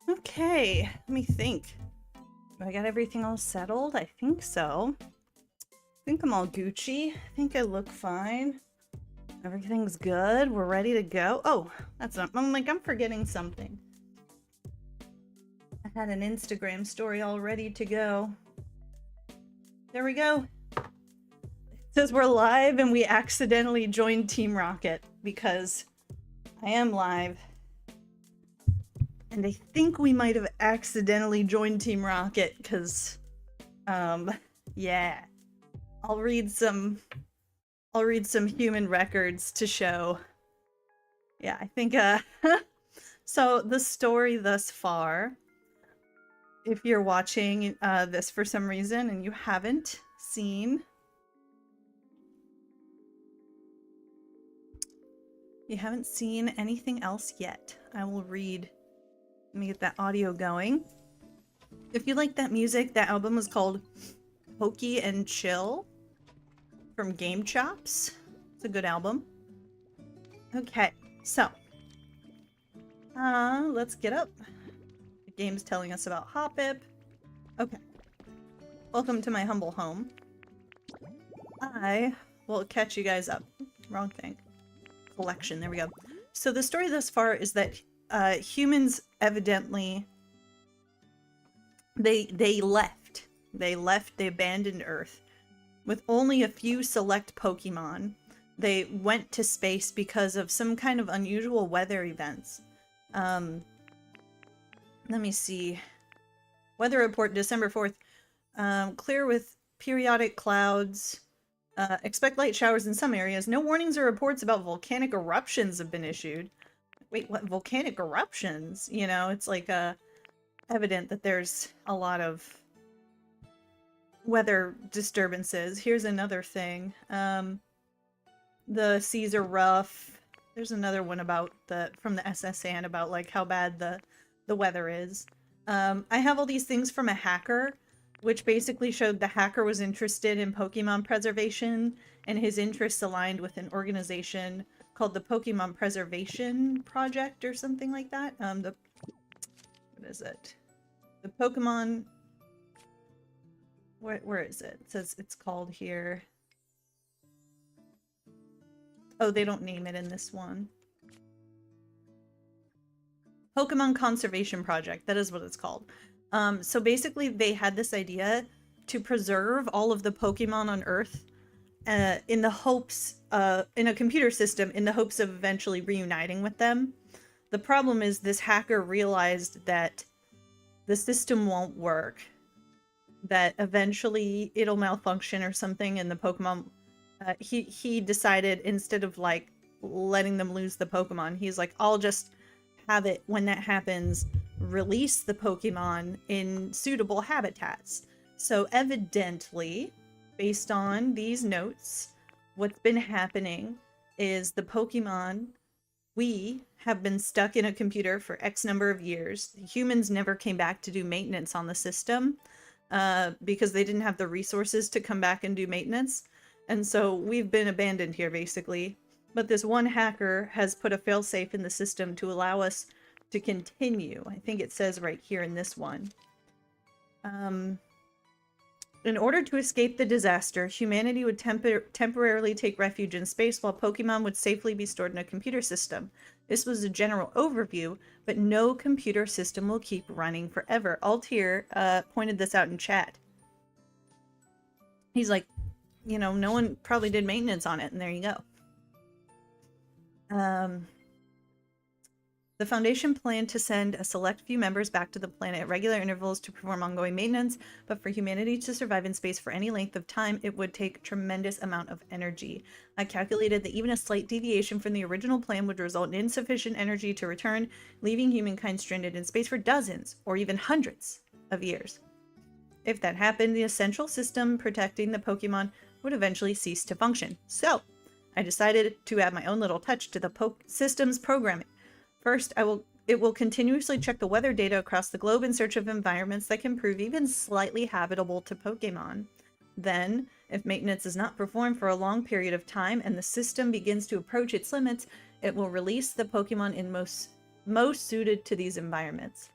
Okay, let me think. Do I got everything all settled? I think so. I think I'm all Gucci. I think I look fine. Everything's good. We're ready to go. Oh, that's not. I'm forgetting something. I had an Instagram story all ready to go. There we go. It says we're live and we accidentally joined Team Rocket because I am live. And I think we might have accidentally joined Team Rocket because, yeah. I'll read some human records to show. Yeah, I think, so the story thus far, if you're watching this for some reason and you haven't seen anything else yet, I will read. Let me get that audio going. If you like that music, that album was called Pokey and Chill from Game Chops. It's a good album. Okay, so let's get up. The game's telling us about Hoppip. Okay. Welcome to my humble home. I will catch you guys up. Wrong thing. Collection, there we go. So the story thus far is that humans evidently they left. They abandoned Earth with only a few select Pokemon. They went to space because of some kind of unusual weather events. Let me see. Weather report December 4th. Clear with periodic clouds. Expect light showers in some areas. No warnings or reports about volcanic eruptions have been issued. Wait, what? Volcanic eruptions? You know, it's like evident that there's a lot of weather disturbances. Here's another thing. The seas are rough. There's another one about from the SS Anne about like how bad the weather is. I have all these things from a hacker, which basically showed the hacker was interested in Pokemon preservation, and his interests aligned with an organization called the Pokemon Preservation Project or something like that. What is it? The Pokemon... Where is it? It says it's called here. Oh, they don't name it in this one. Pokemon Conservation Project, that is what it's called. So basically they had this idea to preserve all of the Pokemon on Earth in the hopes, in a computer system, in the hopes of eventually reuniting with them. The problem is this hacker realized that the system won't work, that eventually it'll malfunction or something, and the Pokemon, he decided instead of like letting them lose the Pokemon, he's like, I'll just have it, when that happens, release the Pokemon in suitable habitats. So evidently, based on these notes, what's been happening is the Pokemon, we have been stuck in a computer for X number of years. Humans never came back to do maintenance on the system because they didn't have the resources to come back and do maintenance. And so we've been abandoned here, basically. But this one hacker has put a failsafe in the system to allow us to continue. I think it says right here in this one. In order to escape the disaster, humanity would temporarily take refuge in space while Pokemon would safely be stored in a computer system. This was a general overview, but no computer system will keep running forever. Altair pointed this out in chat. He's like, you know, no one probably did maintenance on it, and there you go. The Foundation planned to send a select few members back to the planet at regular intervals to perform ongoing maintenance, but for humanity to survive in space for any length of time, it would take a tremendous amount of energy. I calculated that even a slight deviation from the original plan would result in insufficient energy to return, leaving humankind stranded in space for dozens, or even hundreds, of years. If that happened, the essential system protecting the Pokemon would eventually cease to function. So, I decided to add my own little touch to the system's programming. First, it will continuously check the weather data across the globe in search of environments that can prove even slightly habitable to Pokemon. Then, if maintenance is not performed for a long period of time and the system begins to approach its limits, it will release the Pokemon in most suited to these environments.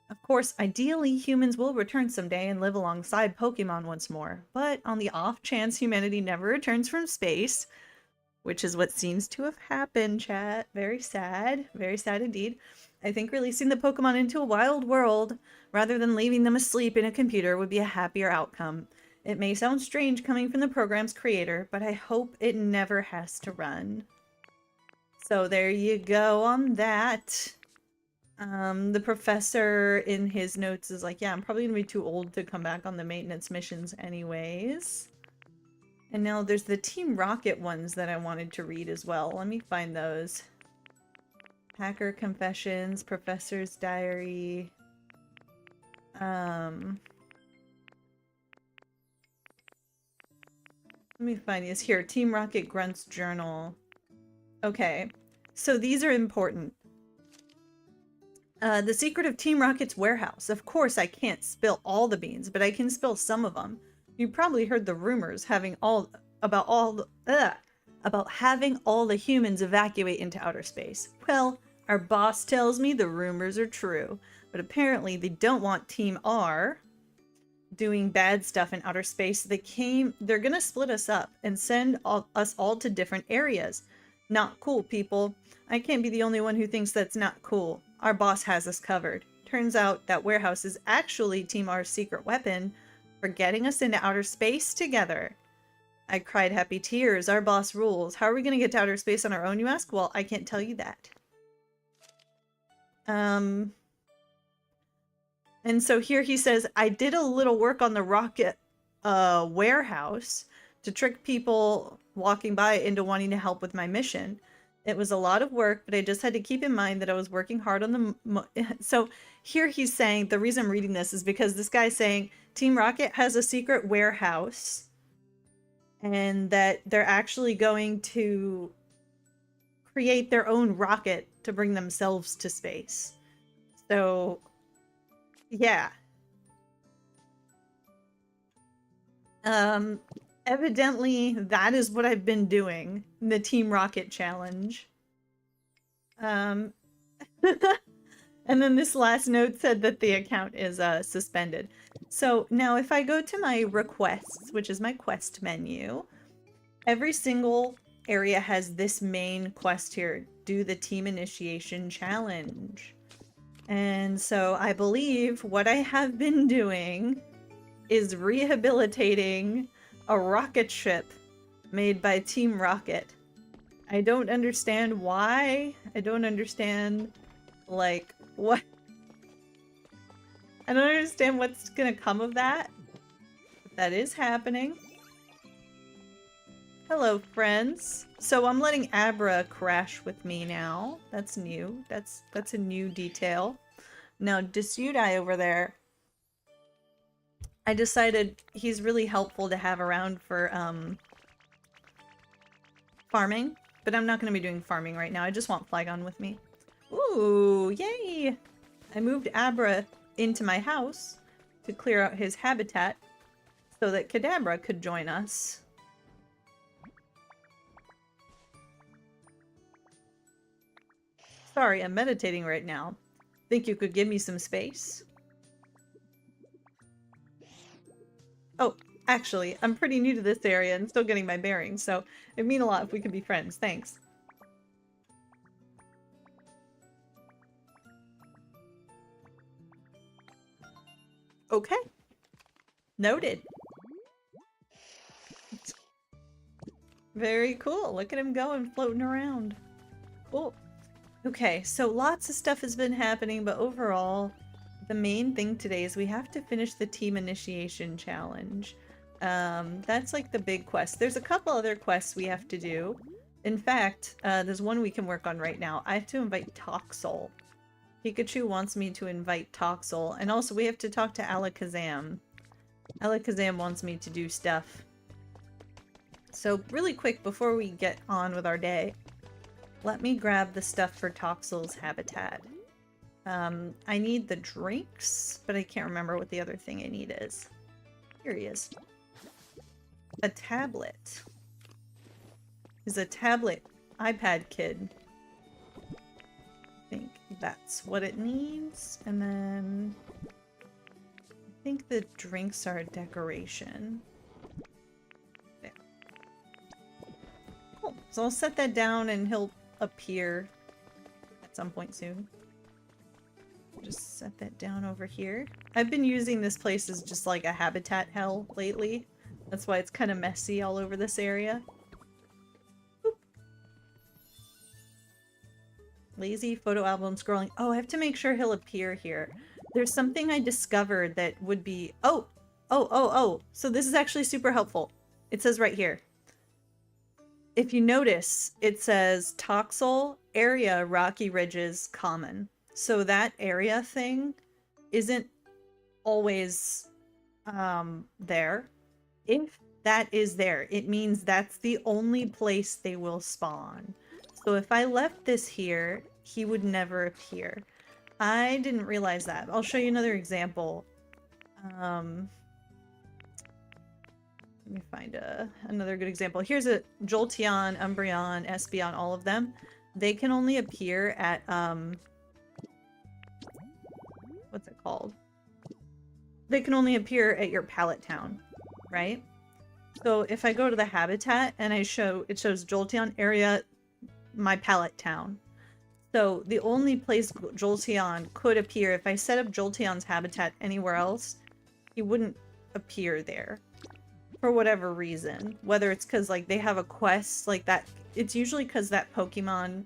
Of course, ideally, humans will return someday and live alongside Pokemon once more, but on the off chance humanity never returns from space, which is what seems to have happened, chat. Very sad indeed. I think releasing the Pokemon into a wild world, rather than leaving them asleep in a computer, would be a happier outcome. It may sound strange coming from the program's creator, but I hope it never has to run. So there you go on that. The professor in his notes is like, yeah, I'm probably gonna be too old to come back on the maintenance missions anyways. And now there's the Team Rocket ones that I wanted to read as well. Let me find those. Hacker Confessions, Professor's Diary. Let me find these. Here, Team Rocket Grunt's Journal. Okay, so these are important. The secret of Team Rocket's warehouse. Of course, I can't spill all the beans, but I can spill some of them. You probably heard the rumors about having all the humans evacuate into outer space. Well, our boss tells me the rumors are true, but apparently they don't want Team R doing bad stuff in outer space. They're gonna split us up and send us all to different areas. Not cool, people. I can't be the only one who thinks that's not cool. Our boss has us covered. Turns out that warehouse is actually Team R's secret weapon for getting us into outer space together. I cried happy tears. Our boss rules. How are we going to get to outer space on our own, you ask? Well, I can't tell you that. And so here he says, I did a little work on the rocket warehouse to trick people walking by into wanting to help with my mission. It was a lot of work, but I just had to keep in mind that I was working hard on the... So here he's saying, the reason I'm reading this is because this guy's saying Team Rocket has a secret warehouse and that they're actually going to create their own rocket to bring themselves to space. So, yeah. Evidently, that is what I've been doing in the Team Rocket challenge. And then this last note said that the account is suspended. So now if I go to my requests, which is my quest menu, every single area has this main quest here, do the team initiation challenge. And so I believe what I have been doing is rehabilitating a rocket ship made by Team Rocket. I don't understand why. I don't understand, like, what? I don't understand what's gonna come of that. But that is happening. Hello, friends. So I'm letting Abra crash with me now. That's new. That's a new detail. Now, Disudai over there, I decided he's really helpful to have around for farming, but I'm not going to be doing farming right now. I just want Flygon with me. Ooh, yay! I moved Abra into my house to clear out his habitat so that Kadabra could join us. Sorry, I'm meditating right now. Think you could give me some space? Oh, actually, I'm pretty new to this area and still getting my bearings, so it'd mean a lot if we could be friends. Thanks. Okay. Noted. Very cool. Look at him going, floating around. Cool. Okay, so lots of stuff has been happening, but overall, the main thing today is we have to finish the team initiation challenge. That's like the big quest. There's a couple other quests we have to do. In fact, there's one we can work on right now. I have to invite Toxel. Pikachu wants me to invite Toxel, and also we have to talk to Alakazam. Alakazam wants me to do stuff. So really quick before we get on with our day, let me grab the stuff for Toxel's habitat. I need the drinks, but I can't remember what the other thing I need is. Here he is. A tablet. He's a tablet iPad kid. I think. That's what it needs. And then I think the drinks are a decoration. There. Cool. So I'll set that down and he'll appear at some point soon. Just set that down over here. I've been using this place as just like a habitat hell lately. That's why it's kind of messy all over this area. Boop. Lazy photo album scrolling. Oh, I have to make sure he'll appear here. There's something I discovered that would be... Oh! So this is actually super helpful. It says right here. If you notice, it says Toxel, area, rocky ridges, common. So that area thing isn't always there. If that is there, it means that's the only place they will spawn. So if I left this here, he would never appear. I didn't realize that. I'll show you another example. Let me find another good example. Here's a Jolteon, Umbreon, Espeon, all of them. They can only appear at, what's it called? They can only appear at your pallet town, right? So if I go to the habitat and it shows Jolteon area, my pallet town. So the only place Jolteon could appear, if I set up Jolteon's habitat anywhere else, he wouldn't appear there. For whatever reason. Whether it's because like they have a quest like that. It's usually because that Pokemon,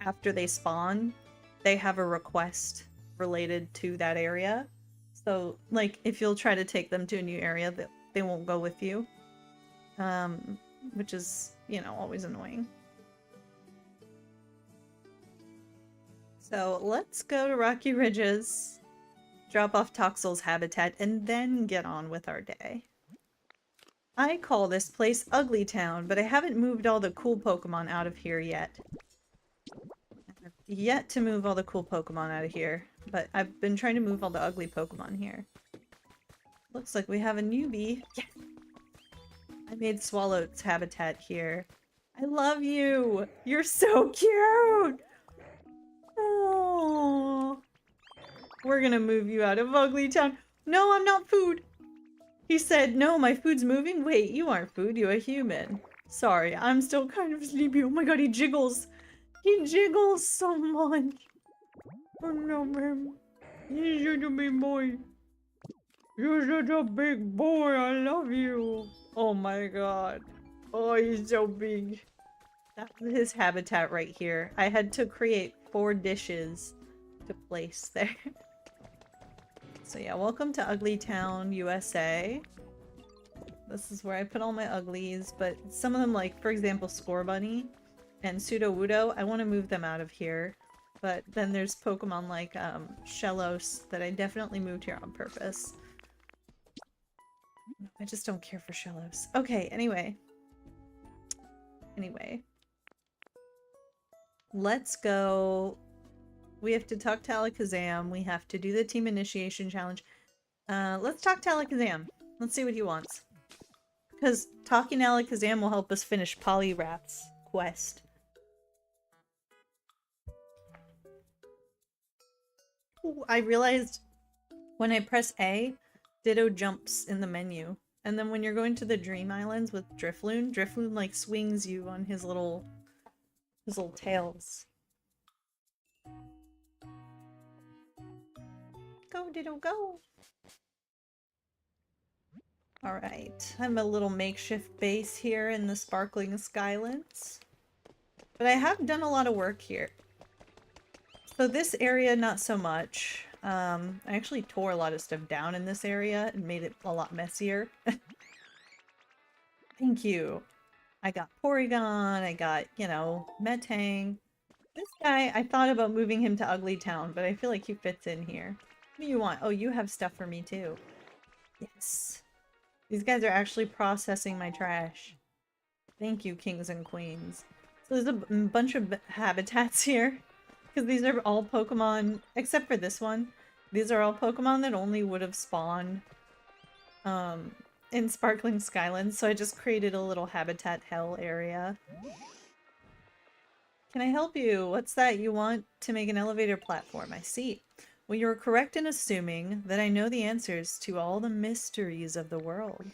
after they spawn, they have a request related to that area. So like if you'll try to take them to a new area, they won't go with you. Which is, you know, always annoying. So let's go to Rocky Ridges, drop off Toxel's habitat, and then get on with our day. I call this place Ugly Town, but I haven't moved all the cool Pokemon out of here yet. I've yet to move all the cool Pokemon out of here, but I've been trying to move all the ugly Pokemon here. Looks like we have a newbie. Yeah. I made Swallow's habitat here. I love you! You're so cute! Oh, we're gonna move you out of Ugly Town. No, I'm not food! He said, no, my food's moving. Wait, you aren't food, you're a human. Sorry, I'm still kind of sleepy. Oh my god, he jiggles. He jiggles so much. Oh no, man. You're such a big boy. You're such a big boy, I love you. Oh my god. Oh, he's so big. That's his habitat right here. I had to create 4 dishes to place there. So yeah, welcome to Ugly Town, USA. This is where I put all my uglies, but some of them, like, for example, Scorbunny and Sudowoodo, I want to move them out of here. But then there's Pokemon like Shellos that I definitely moved here on purpose. I just don't care for Shellos. Okay, anyway. Let's go. We have to talk to Alakazam. We have to do the team initiation challenge. Let's talk to Alakazam. Let's see what he wants. Because talking to Alakazam will help us finish Poliwrath's quest. Ooh, I realized when I press A, Ditto jumps in the menu. And then when you're going to the Dream Islands with Drifloon, Drifloon like swings you on his little tails. Go, Ditto, go! Alright, I'm a little makeshift base here in the Sparkling Skylands. But I have done a lot of work here. So this area, not so much. I actually tore a lot of stuff down in this area and made it a lot messier. Thank you. I got Porygon, I got, you know, Metang. This guy, I thought about moving him to Ugly Town, but I feel like he fits in here. What do you want? Oh, you have stuff for me too. Yes. These guys are actually processing my trash. Thank you, kings and queens. So there's a bunch of habitats here. Because these are all Pokemon, except for this one. These are all Pokemon that only would have spawned in Sparkling Skylands. So I just created a little habitat hell area. Can I help you? What's that? You want to make an elevator platform? I see. Well, you're correct in assuming that I know the answers to all the mysteries of the world.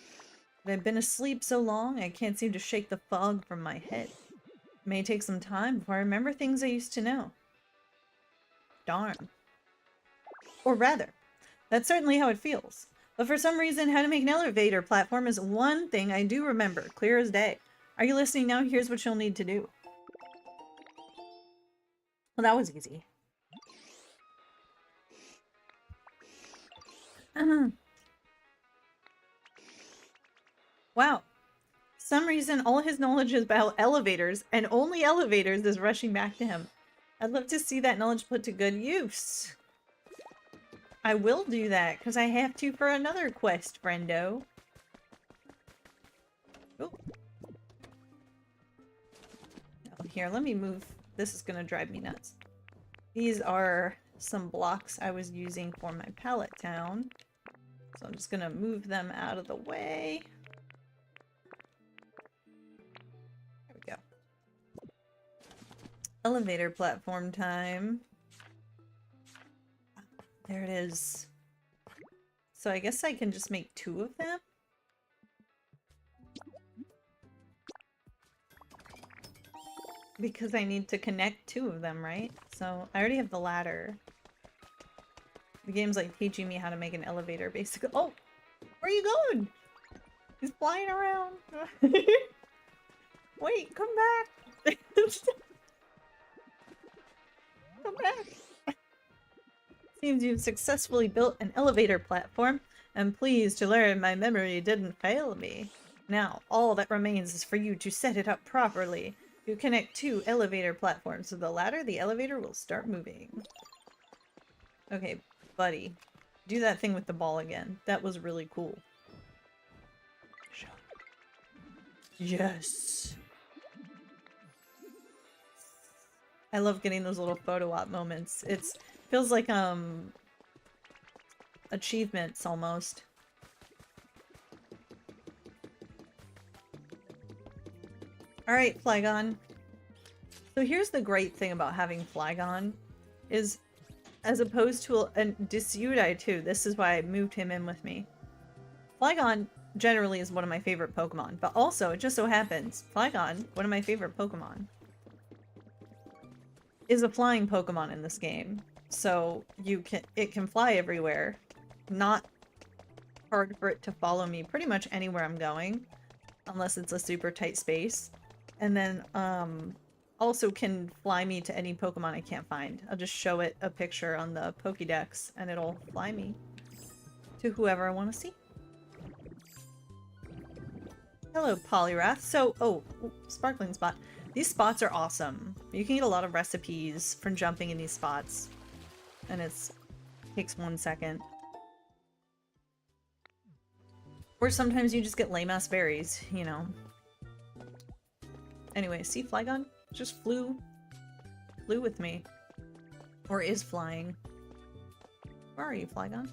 But I've been asleep so long, I can't seem to shake the fog from my head. It may take some time before I remember things I used to know. Darn. Or rather, that's certainly how it feels. But for some reason, how to make an elevator platform is one thing I do remember, clear as day. Are you listening now? Here's what you'll need to do. Well, that was easy. Wow. For some reason, all his knowledge about elevators, and only elevators, is rushing back to him. I'd love to see that knowledge put to good use. I will do that, because I have to for another quest, friendo. Oh. Oh, here, let me move. This is gonna drive me nuts. These are some blocks I was using for my pallet town. So I'm just gonna move them out of the way. There we go. Elevator platform time. There it is. So I guess I can just make 2 of them? Because I need to connect 2 of them, right? So I already have the ladder. The game's like teaching me how to make an elevator, basically. Oh! Where are you going? He's flying around. Wait, come back! Come back! Seems you've successfully built an elevator platform. I'm pleased to learn my memory didn't fail me. Now, all that remains is for you to set it up properly. You connect 2 elevator platforms to the ladder, the elevator will start moving. Okay, buddy. Do that thing with the ball again. That was really cool. Yes! I love getting those little photo op moments. It's feels like achievements almost. Alright, Flygon. So here's the great thing about having Flygon is, as opposed to Disudai too, this is why I moved him in with me. Flygon generally is one of my favorite Pokemon, but also, it just so happens, Flygon, one of my favorite Pokemon, is a flying Pokemon in this game. So it can fly everywhere. Not hard for it to follow me pretty much anywhere I'm going, unless it's a super tight space. And then also can fly me to any Pokemon I can't find. I'll just show it a picture on the Pokédex and it'll fly me to whoever I want to see. Hello, Poliwrath. So, oh, sparkling spot. These spots are awesome. You can get a lot of recipes from jumping in these spots. And it takes 1 second. Or sometimes you just get lame-ass berries, you know. Anyway, see Flygon? Just flew with me. Or is flying. Where are you, Flygon?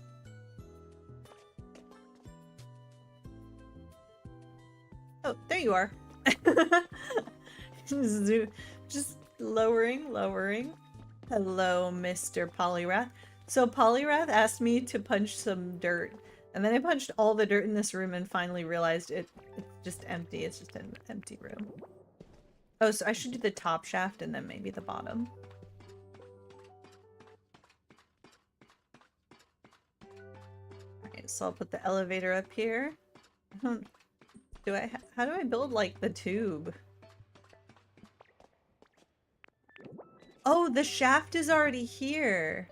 Oh, there you are. Just lowering. Hello, Mr. Poliwrath. So Poliwrath asked me to punch some dirt. And then I punched all the dirt in this room and finally realized it's just empty. It's just an empty room. Oh, so I should do the top shaft and then maybe the bottom. Alright, so I'll put the elevator up here. How do I build, like, the tube? Oh, the shaft is already here.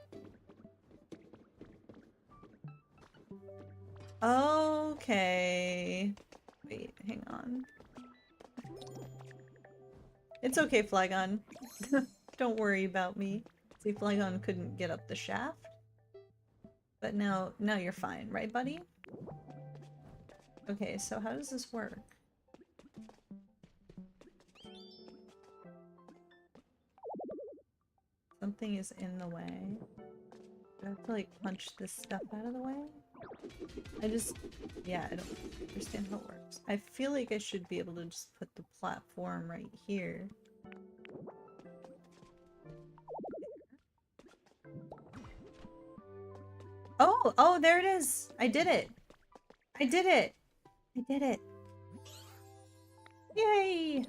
Okay. Wait, hang on. It's okay, Flygon. Don't worry about me. See, Flygon couldn't get up the shaft. But now you're fine, right, buddy? Okay, so how does this work? Something is in the way. Do I have to, like, punch this stuff out of the way? Yeah, I don't understand how it works. I feel like I should be able to just put the platform right here. Oh, oh, there it is. I did it. I did it. I did it. Yay!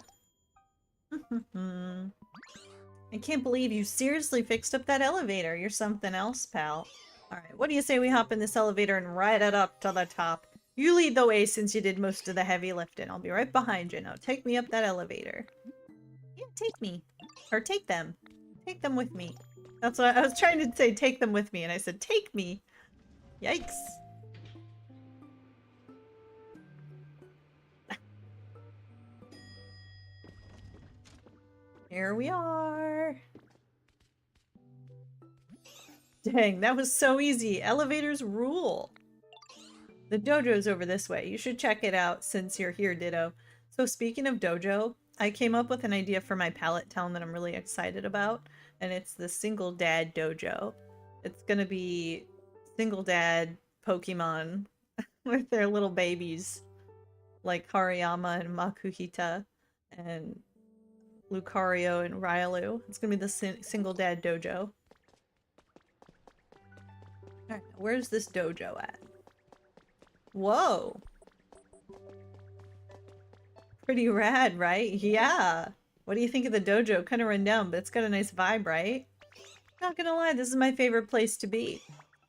I can't believe you seriously fixed up that elevator. You're something else, pal. Alright, what do you say we hop in this elevator and ride it up to the top? You lead the way since you did most of the heavy lifting. I'll be right behind you now. Take me up that elevator. Yeah, take me. Or take them. Take them with me. That's what I was trying to say, take them with me, and I said, take me. Yikes. Here we are. Dang, that was so easy. Elevators rule. The dojo's over this way. You should check it out since you're here, Ditto. So speaking of dojo, I came up with an idea for my palette town that I'm really excited about, and it's the single dad dojo. It's gonna be single dad Pokemon with their little babies, like Hariyama and Makuhita, and Lucario and Railu. It's gonna be the single dad dojo. Alright, where's this dojo at? Whoa! Pretty rad, right? Yeah! What do you think of the dojo? Kind of run down, but it's got a nice vibe, right? Not gonna lie, this is my favorite place to be.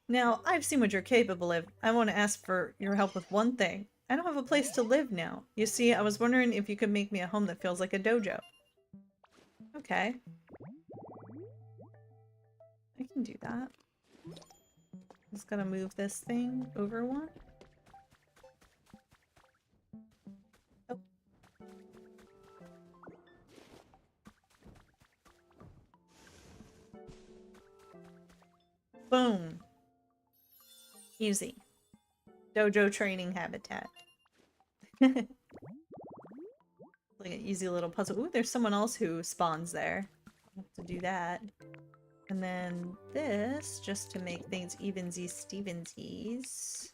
Now, I've seen what you're capable of. I want to ask for your help with one thing. I don't have a place to live now. You see, I was wondering if you could make me a home that feels like a dojo. Okay. I can do that. Just gotta move this thing over one. Oh. Boom. Easy. Dojo training habitat. Like an easy little puzzle. Ooh, there's someone else who spawns there. I'll have to do that. And then this, just to make things evensies stevensies.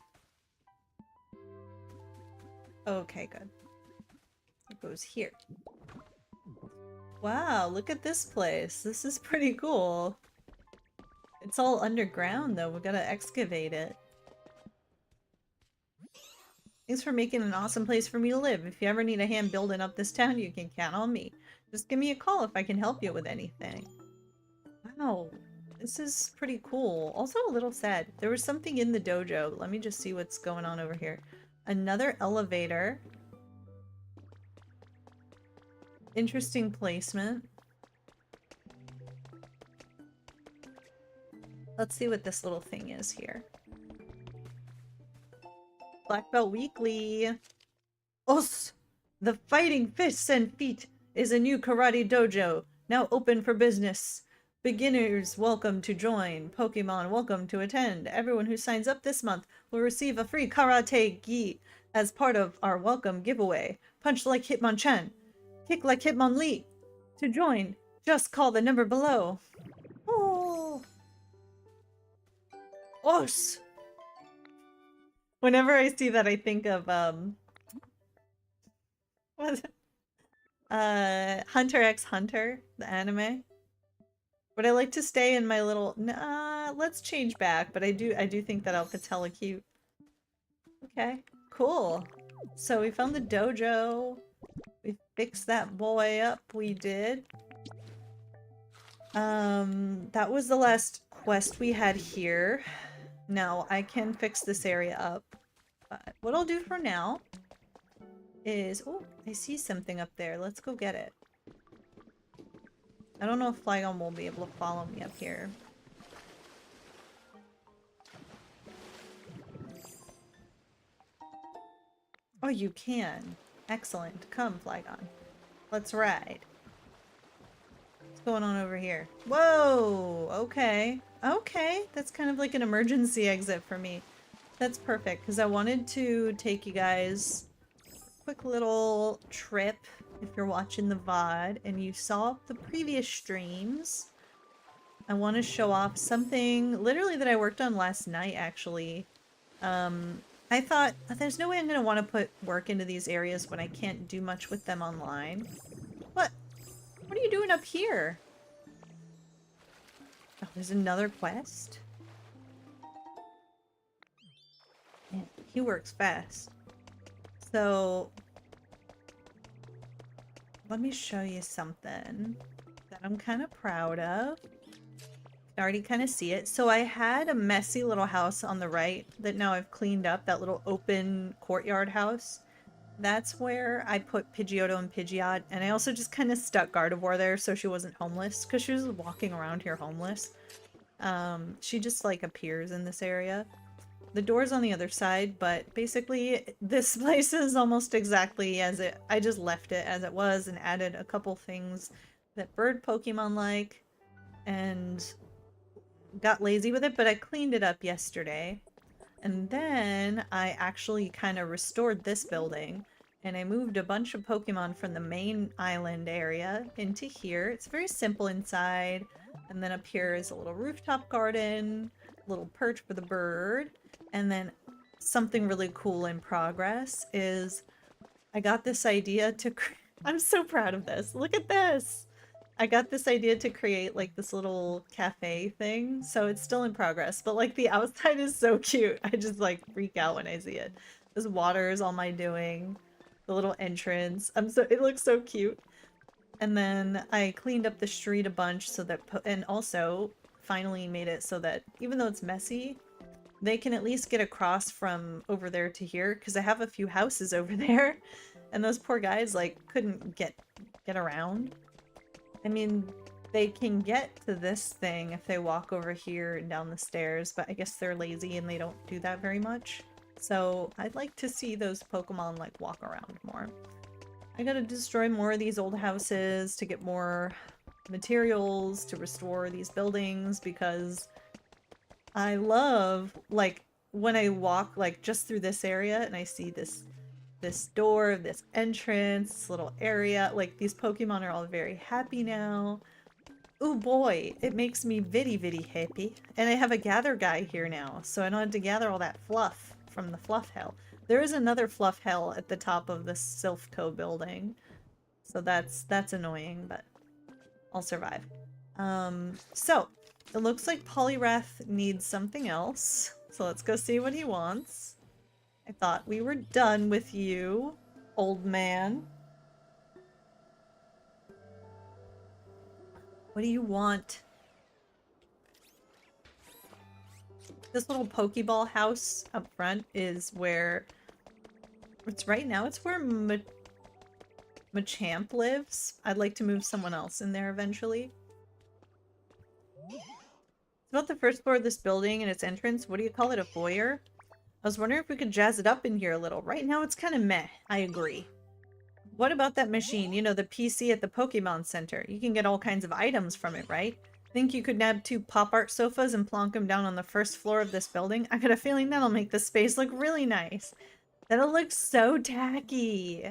Okay, good. It goes here. Wow, look at this place. This is pretty cool. It's all underground though, we gotta excavate it. Thanks for making an awesome place for me to live. If you ever need a hand building up this town, you can count on me. Just give me a call if I can help you with anything. Wow, this is pretty cool. Also a little sad. There was something in the dojo. Let me just see what's going on over here. Another elevator. Interesting placement. Let's see what this little thing is here. Black Belt Weekly. Os! The Fighting Fists and Feet is a new karate dojo, now open for business. Beginners welcome to join. Pokemon welcome to attend. Everyone who signs up this month will receive a free karate gi as part of our welcome giveaway. Punch like Hitmonchan. Kick like Hitmonlee. To join, just call the number below. Oh! Os! Whenever I see that, I think of, what is it? Hunter x Hunter, the anime. But I like to stay in my little, nah, let's change back, but I do think that outfit's hella cute. Okay, cool. So we found the dojo. We fixed that boy up, we did. That was the last quest we had here. Now, I can fix this area up. But what I'll do for now is... Oh, I see something up there. Let's go get it. I don't know if Flygon will be able to follow me up here. Oh, you can. Excellent. Come, Flygon. Let's ride. What's going on over here? Whoa! Okay. Okay. That's kind of like an emergency exit for me. That's perfect, because I wanted to take you guys a quick little trip if you're watching the VOD and you saw the previous streams. I want to show off something literally that I worked on last night, actually. I thought, there's no way I'm going to want to put work into these areas when I can't do much with them online. What? What are you doing up here? Oh, there's another quest? Man, he works fast. So let me show you something that I'm kind of proud of. I already kind of see it. So I had a messy little house on the right that now I've cleaned up, that little open courtyard house. That's where I put Pidgeotto and Pidgeot, and I also just kind of stuck Gardevoir there so she wasn't homeless, because she was walking around here homeless. She just like appears in this area. The door's on the other side, but basically this place is almost exactly as it, I just left it as it was and added a couple things that bird Pokemon like, and got lazy with it, but I cleaned it up yesterday. And then I actually kind of restored this building, and I moved a bunch of Pokemon from the main island area into here. It's very simple inside, and then up here is a little rooftop garden, a little perch for the bird, and then something really cool in progress is I got this idea to I'm so proud of this. Look at this! I got this idea to create like this little cafe thing, so it's still in progress, but like the outside is so cute. I just like freak out when I see it. This water is all my doing. The little entrance. It looks so cute. And then I cleaned up the street a bunch so that and also finally made it so that even though it's messy, they can at least get across from over there to here, because I have a few houses over there and those poor guys like couldn't get around. I mean, they can get to this thing if they walk over here and down the stairs, but I guess they're lazy and they don't do that very much. So I'd like to see those Pokemon like walk around more. I gotta destroy more of these old houses to get more materials to restore these buildings, because I love like when I walk like just through this area and I see this door, this entrance, this little area. Like, these Pokemon are all very happy now. Oh boy, it makes me very happy. And I have a gather guy here now, so I don't have to gather all that fluff from the fluff hell. There is another fluff hell at the top of the Silphco building, so that's annoying, but I'll survive. So it looks like Poliwrath needs something else, so let's go see what he wants. I thought we were done with you, old man. What do you want? This little Pokeball house up front is where... It's right now, it's where Machamp lives. I'd like to move someone else in there eventually. It's about the first floor of this building and its entrance. What do you call it, a foyer? I was wondering if we could jazz it up in here a little. Right now it's kind of meh. I agree. What about that machine? You know, the PC at the Pokemon Center. You can get all kinds of items from it, right? Think you could nab 2 pop art sofas and plonk them down on the first floor of this building? I got a feeling that'll make the space look really nice. That'll look so tacky.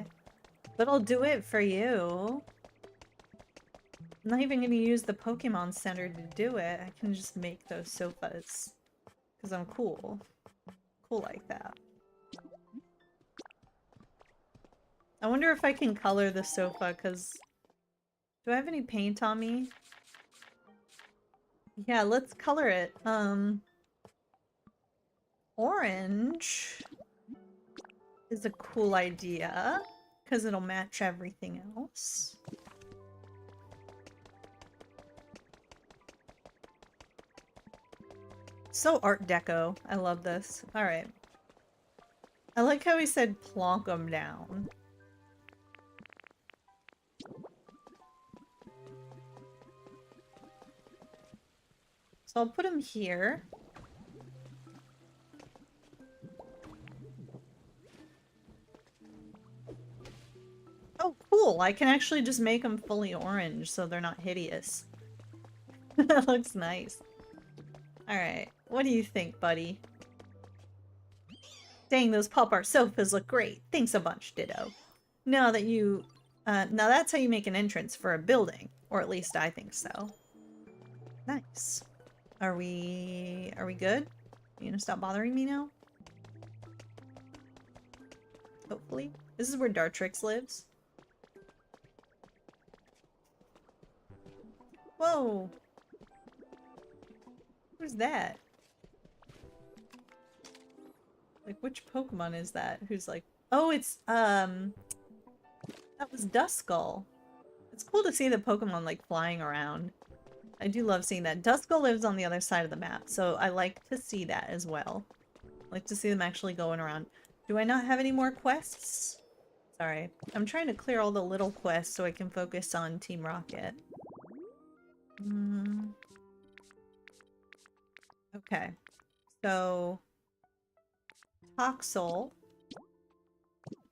But I'll do it for you. I'm not even going to use the Pokemon Center to do it. I can just make those sofas. Because I'm cool. Like that. I wonder if I can color the sofa, because do I have any paint on me? Yeah, let's color it. Orange is a cool idea because it'll match everything else. So Art Deco. I love this. Alright. I like how he said plonk them down. So I'll put him here. Oh, cool. I can actually just make them fully orange so they're not hideous. That looks nice. Alright. What do you think, buddy? Dang, those pop art sofas look great. Thanks a bunch, Ditto. Now that you... now that's how you make an entrance for a building. Or at least I think so. Nice. Are we good? You gonna stop bothering me now? Hopefully. This is where Dartrix lives. Whoa! Who's that? Like, which Pokemon is that? Who's like... Oh, it's, that was Duskull. It's cool to see the Pokemon, like, flying around. I do love seeing that. Duskull lives on the other side of the map, so I like to see that as well. I like to see them actually going around. Do I not have any more quests? Sorry. I'm trying to clear all the little quests so I can focus on Team Rocket. Okay. So... Toxel.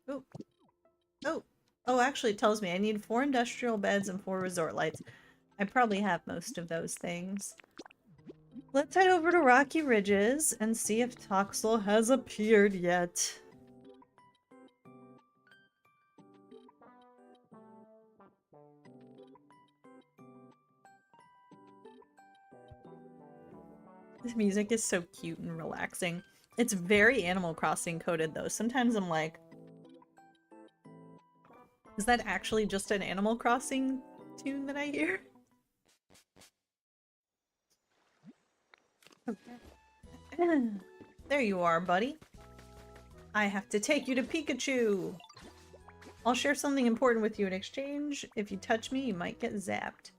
Oh. Oh. Oh, actually it tells me I need 4 industrial beds and 4 resort lights. I probably have most of those things. Let's head over to Rocky Ridges and see if Toxel has appeared yet. This music is so cute and relaxing. It's very Animal Crossing coded though. Sometimes I'm like, is that actually just an Animal Crossing tune that I hear? Okay. There you are, buddy. I have to take you to Pikachu. I'll share something important with you in exchange. If you touch me, you might get zapped.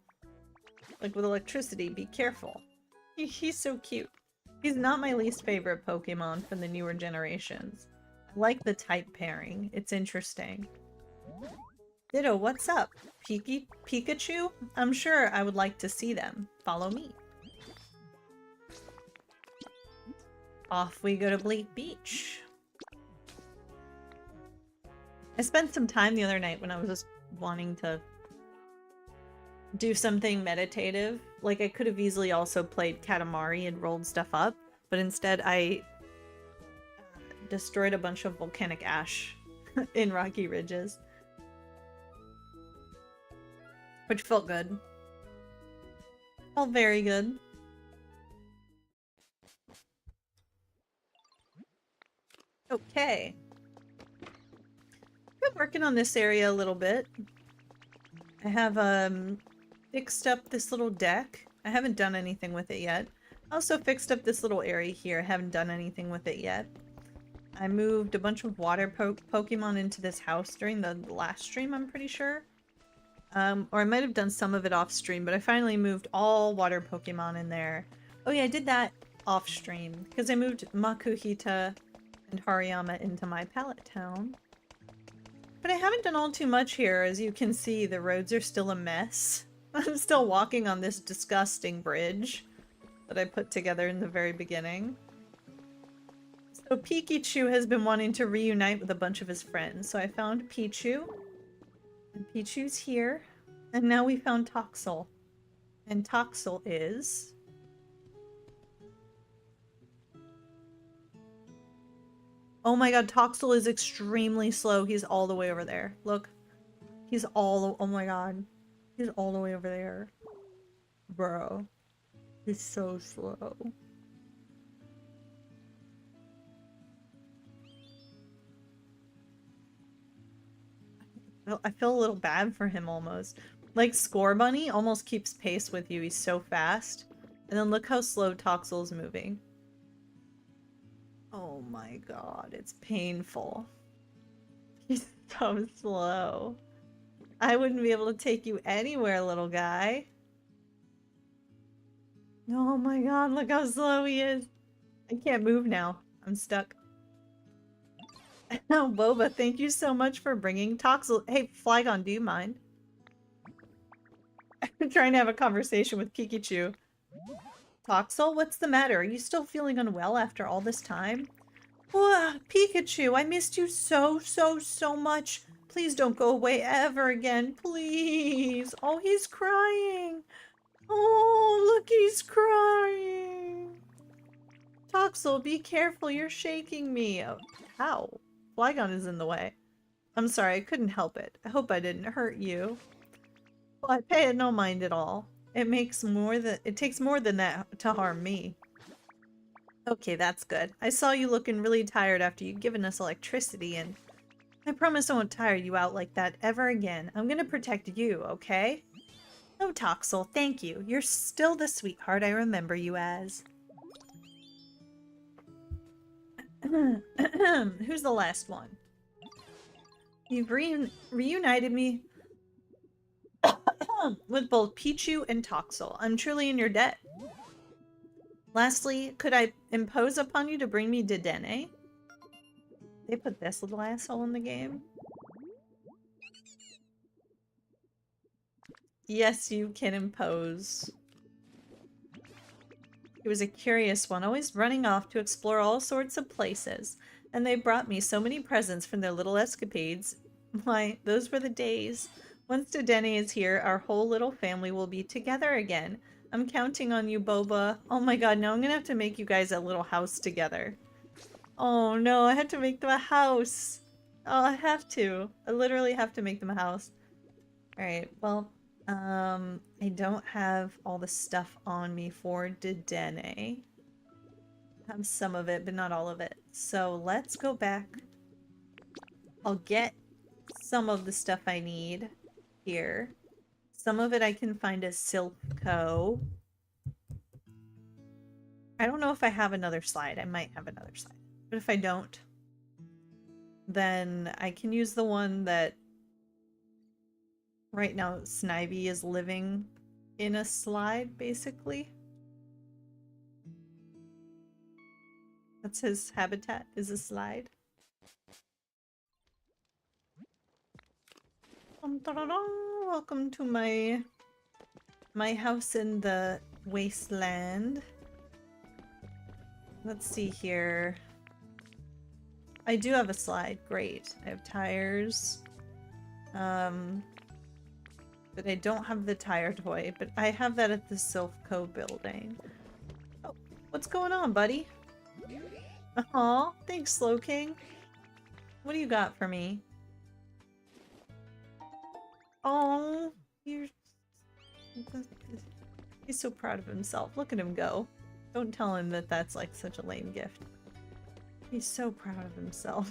Like with electricity, be careful. He's so cute. He's not my least favorite Pokemon from the newer generations. I like the type pairing. It's interesting. Ditto, what's up? Pikachu? I'm sure I would like to see them. Follow me. Off we go to Bleak Beach. I spent some time the other night when I was just wanting to do something meditative. Like, I could have easily also played Katamari and rolled stuff up, but instead I destroyed a bunch of volcanic ash in Rocky Ridges. Which felt good. Felt very good. Okay. Been working on this area a little bit. I have fixed up this little deck. I haven't done anything with it yet. I also fixed up this little area here. I haven't done anything with it yet. I moved a bunch of water Pokemon into this house during the last stream, I'm pretty sure. Or I might have done some of it off stream, but I finally moved all water Pokemon in there. Oh yeah, I did that off stream because I moved Makuhita and Hariyama into my pallet town. But I haven't done all too much here. As you can see, the roads are still a mess. I'm still walking on this disgusting bridge that I put together in the very beginning. So Pikachu has been wanting to reunite with a bunch of his friends. So I found Pichu. And Pichu's here. And now we found Toxel. And Toxel is... Oh my god, Toxel is extremely slow. He's all the way over there. Look. He's all... Oh my god. He's all the way over there. Bro. He's so slow. I feel a little bad for him almost. Like, Score Bunny almost keeps pace with you. He's so fast. And then look how slow Toxel's moving. Oh my god, it's painful. He's so slow. I wouldn't be able to take you anywhere, little guy. Oh my god, look how slow he is. I can't move now. I'm stuck. Oh, Boba, thank you so much for bringing Toxel. Hey, Flygon, do you mind? I'm trying to have a conversation with Pikachu. Toxel, what's the matter? Are you still feeling unwell after all this time? Oh, Pikachu, I missed you so much. Please don't go away ever again, please. Oh, he's crying. Oh, look, he's crying. Toxel, be careful, you're shaking me. Oh, how? Flygon is in the way. I'm sorry, I couldn't help it. I hope I didn't hurt you. Well, I pay it no mind at all. It takes more than that to harm me. Okay, that's good. I saw you looking really tired after you'd given us electricity, and I promise I won't tire you out like that ever again. I'm gonna protect you, okay? Oh, Toxel, thank you. You're still the sweetheart I remember you as. Who's the last one? You've reunited me with both Pichu and Toxel. I'm truly in your debt. Lastly, could I impose upon you to bring me Dedenne? They put this little asshole in the game? Yes, you can impose. He was a curious one, always running off to explore all sorts of places. And they brought me so many presents from their little escapades. Why, those were the days. Once Dedenne is here, our whole little family will be together again. I'm counting on you, Boba. Oh my god, now I'm gonna have to make you guys a little house together. Oh no, I had to make them a house. Oh, I have to. I literally have to make them a house. Alright, well, I don't have all the stuff on me for Dedenne. I have some of it, but not all of it. So let's go back. I'll get some of the stuff I need here. Some of it I can find at Silco. I don't know if I have another slide. I might have another slide. But if I don't, then I can use the one that right now Snivy is living in a slide, basically. That's his habitat, is a slide. Welcome to my house in the wasteland. Let's see here. I do have a slide. Great. I have tires. But I don't have the tire toy, but I have that at the Silco building. Oh, what's going on, buddy? Aw, thanks, Slow King. What do you got for me? Oh, he's so proud of himself. Look at him go. Don't tell him that that's like such a lame gift. He's so proud of himself.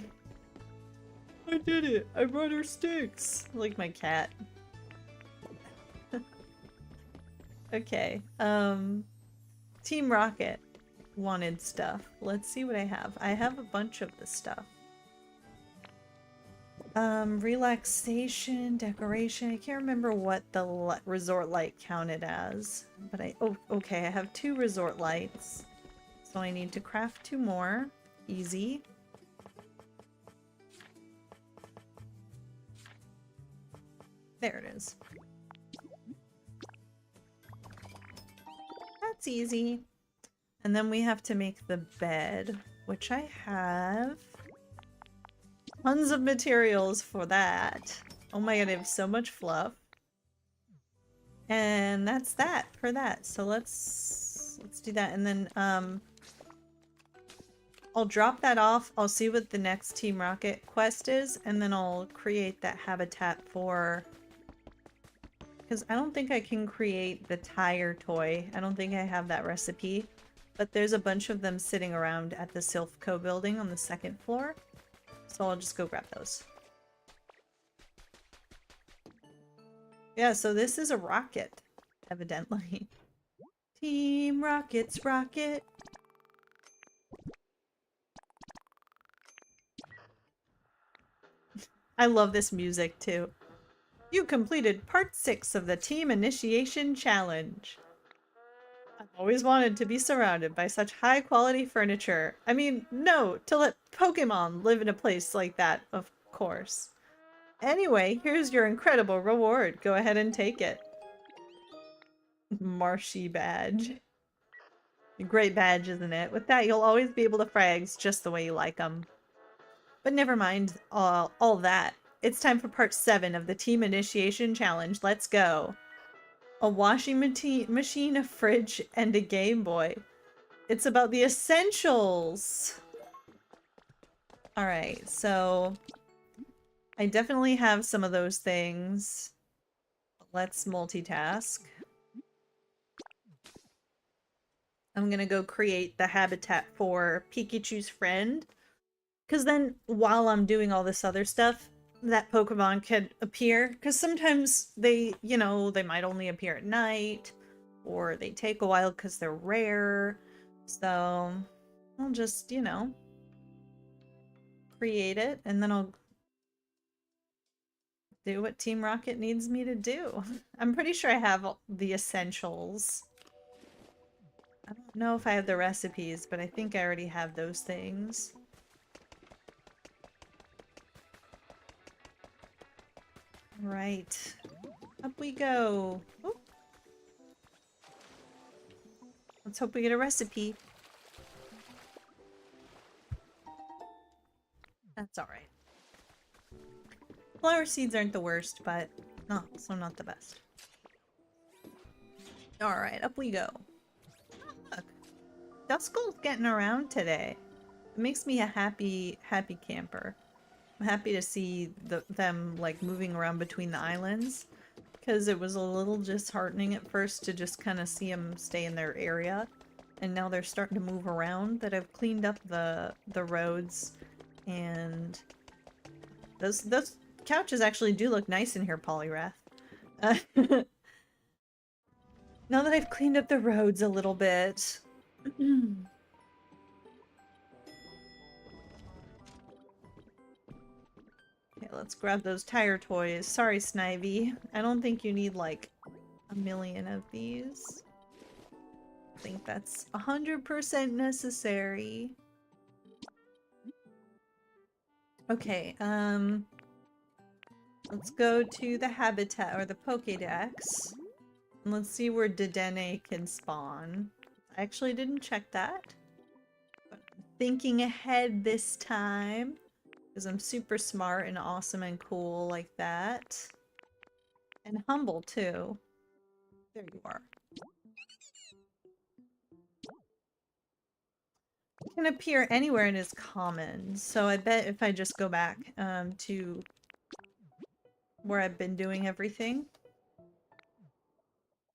I did it! I brought her sticks! Like my cat. Okay, Team Rocket wanted stuff. Let's see what I have. I have a bunch of the stuff. Relaxation, decoration. I can't remember what the resort light counted as, but oh, okay, I have 2 resort lights. So I need to craft 2 more. Easy. There it is. That's easy. And then we have to make the bed, which I have tons of materials for that. Oh my god, I have so much fluff. And that's that for that. So let's do that. And then I'll drop that off. I'll see what the next Team Rocket quest is, and then I'll create that habitat for... Because I don't think I can create the tire toy. I don't think I have that recipe. But there's a bunch of them sitting around at the Silco building on the 2nd floor. So I'll just go grab those. Yeah, so this is a rocket, evidently. Team Rockets rocket. I love this music too. You completed part 6 of the Team Initiation Challenge. I've always wanted to be surrounded by such high quality furniture. I mean, no, to let Pokemon live in a place like that, of course. Anyway, here's your incredible reward. Go ahead and take it. Marshy badge. Great badge, isn't it? With that, you'll always be able to frags just the way you like them. But never mind all that. It's time for part 7 of the Team Initiation Challenge. Let's go. A washing machine, a fridge, and a Game Boy. It's about the essentials. Alright, so I definitely have some of those things. Let's multitask. I'm gonna go create the habitat for Pikachu's friend. Because then, while I'm doing all this other stuff, that Pokemon could appear. Because sometimes they, you know, they might only appear at night. Or they take a while because they're rare. So, I'll just, you know, create it, and then I'll do what Team Rocket needs me to do. I'm pretty sure I have the essentials. I don't know if I have the recipes, but I think I already have those things. Right. Up we go. Oop. Let's hope we get a recipe. That's alright. Flower seeds aren't the worst, but also not the best. Alright, up we go. Oh, look. Duskull's getting around today. It makes me a happy camper. I'm happy to see them like moving around between the islands, because it was a little disheartening at first to just kind of see them stay in their area, and now they're starting to move around. That I've cleaned up the roads, and those couches actually do look nice in here, Polyrath. Now that I've cleaned up the roads a little bit. Okay, let's grab those tire toys. Sorry, Snivy. I don't think you need like a million of these. I think that's 100% necessary. Okay, let's go to the habitat or the Pokédex. And let's see where Dedenne can spawn. I actually didn't check that. But I'm thinking ahead this time, because I'm super smart and awesome and cool like that. And humble too. There you are. It can appear anywhere in his commons, so I bet if I just go back to where I've been doing everything,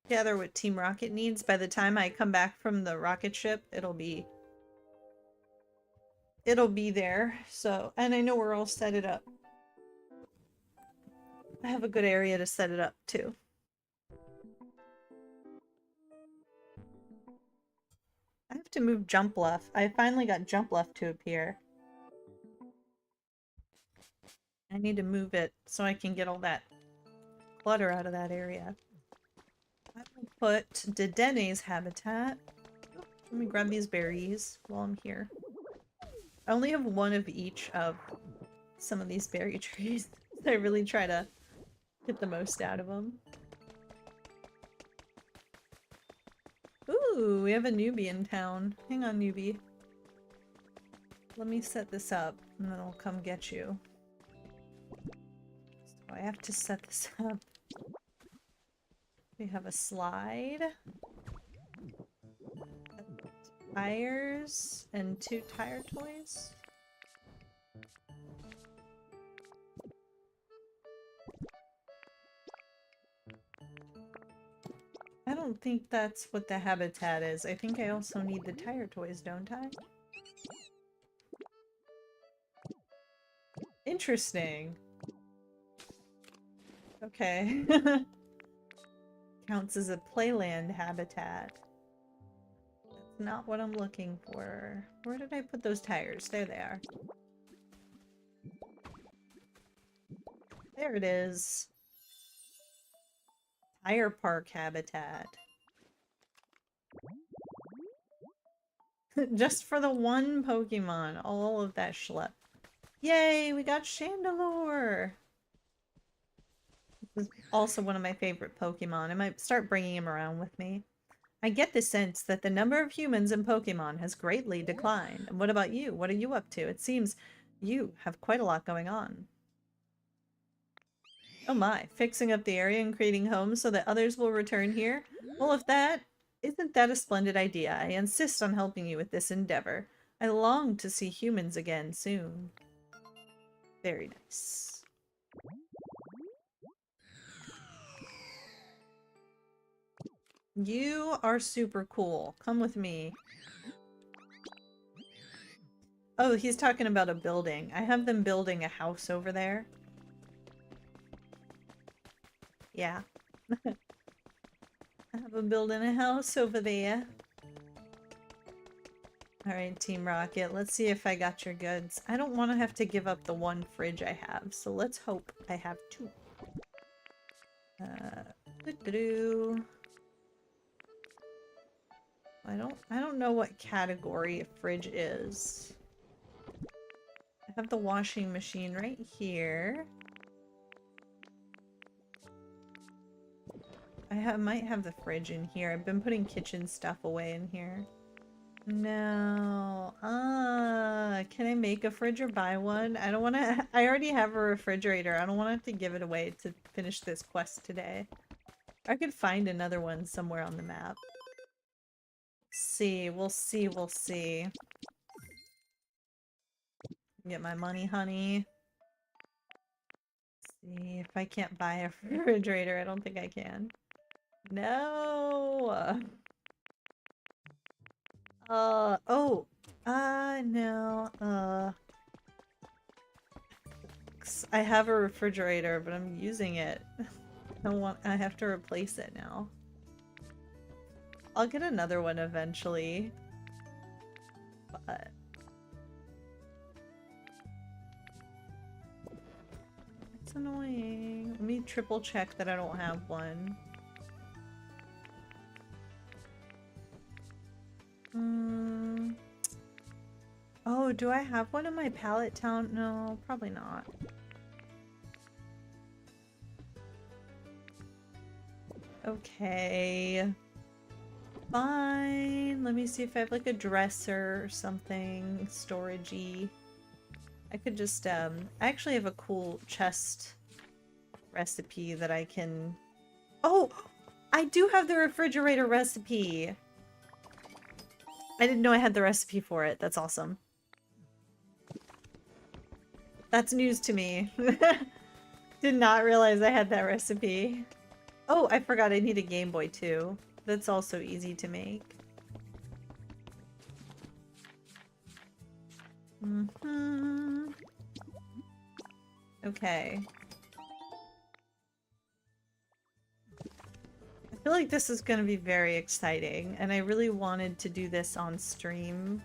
gather what Team Rocket needs, by the time I come back from the rocket ship, it'll be there. So, and I know where I'll set it up. I have a good area to set it up too. I have to move jump left. I finally got jump left to appear. I need to move it so I can get all that clutter out of that area. I will put Dedenne's habitat. Oh, let me grab these berries while I'm here. I only have one of each of some of these berry trees. I really try to get the most out of them. Ooh, we have a newbie in town. Hang on, newbie. Let me set this up, and then I'll come get you. So I have to set this up. We have a slide. Tires, and 2 tire toys. I don't think that's what the habitat is. I think I also need the tire toys, don't I? Interesting. Okay. Counts as a playland habitat. That's not what I'm looking for. Where did I put those tires? There they are. There it is. Tire park habitat. Just for the one Pokemon, all of that schlep. Yay, we got Chandelure! This is also one of my favorite Pokemon. I might start bringing him around with me. I get the sense that the number of humans in Pokemon has greatly declined. And what about you? What are you up to? It seems you have quite a lot going on. Oh my, fixing up the area and creating homes so that others will return here? Well, isn't that a splendid idea? I insist on helping you with this endeavor. I long to see humans again soon. Very nice. You are super cool. Come with me. Oh, he's talking about a building. I have them building a house over there. Yeah. I have them building a house over there. Alright, Team Rocket, let's see if I got your goods. I don't want to have to give up the one fridge I have, so let's hope I have two. Doo-doo-doo. I don't know what category a fridge is. I have the washing machine right here. Might have the fridge in here. I've been putting kitchen stuff away in here. No. Can I make a fridge or buy one? I don't want to. I already have a refrigerator. I don't want to have to give it away to finish this quest today. I could find another one somewhere on the map. See, we'll see, we'll see. Get my money, honey. See if I can't buy a refrigerator. I don't think I can. No. Oh. No. I have a refrigerator, but I'm using it. I have to replace it now. I'll get another one eventually. But it's annoying. Let me triple check that I don't have one. Oh, do I have one in my pallet town? No, probably not. Okay. Fine. Let me see if I have like a dresser or something storagey. I could just I actually have a cool chest recipe that I can... Oh! I do have the refrigerator recipe! I didn't know I had the recipe for it. That's awesome. That's news to me. Did not realize I had that recipe. Oh, I forgot I need a Game Boy too. That's also easy to make. Okay. I feel like this is going to be very exciting, and I really wanted to do this on stream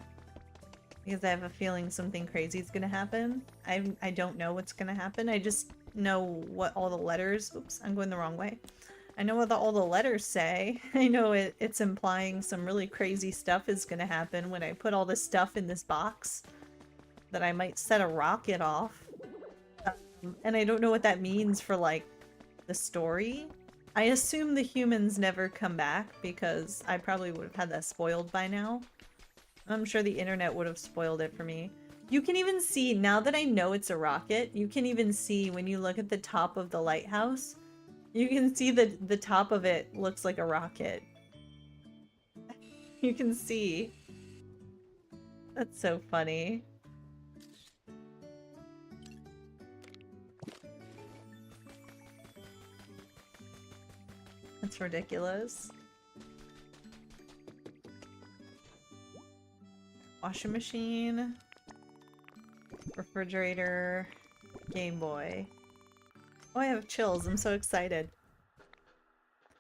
because I have a feeling something crazy is going to happen. I don't know what's going to happen. I just know what all the letters... Oops, I'm going the wrong way. I know what all the letters say. I know it's implying some really crazy stuff is going to happen when I put all this stuff in this box. That I might set a rocket off. And I don't know what that means for, like, the story. I assume the humans never come back because I probably would have had that spoiled by now. I'm sure the internet would have spoiled it for me. You can even see, now that I know it's a rocket, you can even see when you look at the top of the lighthouse, you can see that the top of it looks like a rocket. You can see. That's so funny. That's ridiculous. Washing machine. Refrigerator. Game Boy. Oh, I have chills. I'm so excited.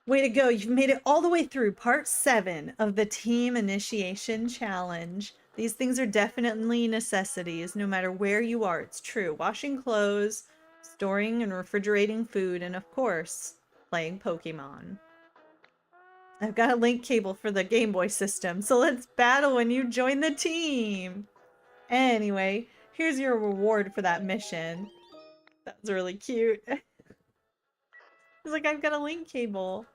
Way to go. You've made it all the way through part 7 of the Team Initiation Challenge. These things are definitely necessities, no matter where you are. It's true. Washing clothes, storing and refrigerating food, and of course, playing Pokemon. I've got a link cable for the Game Boy system, so let's battle when you join the team! Anyway, here's your reward for that mission. That's really cute. It's like, I've got a link cable.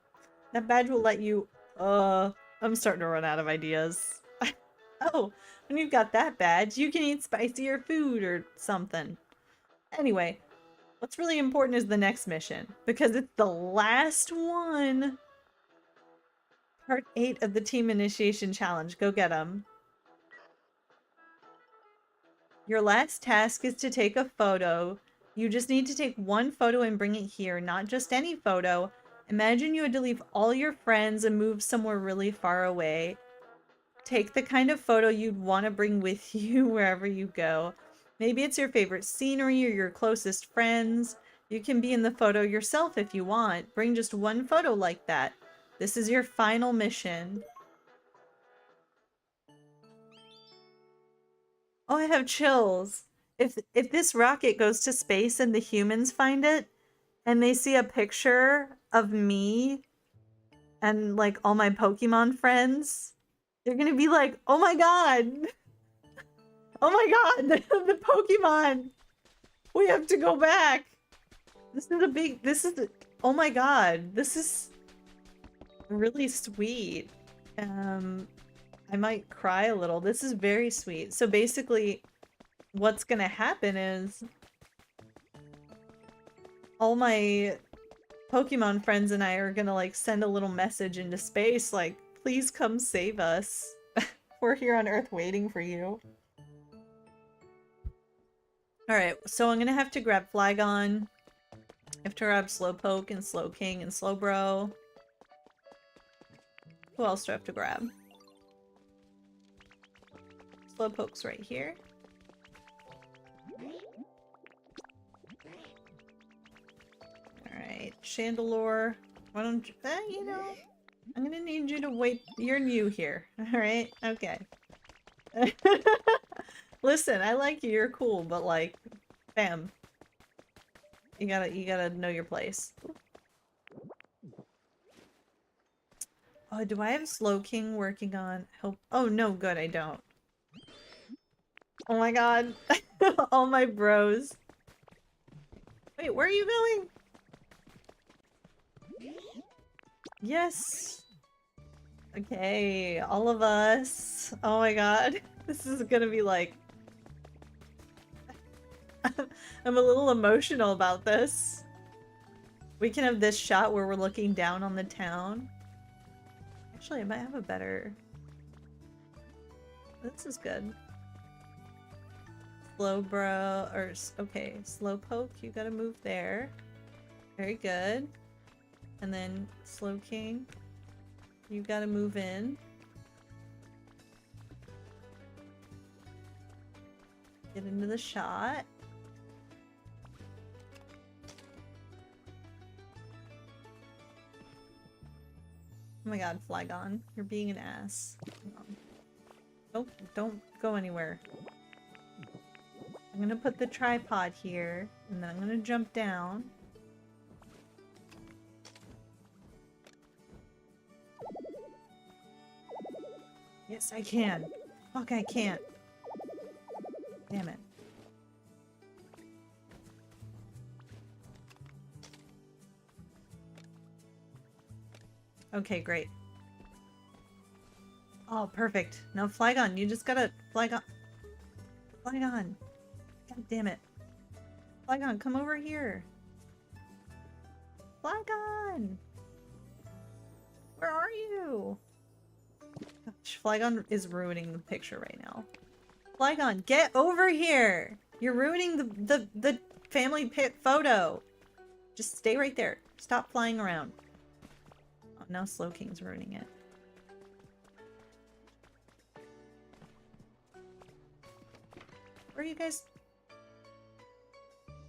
That badge will let you... I'm starting to run out of ideas. Oh, when you've got that badge, you can eat spicier food or something. Anyway, what's really important is the next mission, because it's the last one. Part 8 of the Team Initiation Challenge. Go get them. Your last task is to take a photo. You just need to take one photo and bring it here, not just any photo. Imagine you had to leave all your friends and move somewhere really far away. Take the kind of photo you'd want to bring with you wherever you go. Maybe it's your favorite scenery or your closest friends. You can be in the photo yourself if you want. Bring just one photo like that. This is your final mission. Oh, I have chills. If this rocket goes to space and the humans find it, and they see a picture of me and like all my Pokemon friends, they're gonna be like, "Oh my god! Oh my god! The Pokemon! We have to go back! This is a big. This is. Oh my god! This is really sweet. I might cry a little. This is very sweet. So basically, what's gonna happen is all my Pokemon friends and I are gonna like send a little message into space like, please come save us. We're here on Earth waiting for you. Alright, so I'm gonna have to grab Flygon. I have to grab Slowpoke and Slowking and Slowbro. Who else do I have to grab? Slowpoke's right here. Alright, Chandelure. Why don't you, you know, I'm gonna need you to wait. You're new here. Alright? Okay. Listen, I like you, you're cool, but like, bam. You gotta know your place. Oh, do I have Slowking working on help? Oh no, good, I don't. Oh my god. All my bros. Wait, where are you going? Yes. Okay, all of us. Oh my god. This is gonna be like... I'm a little emotional about this. We can have this shot where we're looking down on the town. Actually, I might have a better... This is good. Slowbro, or... Okay, Slowpoke, you gotta move there. Very good. And then Slowking, you gotta move in. Get into the shot. Oh my god, Flygon, you're being an ass. Don't go anywhere. I'm gonna put the tripod here, and then I'm gonna jump down. Yes, I can. Fuck, I can't. Damn it. Okay, great. Oh, perfect. Now Flygon, you just gotta... Flygon. Flygon. God damn it. Flygon, come over here. Flygon! Where are you? Gosh, Flygon is ruining the picture right now. Flygon, get over here! You're ruining the family pit photo! Just stay right there. Stop flying around. Oh, now Slowking's ruining it. Where are you guys?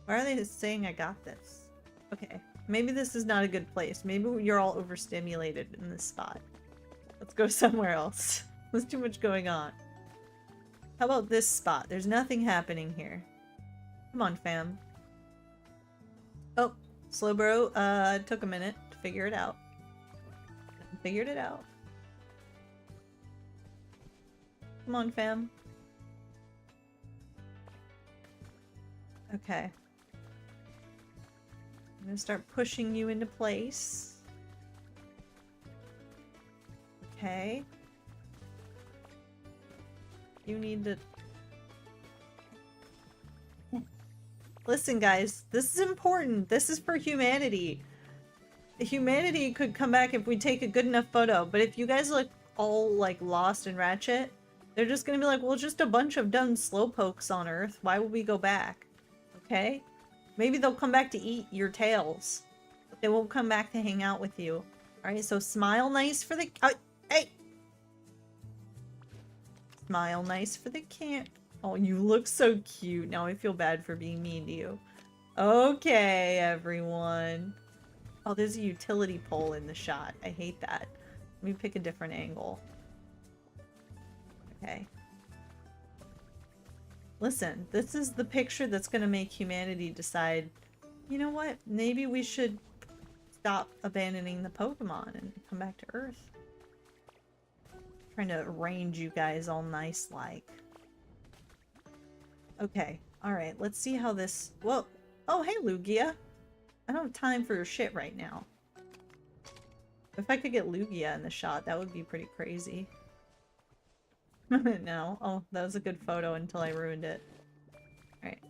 Why are they saying I got this? Okay, maybe this is not a good place. Maybe you're all overstimulated in this spot. Let's go somewhere else. There's too much going on. How about this spot? There's nothing happening here. Come on, fam. Oh, Slowbro, took a minute to figure it out. Figured it out. Come on, fam. Okay. I'm gonna start pushing you into place. Okay. You need to... Listen, guys. This is important. This is for humanity. Humanity could come back if we take a good enough photo, but if you guys look all, like, lost and ratchet, they're just gonna be like, well, just a bunch of done slowpokes on Earth. Why would we go back? Okay? Maybe they'll come back to eat your tails. But they won't come back to hang out with you. Alright, so smile nice for the... hey! Smile nice for the camp. Oh, you look so cute. Now I feel bad for being mean to you. Okay, everyone. Oh, there's a utility pole in the shot. I hate that. Let me pick a different angle. Okay. Listen, this is the picture that's gonna make humanity decide, you know what, maybe we should stop abandoning the Pokemon and come back to Earth. Trying to arrange you guys all nice like. Okay, alright, let's see how this... Whoa! Oh, hey, Lugia! I don't have time for your shit right now. If I could get Lugia in the shot, that would be pretty crazy. No. Oh, that was a good photo until I ruined it. Alright.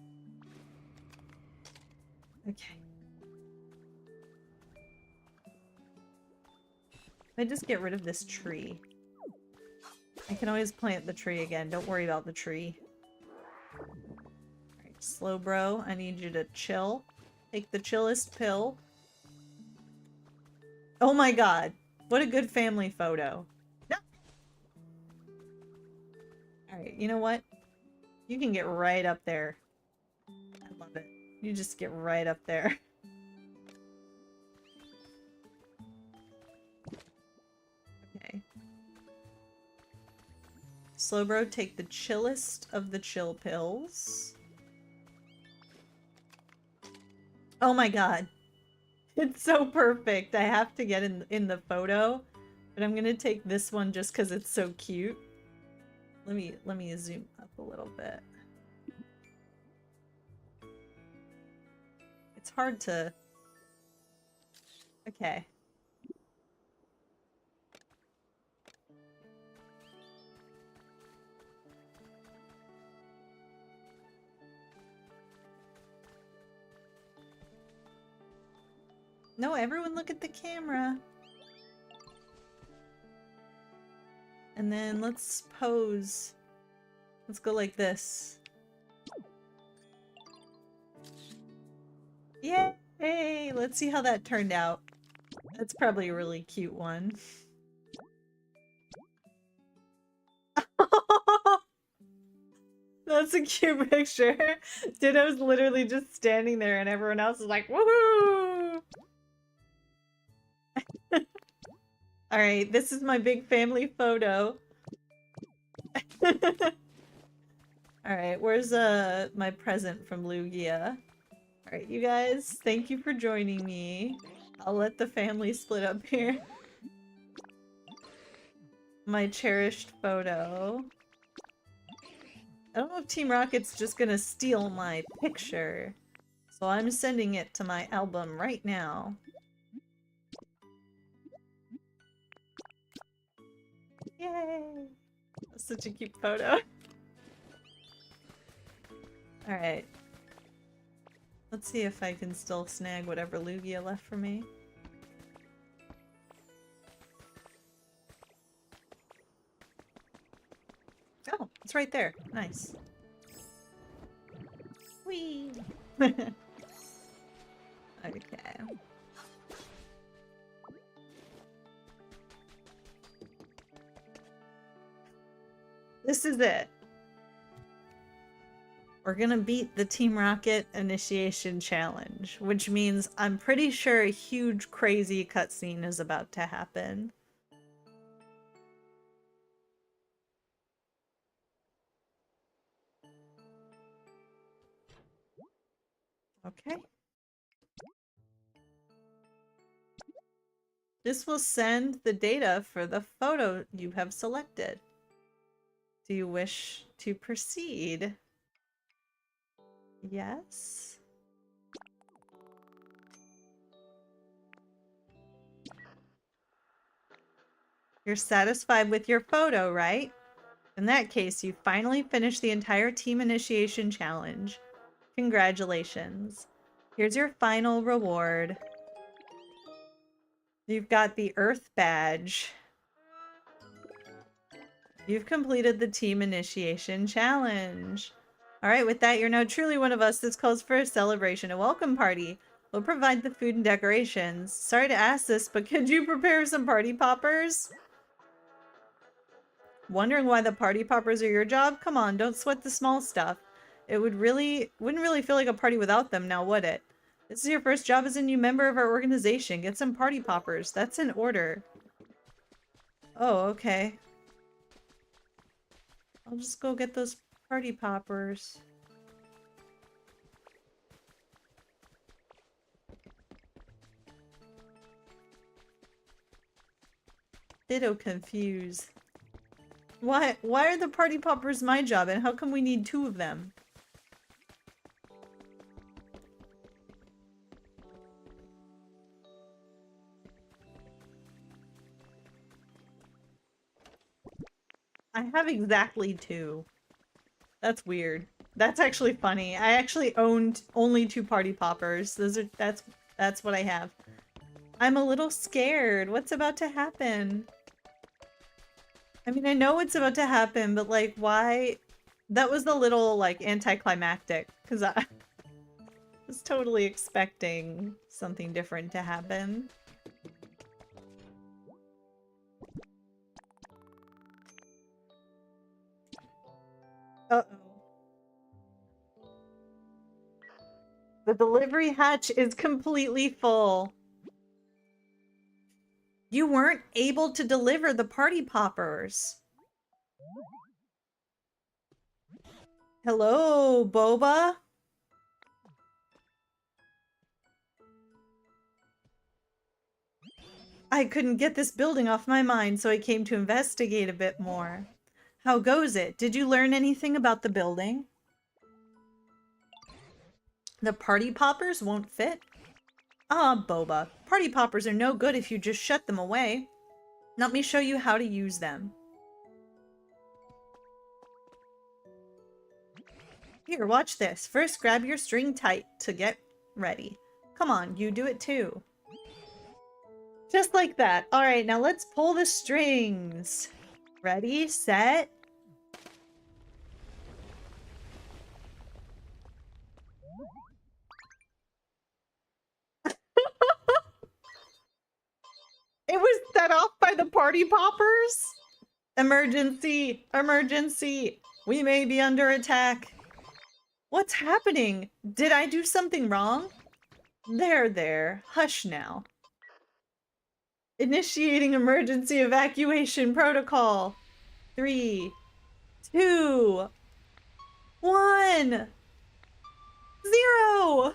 Okay. If I just get rid of this tree. I can always plant the tree again. Don't worry about the tree. Alright, Slowbro, I need you to chill. Take the chillest pill. Oh my god. What a good family photo. No. Alright, you know what? You can get right up there. I love it. You just get right up there. Okay. Slowbro, take the chillest of the chill pills. Oh my god. It's so perfect. I have to get in the photo, but I'm gonna take this one just because it's so cute. Let me zoom up a little bit. It's hard to... Okay. No, everyone look at the camera. And then let's pose. Let's go like this. Yay! Let's see how that turned out. That's probably a really cute one. That's a cute picture. Ditto's literally just standing there and everyone else is like, woohoo! Alright, this is my big family photo. Alright, where's my present from Lugia? Alright, you guys, thank you for joining me. I'll let the family split up here. My cherished photo. I don't know if Team Rocket's just gonna steal my picture. So I'm sending it to my album right now. Yay! That's such a cute photo. Alright. Let's see if I can still snag whatever Lugia left for me. Oh, it's right there. Nice. Whee! Okay. This is it. We're gonna beat the Team Rocket Initiation Challenge, which means I'm pretty sure a huge crazy cutscene is about to happen. Okay. This will send the data for the photo you have selected. Do you wish to proceed? Yes. You're satisfied with your photo, right? In that case, you finally finished the entire team initiation challenge. Congratulations. Here's your final reward. You've got the Earth Badge. You've completed the team initiation challenge. Alright, with that, you're now truly one of us. This calls for a celebration, a welcome party. We'll provide the food and decorations. Sorry to ask this, but could you prepare some party poppers? Wondering why the party poppers are your job? Come on, don't sweat the small stuff. It wouldn't really feel like a party without them, now would it? This is your first job as a new member of our organization. Get some party poppers. That's an order. Oh, okay. I'll just go get those Party poppers. Ditto confuse. Why are the party poppers my job and how come we need 2 of them? I have exactly 2. That's weird. That's actually funny. I actually owned only 2 party poppers. That's what I have. I'm a little scared. What's about to happen? I mean, I know what's about to happen, but like, why? That was a little like anticlimactic because I was totally expecting something different to happen. Uh-oh. The delivery hatch is completely full. You weren't able to deliver the party poppers. Hello, Boba? I couldn't get this building off my mind, so I came to investigate a bit more. How goes it? Did you learn anything about the building? The party poppers won't fit? Ah, Boba. Party poppers are no good if you just shut them away. Let me show you how to use them. Here, watch this. First, grab your string tight to get ready. Come on, you do it too. Just like that. Alright, now let's pull the strings. Ready, set. It was set off by the party poppers? Emergency! Emergency! We may be under attack. What's happening? Did I do something wrong? There. Hush now. Initiating emergency evacuation protocol. 3, 2, 1, 0! Oh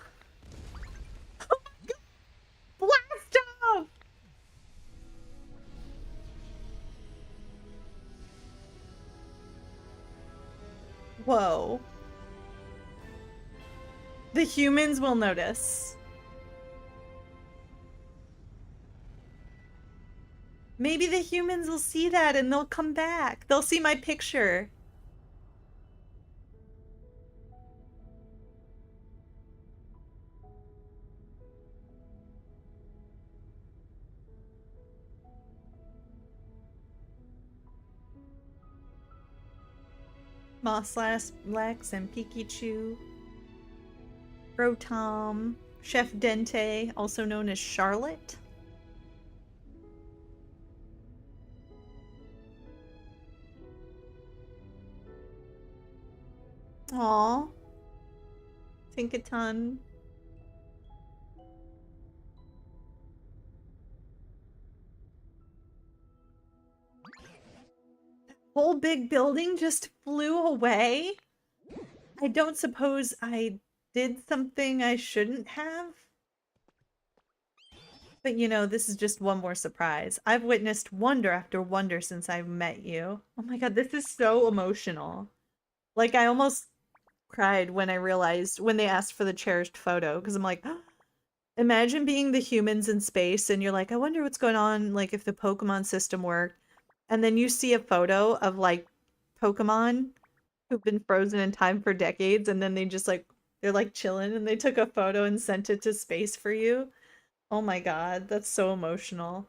my god! Blast off! Whoa. The humans will notice. Maybe the humans will see that and they'll come back. They'll see my picture. Lex and Pikachu. Rotom. Chef Dente, also known as Charlotte. Aww. Tinkaton. Whole big building just flew away? I don't suppose I did something I shouldn't have? But you know, this is just one more surprise. I've witnessed wonder after wonder since I've met you. Oh my god, this is so emotional. Like, I almost cried when I realized, when they asked for the cherished photo, because I'm like, imagine being the humans in space and you're like, I wonder what's going on, like, if the Pokemon system worked. And then you see a photo of, like, Pokemon who've been frozen in time for decades, and then they just, like, they're, like, chilling, and they took a photo and sent it to space for you. Oh my god, that's so emotional.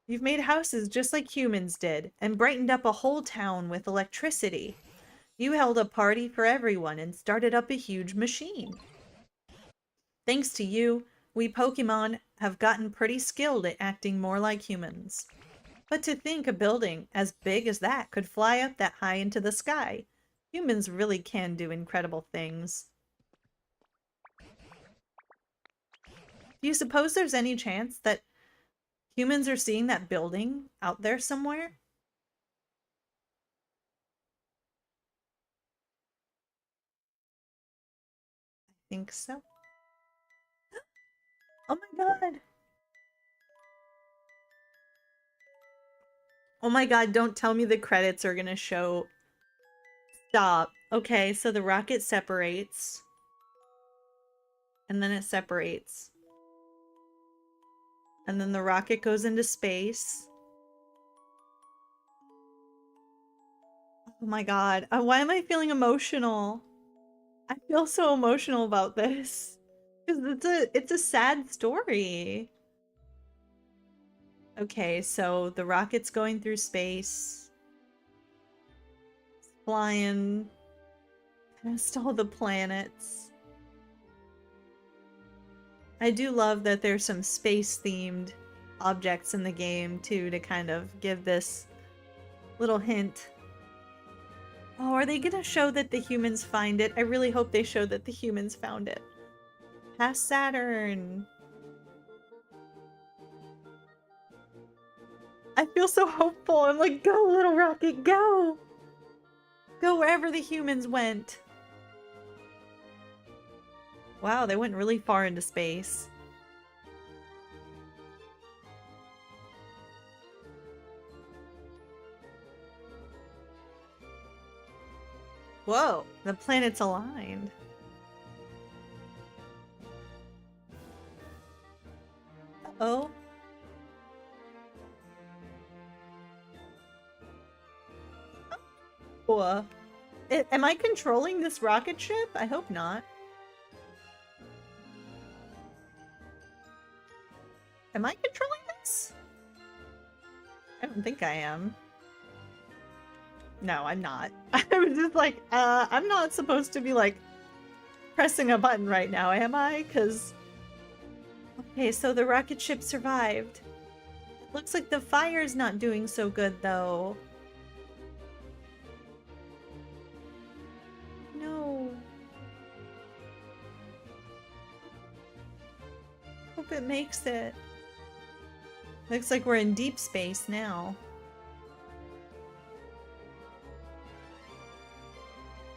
You've made houses just like humans did, and brightened up a whole town with electricity. You held a party for everyone and started up a huge machine. Thanks to you, we Pokemon have gotten pretty skilled at acting more like humans. But to think a building as big as that could fly up that high into the sky. Humans really can do incredible things. Do you suppose there's any chance that humans are seeing that building out there somewhere? think so. Oh my god. Oh my god, don't tell me the credits are gonna show. Stop. Okay, so the rocket separates. And then it separates. And then the rocket goes into space. Oh my god. Why am I feeling emotional? I feel so emotional about this. Because it's a sad story. Okay, so the rocket's going through space. It's flying past all the planets. I do love that there's some space-themed objects in the game, too, to kind of give this little hint. Oh, are they gonna show that the humans find it? I really hope they show that the humans found it. Past Saturn! I feel so hopeful. I'm like, go, little rocket, go! Go wherever the humans went. Wow, they went really far into space. Whoa, the planets aligned. Uh-oh. Oh. Am I controlling this rocket ship? I hope not. Am I controlling this? I don't think I am. No, I'm not. I was just like, I'm not supposed to be, like, pressing a button right now, am I? Because... Okay, so the rocket ship survived. It looks like the fire's not doing so good, though. No. Hope it makes it. Looks like we're in deep space now.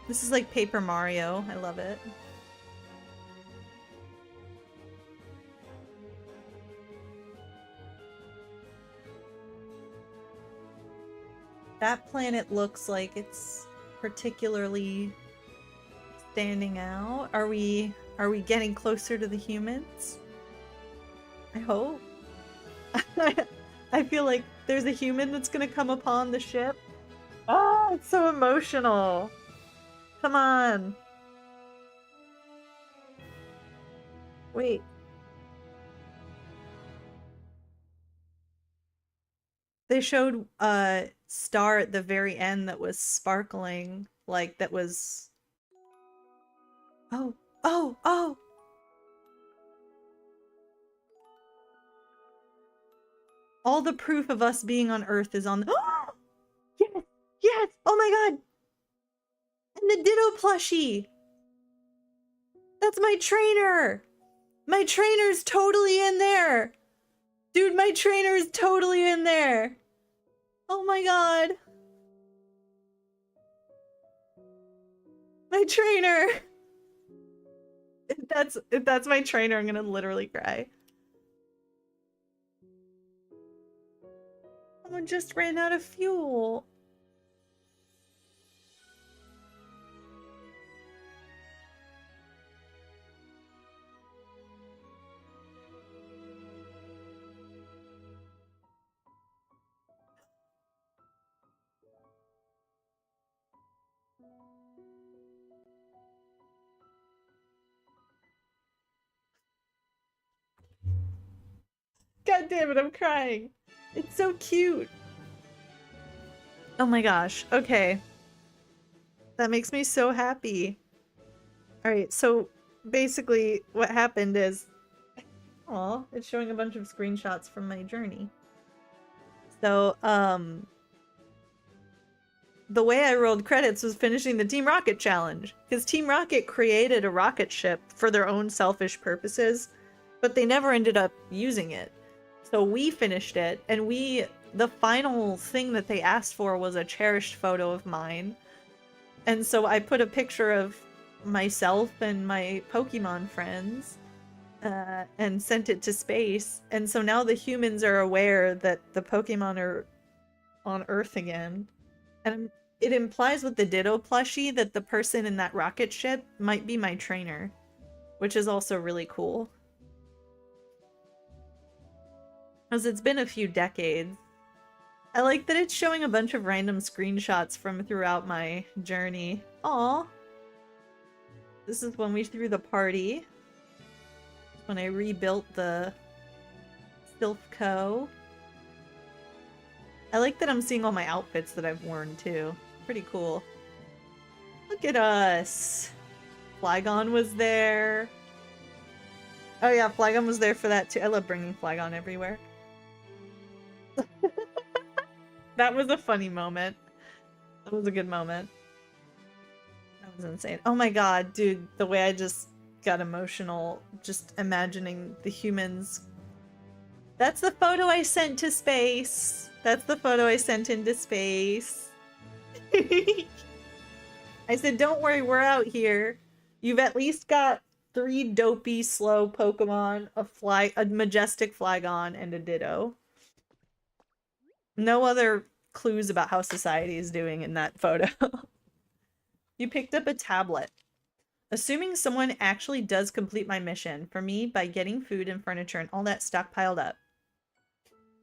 This is like Paper Mario. I love it. That planet looks like it's particularly standing out. Are we getting closer to the humans? I hope. I feel like there's a human that's gonna come upon the ship. Oh, it's so emotional. Come on. Wait. They showed a star at the very end that was sparkling, like that was... Oh, oh, oh! All the proof of us being on Earth is on the... Oh! Yes! Yes! Oh my god! And the Ditto plushie! That's my trainer! My trainer's totally in there! Dude, my trainer is totally in there! Oh my god! My trainer! If that's my trainer, I'm gonna literally cry. Someone just ran out of fuel. God damn it, I'm crying. It's so cute. Oh my gosh. Okay. That makes me so happy. Alright, so basically what happened is... Aw, it's showing a bunch of screenshots from my journey. So, the way I rolled credits was finishing the Team Rocket challenge. Because Team Rocket created a rocket ship for their own selfish purposes, but they never ended up using it. So we finished it, and the final thing that they asked for was a cherished photo of mine. And so I put a picture of myself and my Pokemon friends and sent it to space. And so now the humans are aware that the Pokemon are on Earth again. And it implies with the Ditto plushie that the person in that rocket ship might be my trainer, which is also really cool. Because it's been a few decades. I like that it's showing a bunch of random screenshots from throughout my journey. Aw. This is when we threw the party. When I rebuilt the Silph Co. I like that I'm seeing all my outfits that I've worn too. Pretty cool. Look at us. Flygon was there. Oh yeah, Flygon was there for that too. I love bringing Flygon everywhere. That was a funny moment. That was a good moment. That was insane. Oh my god, dude, the way I just got emotional just imagining the humans. That's the photo I sent to space. That's the photo I sent into space. I said, don't worry, we're out here. You've at least got 3 dopey, slow Pokemon, a majestic Flygon, and a Ditto. No other clues about how society is doing in that photo. You picked up a tablet. Assuming someone actually does complete my mission for me by getting food and furniture and all that stockpiled up.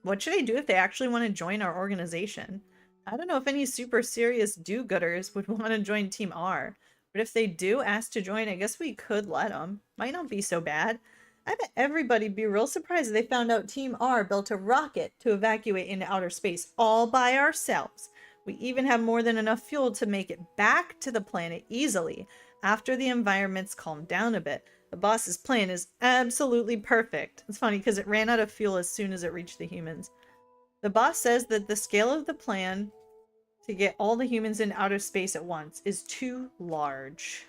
What should I do if they actually want to join our organization? I don't know if any super serious do-gooders would want to join Team R, but if they do ask to join, I guess we could let them. Might not be so bad. I bet everybody'd be real surprised if they found out Team R built a rocket to evacuate into outer space all by ourselves. We even have more than enough fuel to make it back to the planet easily after the environment's calmed down a bit. The boss's plan is absolutely perfect. It's funny because it ran out of fuel as soon as it reached the humans. The boss says that the scale of the plan to get all the humans in outer space at once is too large.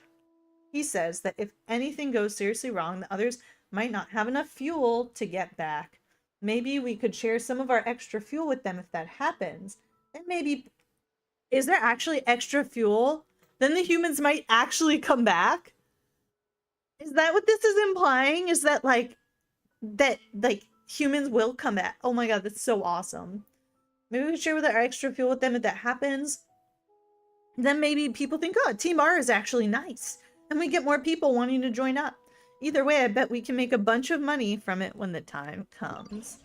He says that if anything goes seriously wrong, the others might not have enough fuel to get back. Maybe we could share some of our extra fuel with them if that happens. And maybe... Is there actually extra fuel? Then the humans might actually come back? Is that what this is implying? Is that like humans will come back? Oh my god, that's so awesome. Maybe we can share with our extra fuel with them if that happens. Then maybe people think, oh, Team R is actually nice. And we get more people wanting to join up. Either way, I bet we can make a bunch of money from it when the time comes.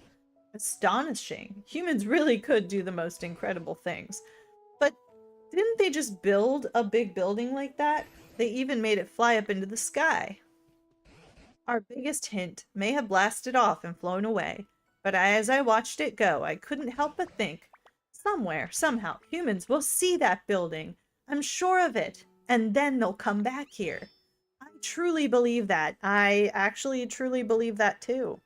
Astonishing. Humans really could do the most incredible things. But didn't they just build a big building like that? They even made it fly up into the sky. Our biggest hint may have blasted off and flown away, but as I watched it go, I couldn't help but think, somewhere, somehow, humans will see that building. I'm sure of it. And then they'll come back here. I truly believe that. I actually truly believe that too.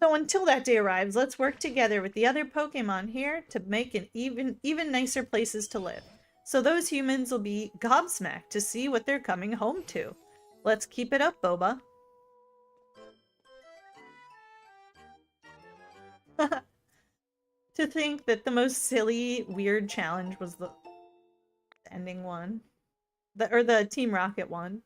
So until that day arrives, let's work together with the other Pokemon here to make an even nicer places to live. So those humans will be gobsmacked to see what they're coming home to. Let's keep it up, Boba. To think that the most silly, weird challenge was the ending one. The Team Rocket one.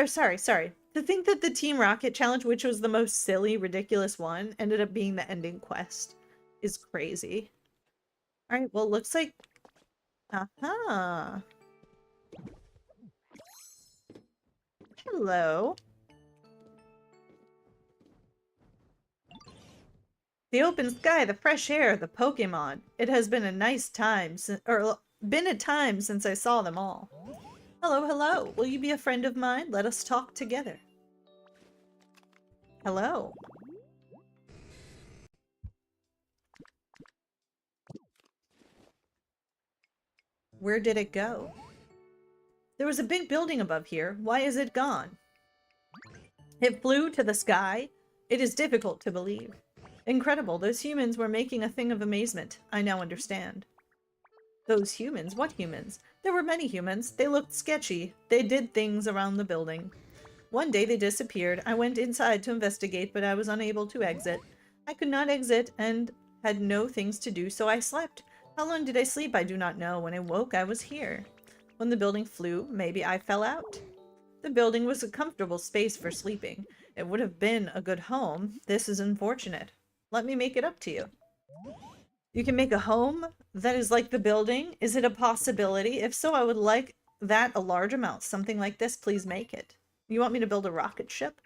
Sorry. To think that the Team Rocket challenge, which was the most silly, ridiculous one, ended up being the ending quest is crazy. Alright, well, looks like... Aha! Hello. The open sky, the fresh air, the Pokemon. It has been a nice time since I saw them all. Hello. Will you be a friend of mine? Let us talk together. Hello. Where did it go? There was a big building above here. Why is it gone? It flew to the sky? It is difficult to believe. Incredible. Those humans were making a thing of amazement. I now understand. Those humans? What humans? There were many humans. They looked sketchy. They did things around the building. One day they disappeared. I went inside to investigate, but I was unable to exit. I could not exit and had no things to do, so I slept. How long did I sleep? I do not know. When I woke, I was here. When the building flew, maybe I fell out. The building was a comfortable space for sleeping. It would have been a good home. This is unfortunate. Let me make it up to you. You can make a home that is like the building. Is it a possibility? If so, I would like that a large amount. Something like this, please make it. You want me to build a rocket ship?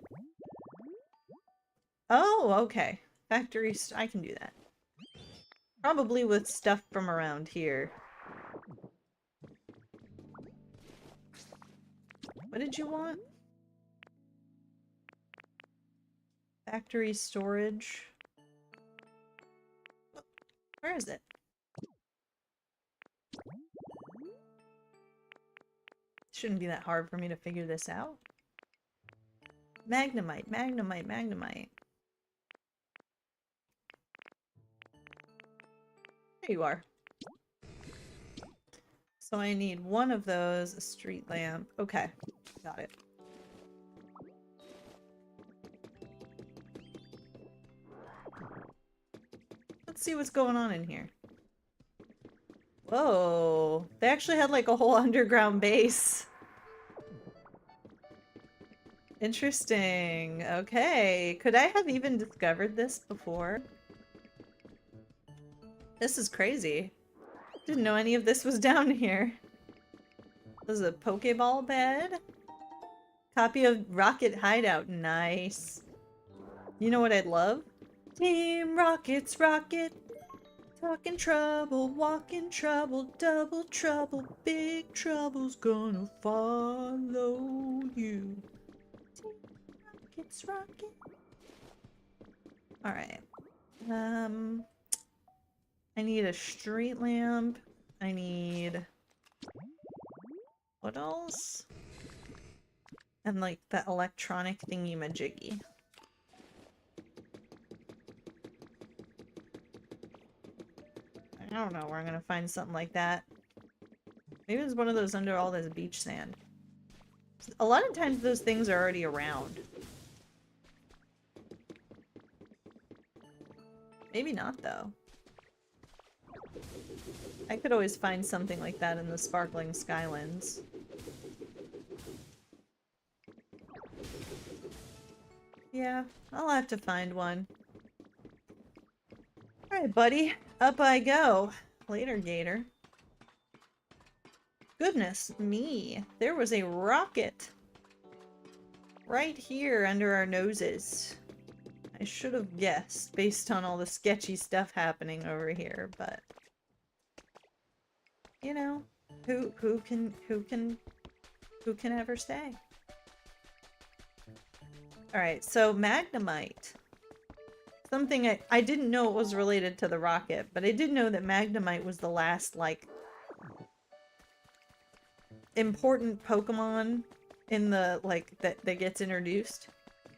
Oh, okay. Factory, I can do that. Probably with stuff from around here. What did you want? Factory storage. Where is it? Shouldn't be that hard for me to figure this out. Magnemite, magnemite, magnemite. There you are. So I need one of those, a street lamp. Okay, got it. Let's see what's going on in here. Whoa, they actually had like a whole underground base. Interesting. Okay, could I have even discovered this before? This is crazy. Didn't know any of this was down here. This is a Pokeball bed. Copy of Rocket Hideout. Nice. You know what I'd love? Team Rockets Rocket. Talking trouble, walking trouble, double trouble, big trouble's gonna follow you. Team Rockets Rocket. Alright. I need a street lamp. I need... What else? And like that electronic thingy-majiggy. I don't know where I'm gonna find something like that. Maybe it's one of those under all this beach sand. A lot of times those things are already around. Maybe not, though. I could always find something like that in the Sparkling Skylands. Yeah, I'll have to find one. Alright, buddy. Up I go. Later, Gator. Goodness me. There was a rocket right here under our noses. I should have guessed based on all the sketchy stuff happening over here, but you know, who can ever say? Alright, so Magnemite. Something I didn't know it was related to the rocket, but I did know that Magnemite was the last, like, important Pokemon in the, like, that gets introduced.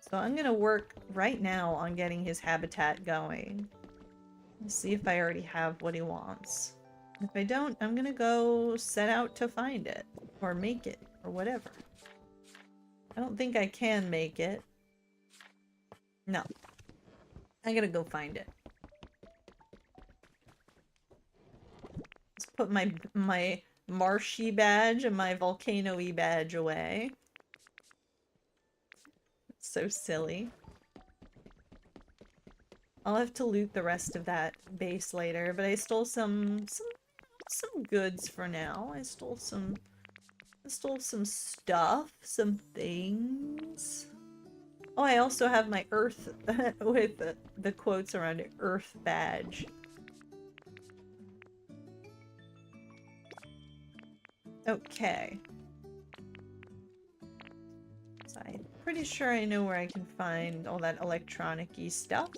So I'm gonna work right now on getting his habitat going. Let's see if I already have what he wants. If I don't, I'm gonna go set out to find it. Or make it. Or whatever. I don't think I can make it. No. I gotta go find it. Let's put my marshy badge and my volcano-y badge away. It's so silly. I'll have to loot the rest of that base later, but I stole some goods for now. I stole some stuff, some things. Oh, I also have my Earth with the quotes around it, Earth badge. Okay. So I'm pretty sure I know where I can find all that electronic-y stuff.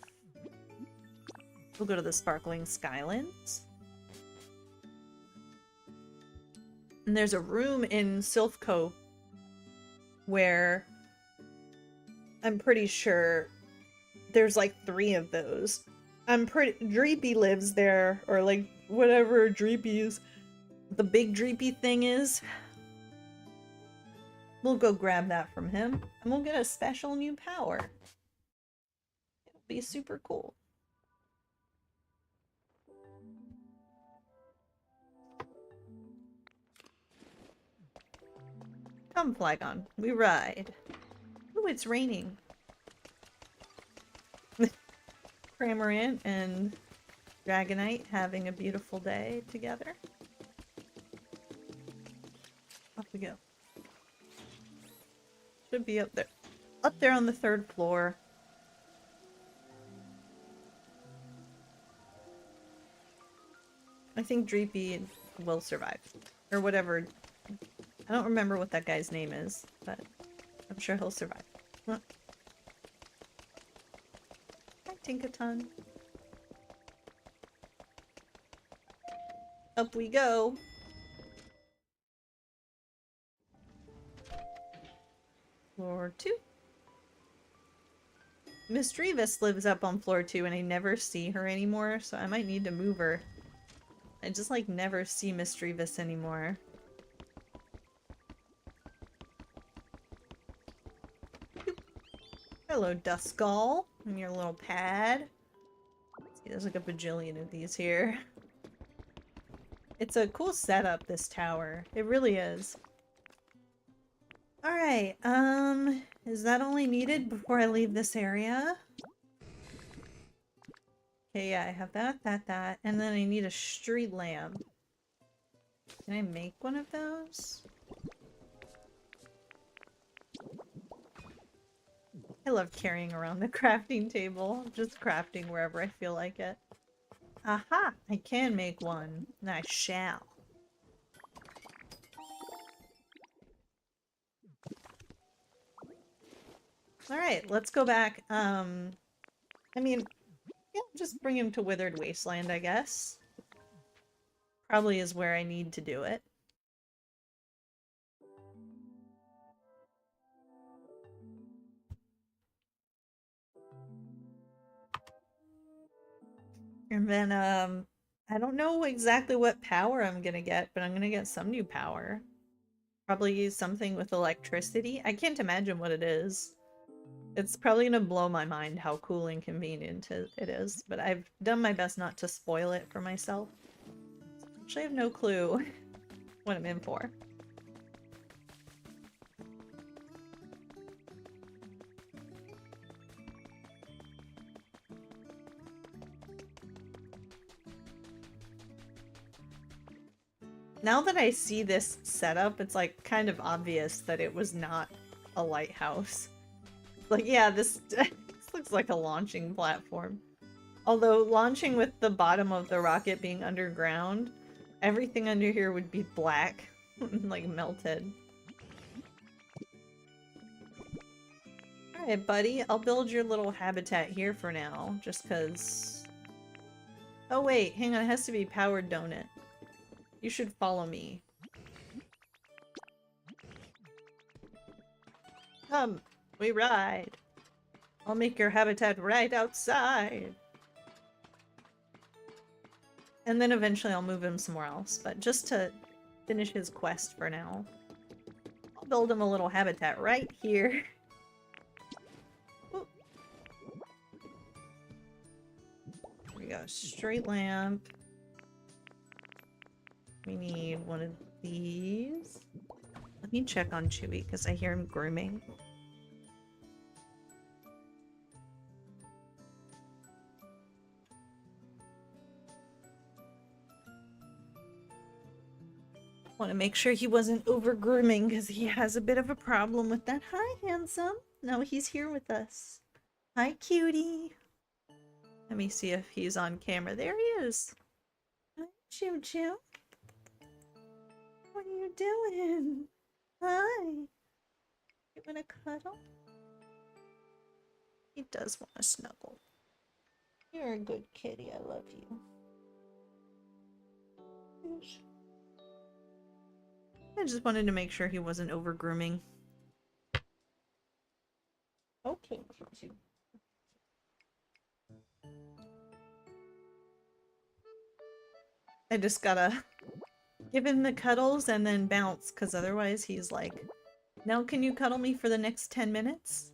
We'll go to the Sparkling Skylands. And there's a room in Silphco where I'm pretty sure there's like 3 of those. Dreepy lives there, or like whatever Dreepy's the big Dreepy thing is. We'll go grab that from him, and we'll get a special new power. It'll be super cool. Come, Flygon. We ride. Ooh, it's raining. Cramorant and Dragonite having a beautiful day together. Off we go. Should be up there. Up there on the 3rd floor. I think Dreepy will survive. Or whatever. I don't remember what that guy's name is, but I'm sure he'll survive. Huh. Hi, Tinkaton. Up we go. Floor 2. Miss Drevis lives up on floor 2 and I never see her anymore, so I might need to move her. I just like never see Miss Drevis anymore. Hello, Duskull. And your little pad. See, there's like a bajillion of these here. It's a cool setup, this tower. It really is. Alright, is that only needed before I leave this area? Okay, yeah, I have that, and then I need a street lamp. Can I make one of those? I love carrying around the crafting table, just crafting wherever I feel like it. Aha! I can make one, and I shall. Alright, let's go back. I mean, yeah, just bring him to Withered Wasteland, I guess. Probably is where I need to do it. And then, I don't know exactly what power I'm gonna get, but I'm gonna get some new power. Probably use something with electricity. I can't imagine what it is. It's probably gonna blow my mind how cool and convenient it is, but I've done my best not to spoil it for myself. Actually, I have no clue what I'm in for. Now that I see this setup, it's like kind of obvious that it was not a lighthouse. Like, yeah, this looks like a launching platform. Although launching with the bottom of the rocket being underground, everything under here would be black, like melted. Alright, buddy, I'll build your little habitat here for now, just cause... Oh wait, hang on, it has to be powered donut. You should follow me. Come, we ride. I'll make your habitat right outside. And then eventually I'll move him somewhere else, but just to finish his quest for now. I'll build him a little habitat right here. Ooh. There we go, street lamp. We need one of these. Let me check on Chewy because I hear him grooming. Want to make sure he wasn't over grooming because he has a bit of a problem with that. Hi, handsome. No, he's here with us. Hi, cutie. Let me see if he's on camera. There he is. Hi, Choo Choo. What are you doing? Hi. You want to cuddle? He does want to snuggle. You're a good kitty. I love you. I just wanted to make sure he wasn't over grooming. Okay, Choo. I just gotta give him the cuddles and then bounce, because otherwise he's like, now can you cuddle me for the next 10 minutes?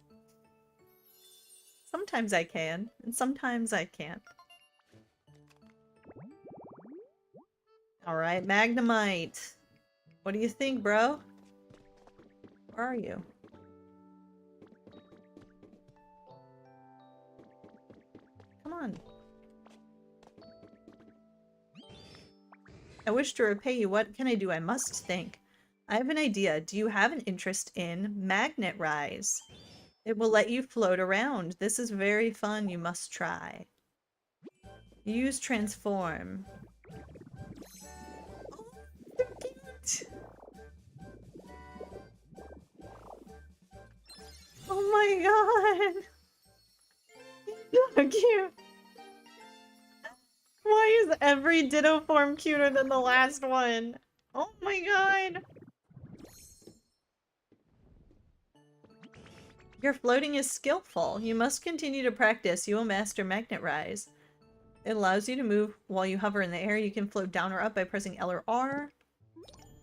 Sometimes I can, and sometimes I can't. Alright, Magnemite. What do you think, bro? Where are you? Come on. I wish to repay you. What can I do? I must think. I have an idea. Do you have an interest in Magnet Rise? It will let you float around. This is very fun. You must try. Use transform. Oh, so cute. Oh my god. So cute. Why is every Ditto form cuter than the last one? Oh my god. Your floating is skillful. You must continue to practice. You will master Magnet Rise. It allows you to move while you hover in the air. You can float down or up by pressing L or R.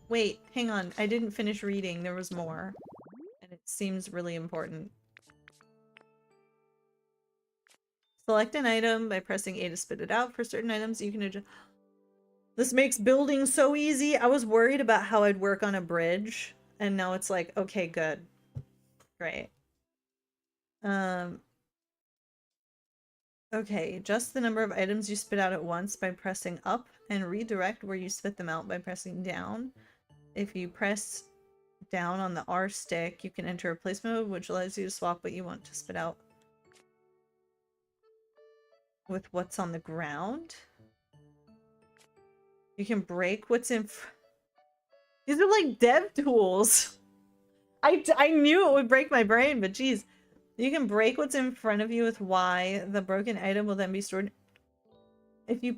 Wait, hang on. I didn't finish reading. There was more. And it seems really important. Select an item by pressing A to spit it out. For certain items, you can adjust. This makes building so easy. I was worried about how I'd work on a bridge. And now it's like, okay, good. Great. Okay, adjust the number of items you spit out at once by pressing up and redirect where you spit them out by pressing down. If you press down on the R stick, you can enter replacement mode, which allows you to swap what you want to spit out with what's on the ground. You can break what's in These are like dev tools. I knew it would break my brain, but geez. You can break what's in front of you with Y. The broken item will then be stored. If you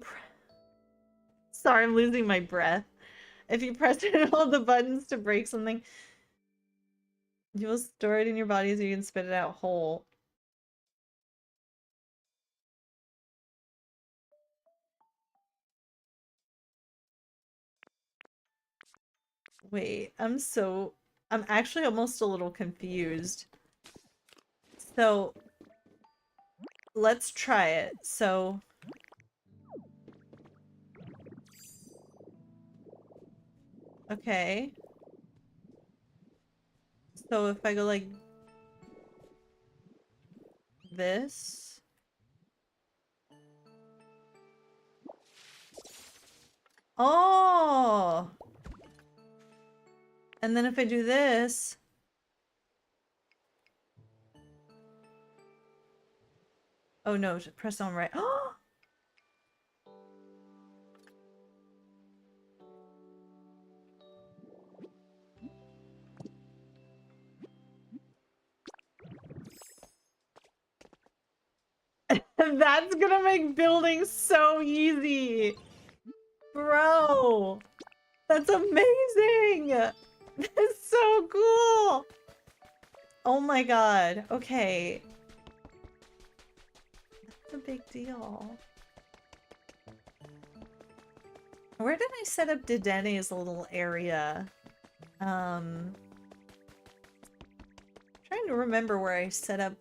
Sorry, I'm losing my breath. If you press and hold the buttons to break something, you will store it in your body so you can spit it out whole. Wait, I'm actually almost a little confused. So, let's try it. So, okay. So if I go like this. Oh! And then if I do this. Oh no, press on right. Oh! That's gonna make building so easy! Bro! That's amazing! That's so cool! Oh my god. Okay. That's a big deal. Where did I set up Dedene's little area? Trying to remember where I set up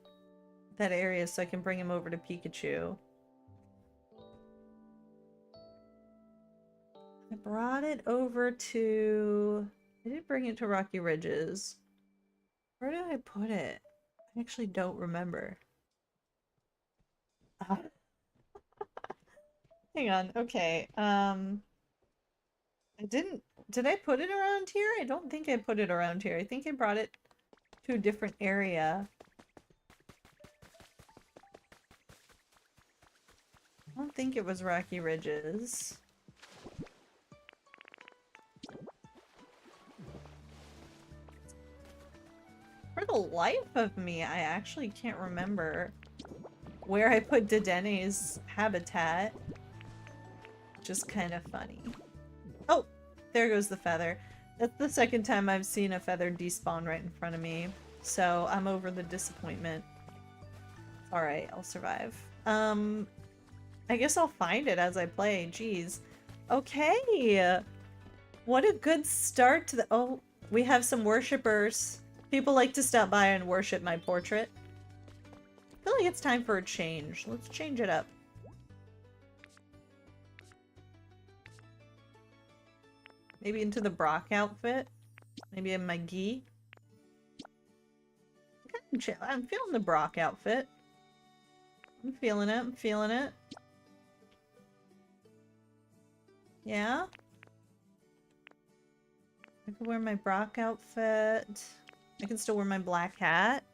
that area so I can bring him over to Pikachu. I brought it over to... I did bring it to Rocky Ridges. Where did I put it? I actually don't remember. Hang on. Okay. I didn't... Did I put it around here? I don't think I put it around here. I think I brought it to a different area. I don't think it was Rocky Ridges. For the life of me, I actually can't remember where I put Dedene's habitat. Just kind of funny. Oh, there goes the feather. That's the second time I've seen a feather despawn right in front of me. So I'm over the disappointment. Alright, I'll survive. I guess I'll find it as I play. Jeez. Okay. What a good start to the... Oh, we have some worshippers. People like to stop by and worship my portrait. I feel like it's time for a change. Let's change it up. Maybe into the Brock outfit? Maybe in my gi? I'm feeling the Brock outfit. I'm feeling it. I'm feeling it. Yeah. I can wear my Brock outfit. I can still wear my black hat.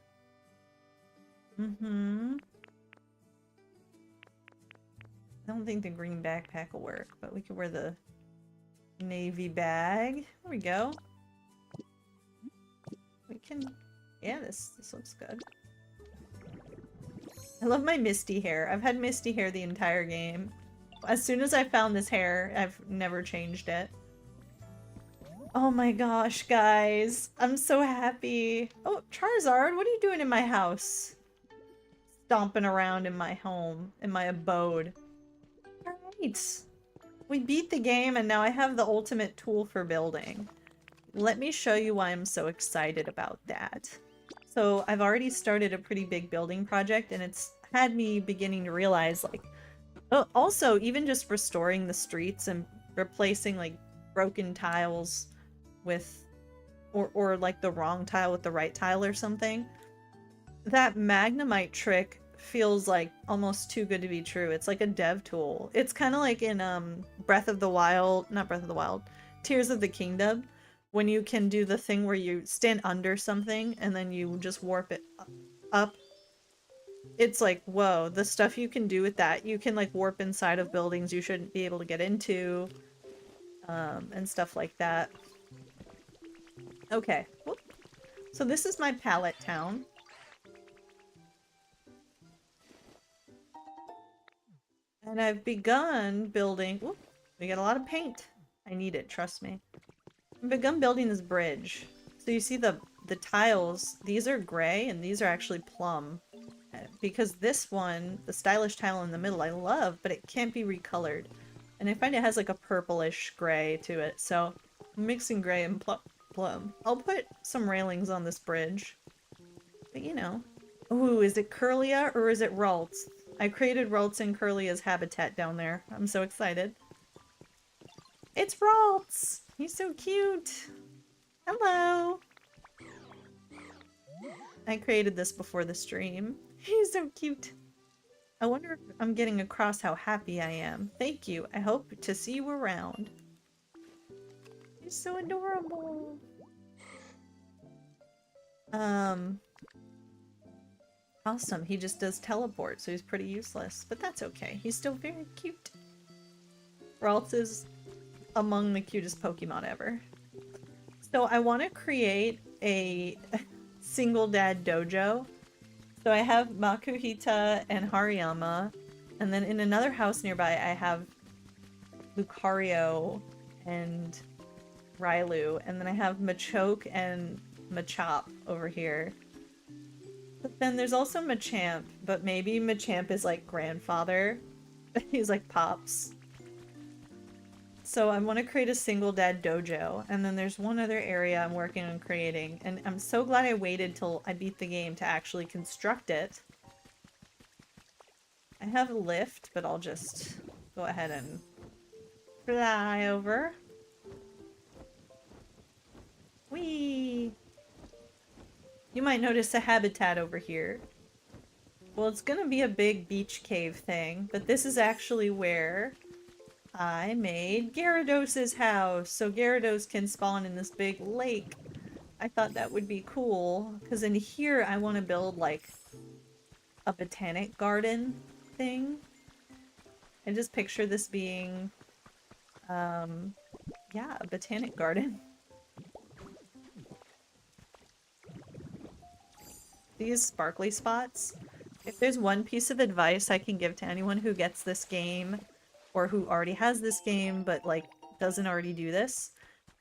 Mm-hmm. I don't think the green backpack will work, but we can wear the navy bag. There we go. We can... Yeah, this looks good. I love my misty hair. I've had misty hair the entire game. As soon as I found this hair, I've never changed it. Oh my gosh, guys. I'm so happy. Oh, Charizard, what are you doing in my house? Stomping around in my home, in my abode. Alright. We beat the game and now I have the ultimate tool for building. Let me show you why I'm so excited about that. So I've already started a pretty big building project and it's had me beginning to realize like, oh, also even just restoring the streets and replacing like broken tiles with, or like the wrong tile with the right tile or something. That Magnemite trick feels like almost too good to be true. It's like a dev tool. It's kind of like in Breath of the Wild, not Breath of the Wild, Tears of the Kingdom, when you can do the thing where you stand under something and then you just warp it up. It's like, whoa, the stuff you can do with that. You can like warp inside of buildings you shouldn't be able to get into, and stuff like that. Okay, whoop. So this is my pallet town. And I've begun building... Whoop, we got a lot of paint. I need it, trust me. I've begun building this bridge. So you see the tiles, these are gray and these are actually plum. Because this one, the stylish tile in the middle, I love, but it can't be recolored. And I find it has like a purplish gray to it, so I'm mixing gray and plum. I'll put some railings on this bridge. But you know. Ooh, is it Curlia or is it Ralts? I created Ralts and Curlia's habitat down there. I'm so excited. It's Ralts! He's so cute! Hello! I created this before the stream. He's so cute. I wonder if I'm getting across how happy I am. Thank you. I hope to see you around. He's so adorable. Awesome. He just does teleport, so he's pretty useless. But that's okay. He's still very cute. Ralts is among the cutest Pokemon ever. So I want to create a single dad dojo. So I have Makuhita and Hariyama, and then in another house nearby I have Lucario and Railu, and then I have Machoke and Machop over here. But then there's also Machamp, but maybe Machamp is like grandfather. He's like Pops. So I want to create a single dad dojo, and then there's one other area I'm working on creating, and I'm so glad I waited till I beat the game to actually construct it. I have a lift, but I'll just go ahead and fly over. Whee! You might notice a habitat over here. Well, it's gonna be a big beach cave thing, but this is actually where I made Gyarados' house, so Gyarados can spawn in this big lake. I thought that would be cool, because in here I want to build like a botanic garden thing. I just picture this being, yeah, a botanic garden. These sparkly spots. If there's one piece of advice I can give to anyone who gets this game, or who already has this game but like doesn't already do this,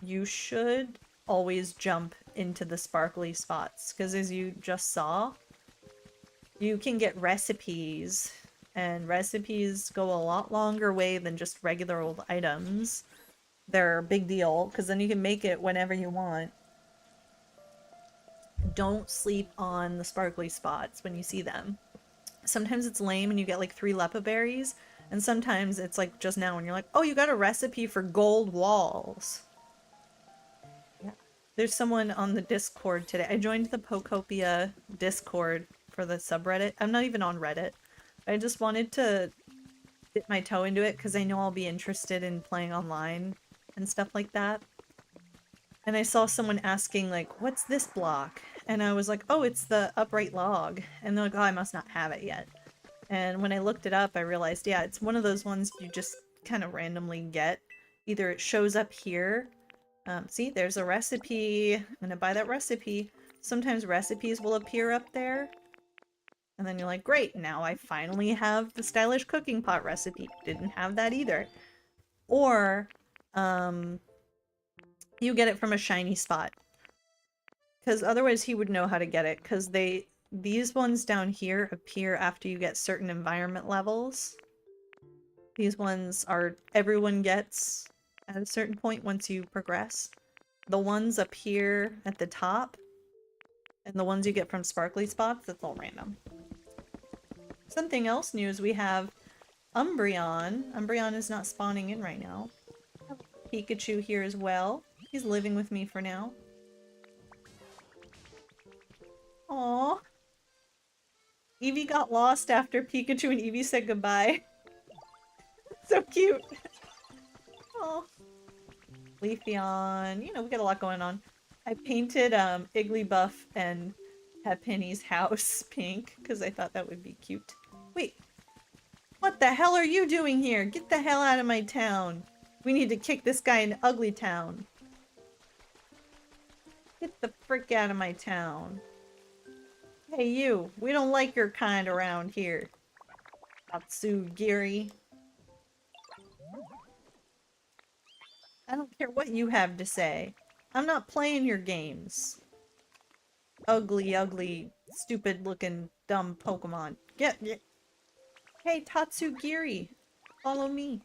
you should always jump into the sparkly spots, because as you just saw, you can get recipes, and recipes go a lot longer way than just regular old items. They're a big deal, because then you can make it whenever you want. Don't sleep on the sparkly spots when you see them. Sometimes it's lame and you get like 3 Lepa berries, and sometimes it's like just now when you're like, oh, you got a recipe for gold walls. Yeah. There's someone on the Discord today. I joined the Pokopia Discord for the subreddit. I'm not even on Reddit. I just wanted to dip my toe into it because I know I'll be interested in playing online and stuff like that. And I saw someone asking, like, what's this block? And I was like, oh, it's the upright log. And they're like, oh, I must not have it yet. And when I looked it up, I realized, yeah, it's one of those ones you just kind of randomly get. Either it shows up here. See, there's a recipe. I'm gonna buy that recipe. Sometimes recipes will appear up there. And then you're like, great, now I finally have the stylish cooking pot recipe. Didn't have that either. Or, you get it from a shiny spot. Because otherwise he would know how to get it. Because these ones down here appear after you get certain environment levels. These ones are everyone gets at a certain point once you progress. The ones up here at the top and the ones you get from sparkly spots, that's all random. Something else new is we have Umbreon. Umbreon is not spawning in right now. Pikachu here as well. He's living with me for now. Aww. Eevee got lost after Pikachu and Eevee said goodbye. So cute. Aww. Leafeon. You know, we got a lot going on. I painted Igglybuff and Penny's house pink because I thought that would be cute. Wait. What the hell are you doing here? Get the hell out of my town. We need to kick this guy in Ugly Town. Get the frick out of my town. Hey you, we don't like your kind around here. Tatsugiri. I don't care what you have to say. I'm not playing your games. Ugly, ugly, stupid looking, dumb Pokemon. Get. Hey, Tatsugiri. Follow me.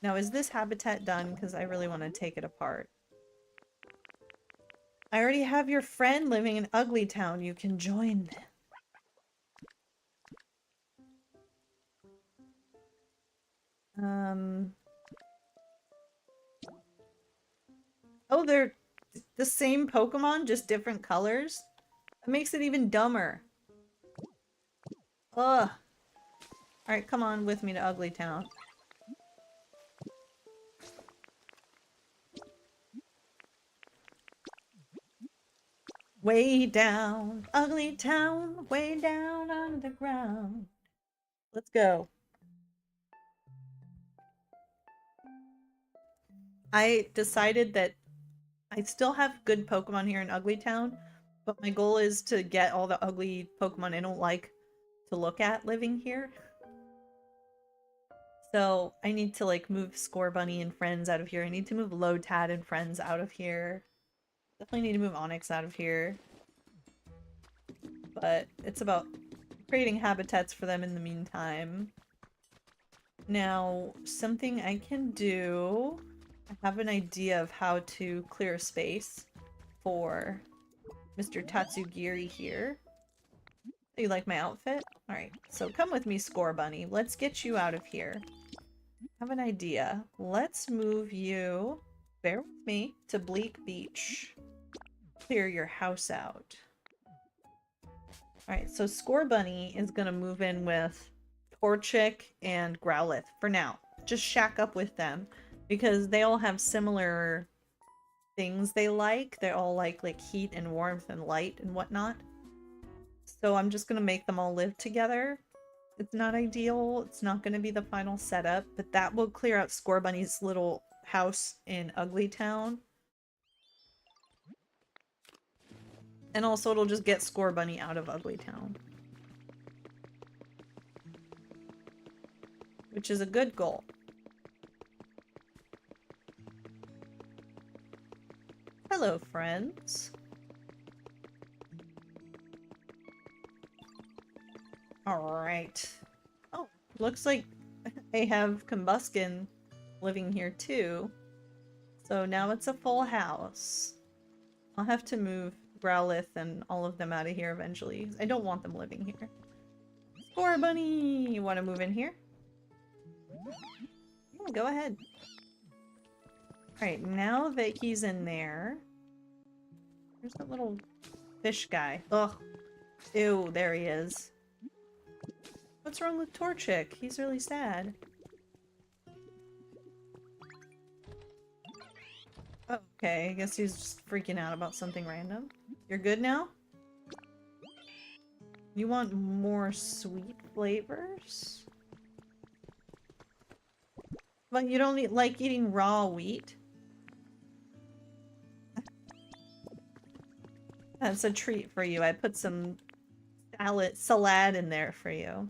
Now, is this habitat done? Because I really want to take it apart. I already have your friend living in Ugly Town. You can join them. Oh, they're the same Pokemon, just different colors? That makes it even dumber. Ugh. Alright, come on with me to Ugly Town. Way down, Ugly Town, way down on the ground. Let's go. I decided that I still have good Pokemon here in Ugly Town, but my goal is to get all the ugly Pokemon I don't like to look at living here. So I need to like move Scorbunny and friends out of here. I need to move Lotad and friends out of here. Definitely need to move Onyx out of here. But it's about creating habitats for them in the meantime. Now, something I can do... I have an idea of how to clear a space for Mr. Tatsugiri here. You like my outfit? Alright, so come with me, Scorbunny. Let's get you out of here. I have an idea. Let's move you, bear with me, to Bleak Beach. Clear your house out. Alright, so Scorbunny is gonna move in with Torchic and Growlithe for now. Just shack up with them because they all have similar things they like. They all like heat and warmth and light and whatnot. So I'm just gonna make them all live together. It's not ideal. It's not gonna be the final setup, but that will clear out Scorbunny's little house in Ugly Town. And also it'll just get Scorbunny out of Ugly Town. Which is a good goal. Hello, friends. Alright. Oh, looks like I have Combuskin living here too. So now it's a full house. I'll have to move Growlithe and all of them out of here eventually. I don't want them living here. Scorbunny! You want to move in here? Yeah, go ahead. Alright, now that he's in there, Where's that little fish guy? Ugh. Ew, there he is. What's wrong with Torchic? He's really sad. Oh, okay, I guess he's just freaking out about something random. You're good now? You want more sweet flavors? But you don't like eating raw wheat? That's a treat for you. I put some salad in there for you.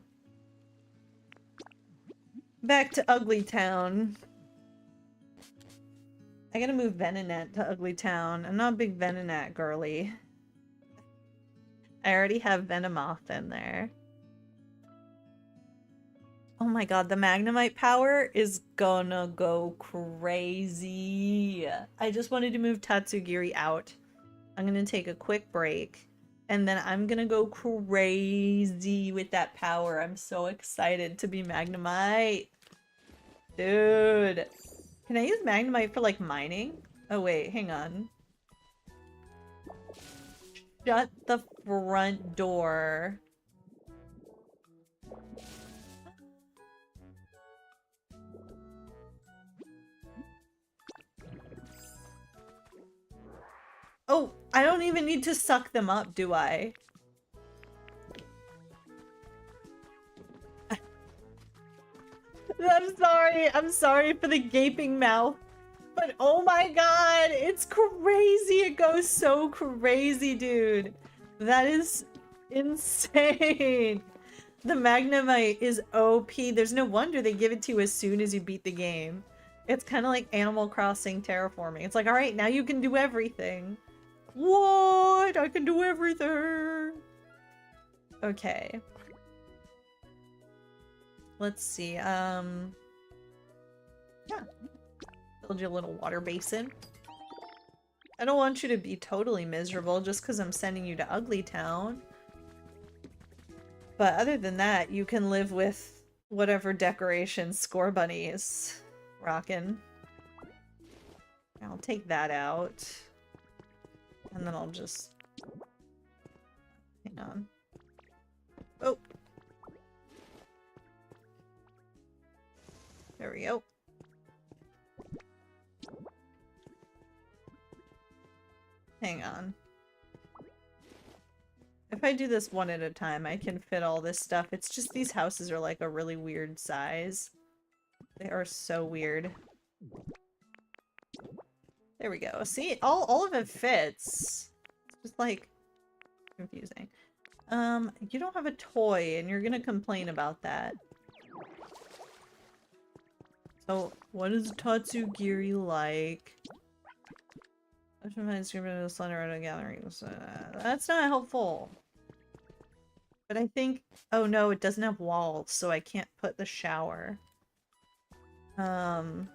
Back to Ugly Town. I gotta move Venonat to Ugly Town. I'm not a big Venonat girly. I already have Venomoth in there. Oh my god, the Magnemite power is gonna go crazy. I just wanted to move Tatsugiri out. I'm gonna take a quick break. And then I'm gonna go crazy with that power. I'm so excited to be Magnemite. Dude. Can I use Magnemite for, like, mining? Oh, wait, hang on. Shut the front door. Oh, I don't even need to suck them up, do I? I'm sorry for the gaping mouth. But oh my god, it's crazy. It goes so crazy, dude. That is insane. The Magnemite is OP. There's no wonder they give it to you as soon as you beat the game. It's kind of like Animal Crossing terraforming. It's like, alright, now you can do everything. What? I can do everything. Okay. Let's see, yeah. Build you a little water basin. I don't want you to be totally miserable just because I'm sending you to Ugly Town. But other than that, you can live with whatever decorations Score Bunny is rocking. I'll take that out. And then I'll just... Hang on. Oh! There we go. Hang on. If I do this one at a time, I can fit all this stuff. It's just these houses are like a really weird size. They are so weird. There we go. See, all of it fits. It's just like confusing. You don't have a toy and you're gonna complain about that. So, what is Tatsugiri like? That's not helpful. But I think... Oh no, it doesn't have walls, so I can't put the shower. I'm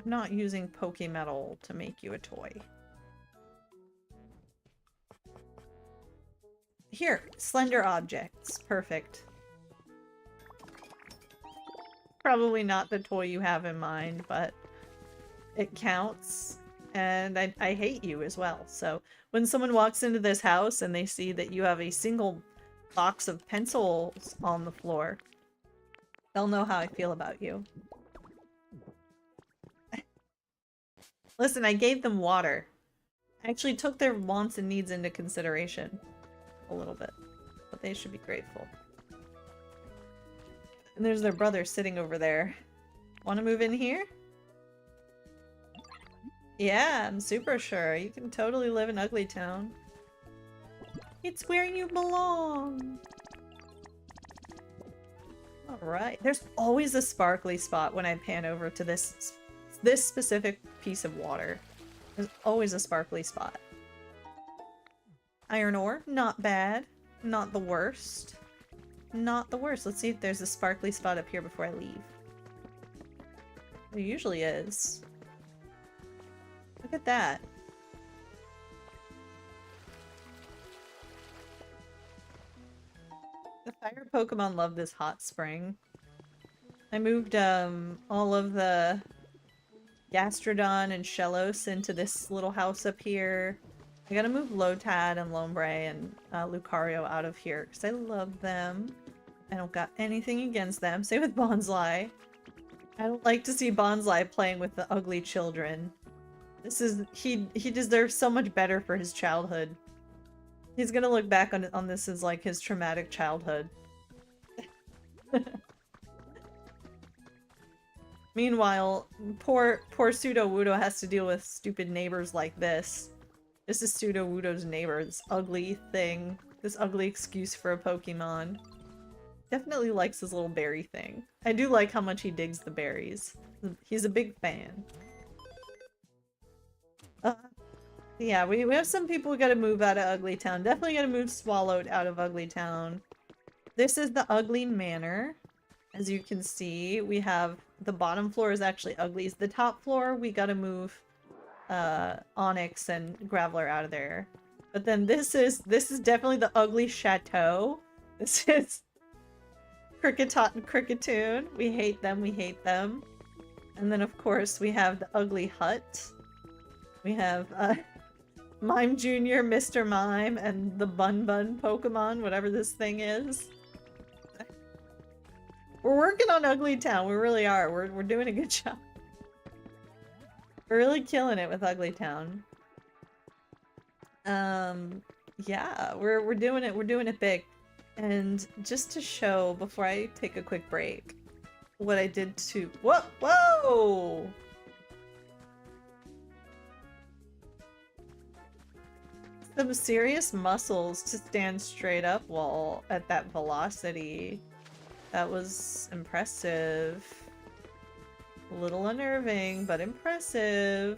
not using Pokemetal to make you a toy. Here, slender objects. Perfect. Probably not the toy you have in mind, but it counts. And I hate you as well. So when someone walks into this house and they see that you have a single box of pencils on the floor, they'll know how I feel about you. Listen, I gave them water. I actually took their wants and needs into consideration. A little bit. But they should be grateful. And there's their brother sitting over there. Want to move in here? Yeah, I'm super sure. You can totally live in Ugly Town. It's where you belong. Alright. There's always a sparkly spot when I pan over to this specific piece of water. There's always a sparkly spot. Iron ore, not bad. Not the worst. Not the worst. Let's see if there's a sparkly spot up here before I leave. There usually is. Look at that. The fire Pokemon love this hot spring. I moved all of the Gastrodon and Shellos into this little house up here. I gotta move Lotad and Lombre and Lucario out of here because I love them. I don't got anything against them. Same with Bonsly. I don't like to see Bonsly playing with the ugly children. This is he deserves so much better for his childhood. He's gonna look back on this as like his traumatic childhood. Meanwhile, poor Pseudo-Wudo has to deal with stupid neighbors like this. This is Pseudo-Wudo's neighbor, this ugly thing. This ugly excuse for a Pokemon. Definitely likes his little berry thing. I do like how much he digs the berries. He's a big fan. Yeah, we have some people who gotta move out of Ugly Town. Definitely gotta move Swallowed out of Ugly Town. This is the Ugly Manor. As you can see, we have the bottom floor is actually Ugly's. The top floor, we gotta move Onyx and Graveler out of there. But then this is definitely the Ugly Chateau. This is Cricketot and Cricketoon. We hate them, we hate them. And then of course we have the Ugly Hut. We have Mime Jr., Mr. Mime, and the Bun Bun Pokemon, whatever this thing is. We're working on Ugly Town, we really are. We're doing a good job. We're really killing it with Ugly Town. Yeah, we're doing it big. And just to show, before I take a quick break, what I did to- Whoa! Some serious muscles to stand straight up while at that velocity. That was impressive. A little unnerving, but impressive.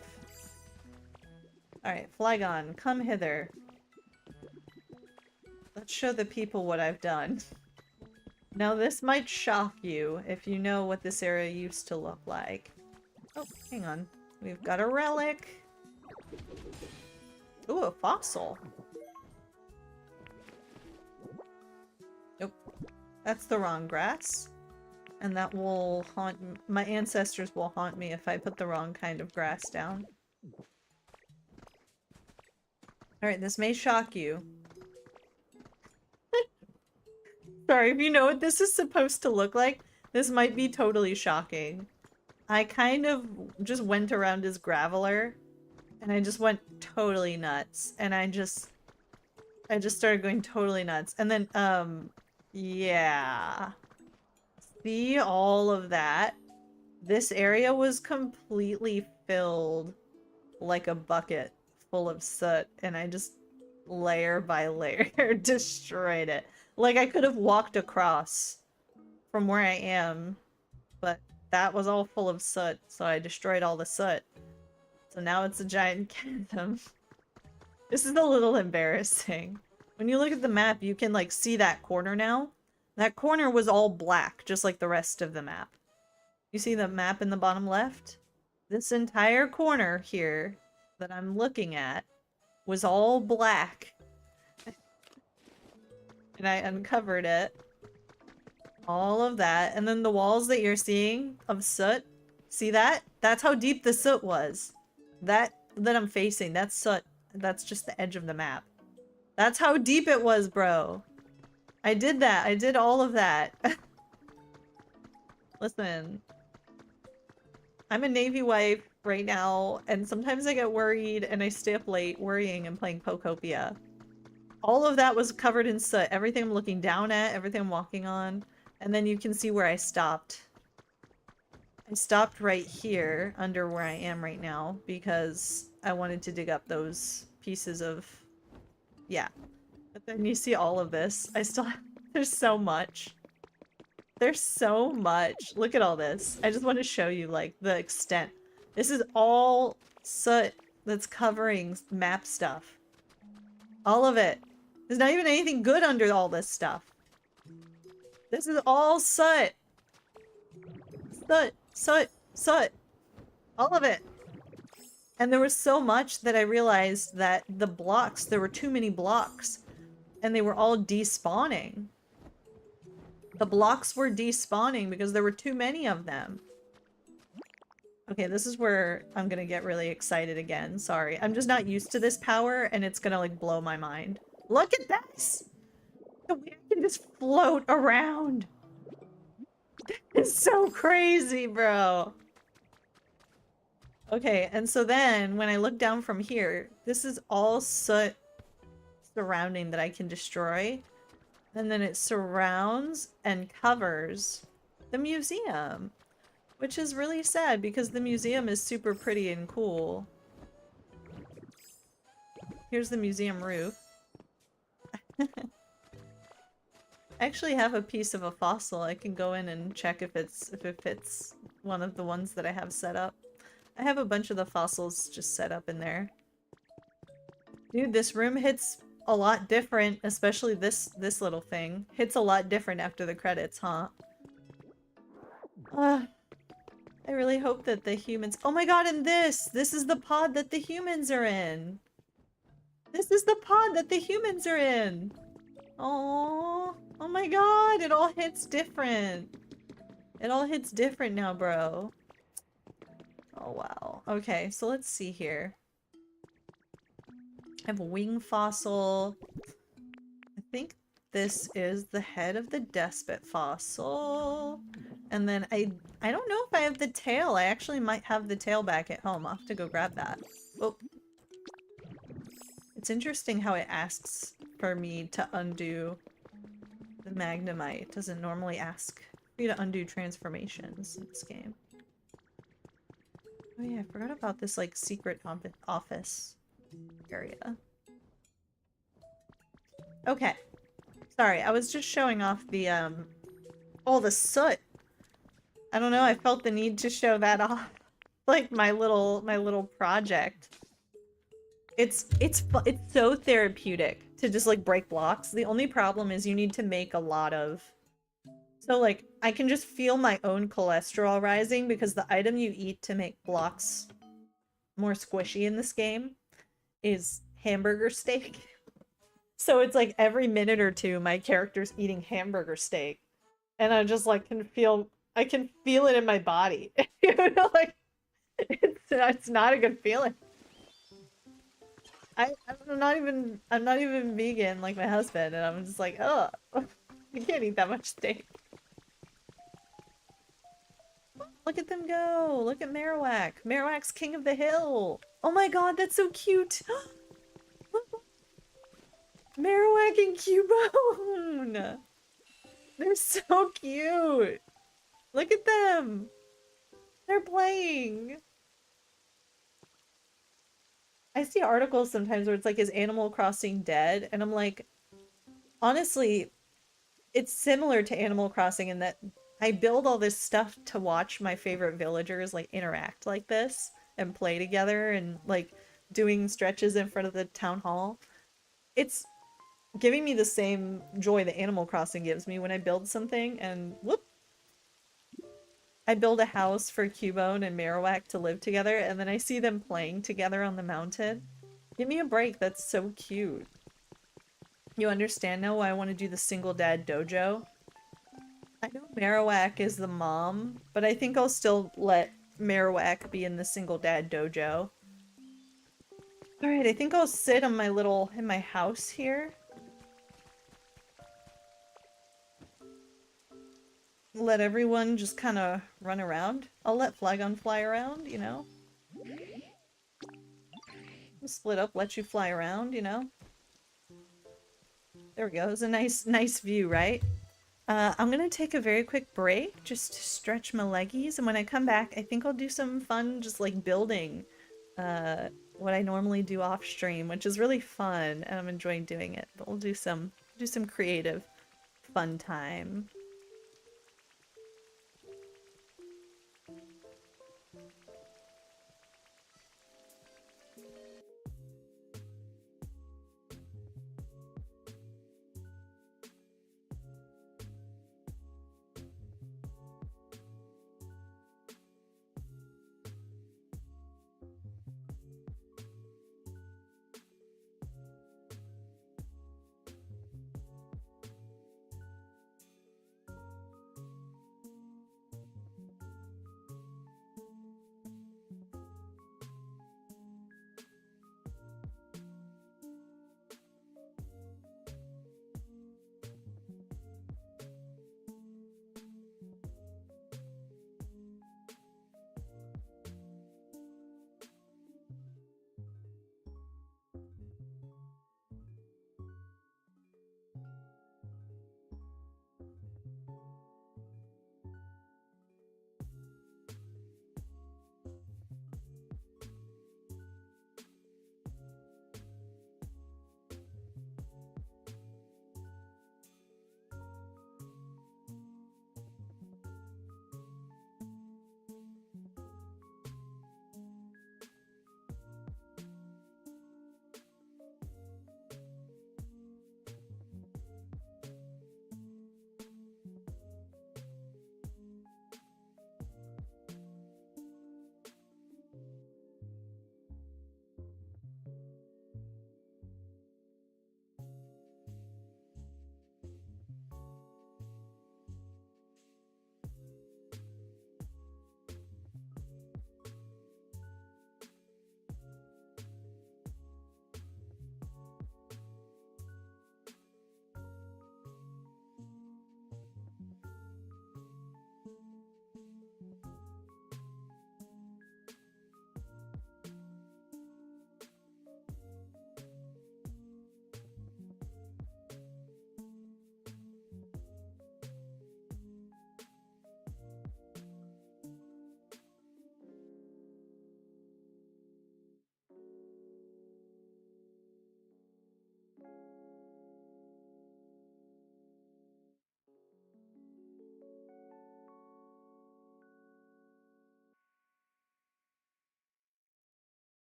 Alright, Flygon, come hither. Let's show the people what I've done. Now this might shock you if you know what this area used to look like. Oh, hang on. We've got a relic. Ooh, a fossil. Nope. That's the wrong grass. And that will haunt- my ancestors will haunt me if I put the wrong kind of grass down. Alright, this may shock you. Sorry, if you know what this is supposed to look like, this might be totally shocking. I kind of just went around his Graveler, and I just went totally nuts. And I just started going totally nuts. And then, yeah. See all of that? This area was completely filled like a bucket full of soot, and I just layer by layer destroyed it. Like I could have walked across from where I am, but that was all full of soot, so I destroyed all the soot. So now it's a giant chasm. This is a little embarrassing. When you look at the map, you can like see that corner now. That corner was all black, just like the rest of the map. You see the map in the bottom left? This entire corner here that I'm looking at was all black. And I uncovered it. All of that. And then the walls that you're seeing of soot. See that? That's how deep the soot was. That I'm facing, that's soot. That's just the edge of the map. That's how deep it was, bro. I did that. I did all of that. Listen. I'm a Navy wife right now, and sometimes I get worried and I stay up late worrying and playing Pokopia. All of that was covered in soot. Everything I'm looking down at, everything I'm walking on. And then you can see where I stopped. I stopped right here, under where I am right now, because I wanted to dig up those pieces of... yeah. But then you see all of this. I still have... there's so much. There's so much. Look at all this. I just want to show you, like, the extent. This is all soot that's covering map stuff. All of it. There's not even anything good under all this stuff. This is all soot. Soot. Soot. Soot. All of it. And there was so much that I realized that the blocks, there were too many blocks. And they were all despawning. The blocks were despawning because there were too many of them. Okay, this is where I'm gonna get really excited again. Sorry. I'm just not used to this power, and it's gonna, like, blow my mind. Look at this! The way I can just float around! It's so crazy, bro! Okay, and so then, when I look down from here, this is all soot surrounding that I can destroy. And then it surrounds and covers the museum. Which is really sad because the museum is super pretty and cool. Here's the museum roof. I actually have a piece of a fossil. I can go in and check if it fits one of the ones that I have set up. I have a bunch of the fossils just set up in there. Dude, this room hits a lot different, especially this little thing. Hits a lot different after the credits, huh? I really hope that the humans— oh my god, and this is the pod that the humans are in! This is the pod that the humans are in! Oh, oh my god, it all hits different. It all hits different now, bro. Oh wow. Okay, so let's see here. I have a wing fossil. I think this is the head of the despot fossil. And then I don't know if I have the tail. I actually might have the tail back at home. I'll have to go grab that. Oh. It's interesting how it asks for me to undo the Magnemite. It doesn't normally ask for you to undo transformations in this game. Oh yeah, I forgot about this, like, secret office area. Okay. Sorry, I was just showing off the, oh, the soot! I don't know, I felt the need to show that off. Like, my little project. It's so therapeutic to just, like, break blocks. The only problem is you need to make a lot of... So, like, I can just feel my own cholesterol rising because the item you eat to make blocks more squishy in this game is hamburger steak. So it's like every minute or two my character's eating hamburger steak. And I just, like, I can feel it in my body. You know, like, it's not a good feeling. I'm not even vegan like my husband, and I'm just like, oh, you can't eat that much steak. Look at them go! Look at Marowak! Marowak's king of the hill! Oh my god, that's so cute! Marowak and Cubone! They're so cute! Look at them! They're playing! I see articles sometimes where it's like, is Animal Crossing dead? And I'm like, honestly, it's similar to Animal Crossing in that I build all this stuff to watch my favorite villagers, like, interact like this and play together and, like, doing stretches in front of the town hall. It's giving me the same joy that Animal Crossing gives me when I build something and whoop! I build a house for Cubone and Marowak to live together, and then I see them playing together on the mountain. Give me a break, that's so cute. You understand now why I want to do the single dad dojo? I know Marowak is the mom, but I think I'll still let Marowak be in the single dad dojo. Alright, I think I'll sit on my in my house here. Let everyone just kind of run around. I'll let Flygon fly around, you know? Split up, let you fly around, you know? There we go. It's a nice view, right? I'm gonna take a very quick break just to stretch my leggies, and when I come back, I think I'll do some fun just, like, building what I normally do off stream, which is really fun, and I'm enjoying doing it. But we'll do some creative fun time.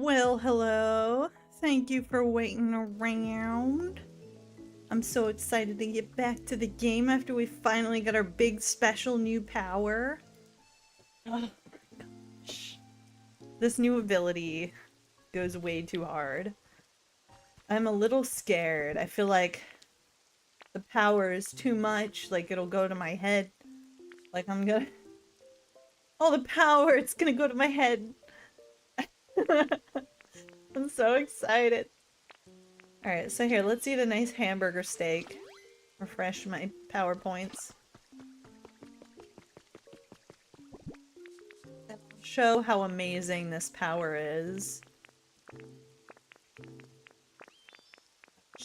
Well, hello. Thank you for waiting around. I'm so excited to get back to the game after we finally got our big special new power. Oh my gosh. This new ability goes way too hard. I'm a little scared. I feel like the power is too much, like it'll go to my head. Like I'm gonna... All the power, it's gonna go to my head. I'm so excited. Alright, so here, let's eat a nice hamburger steak. Refresh my power points. Show how amazing this power is.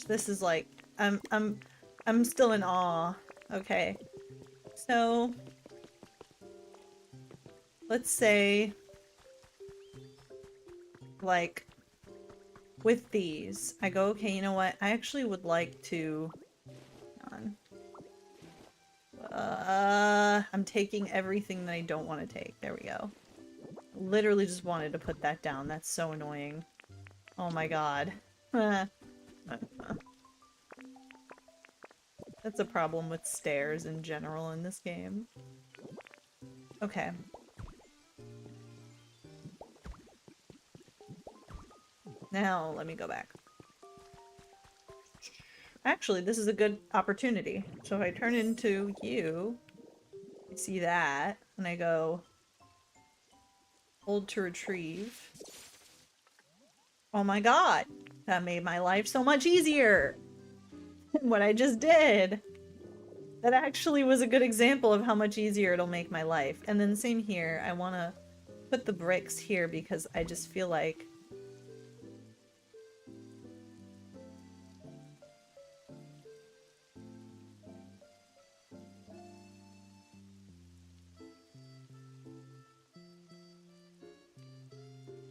This is like, I'm still in awe. Okay. So, let's say, like, with these, I go, okay, you know what? I actually would like to... Hang on. I'm taking everything that I don't want to take. There we go. Literally just wanted to put that down. That's so annoying. Oh my god. That's a problem with stairs in general in this game. Okay. Now, let me go back. Actually, this is a good opportunity. So if I turn into you, I see that, and I go... Hold to retrieve. Oh my god! That made my life so much easier! What I just did! That actually was a good example of how much easier it'll make my life. And then same here, I want to put the bricks here because I just feel like...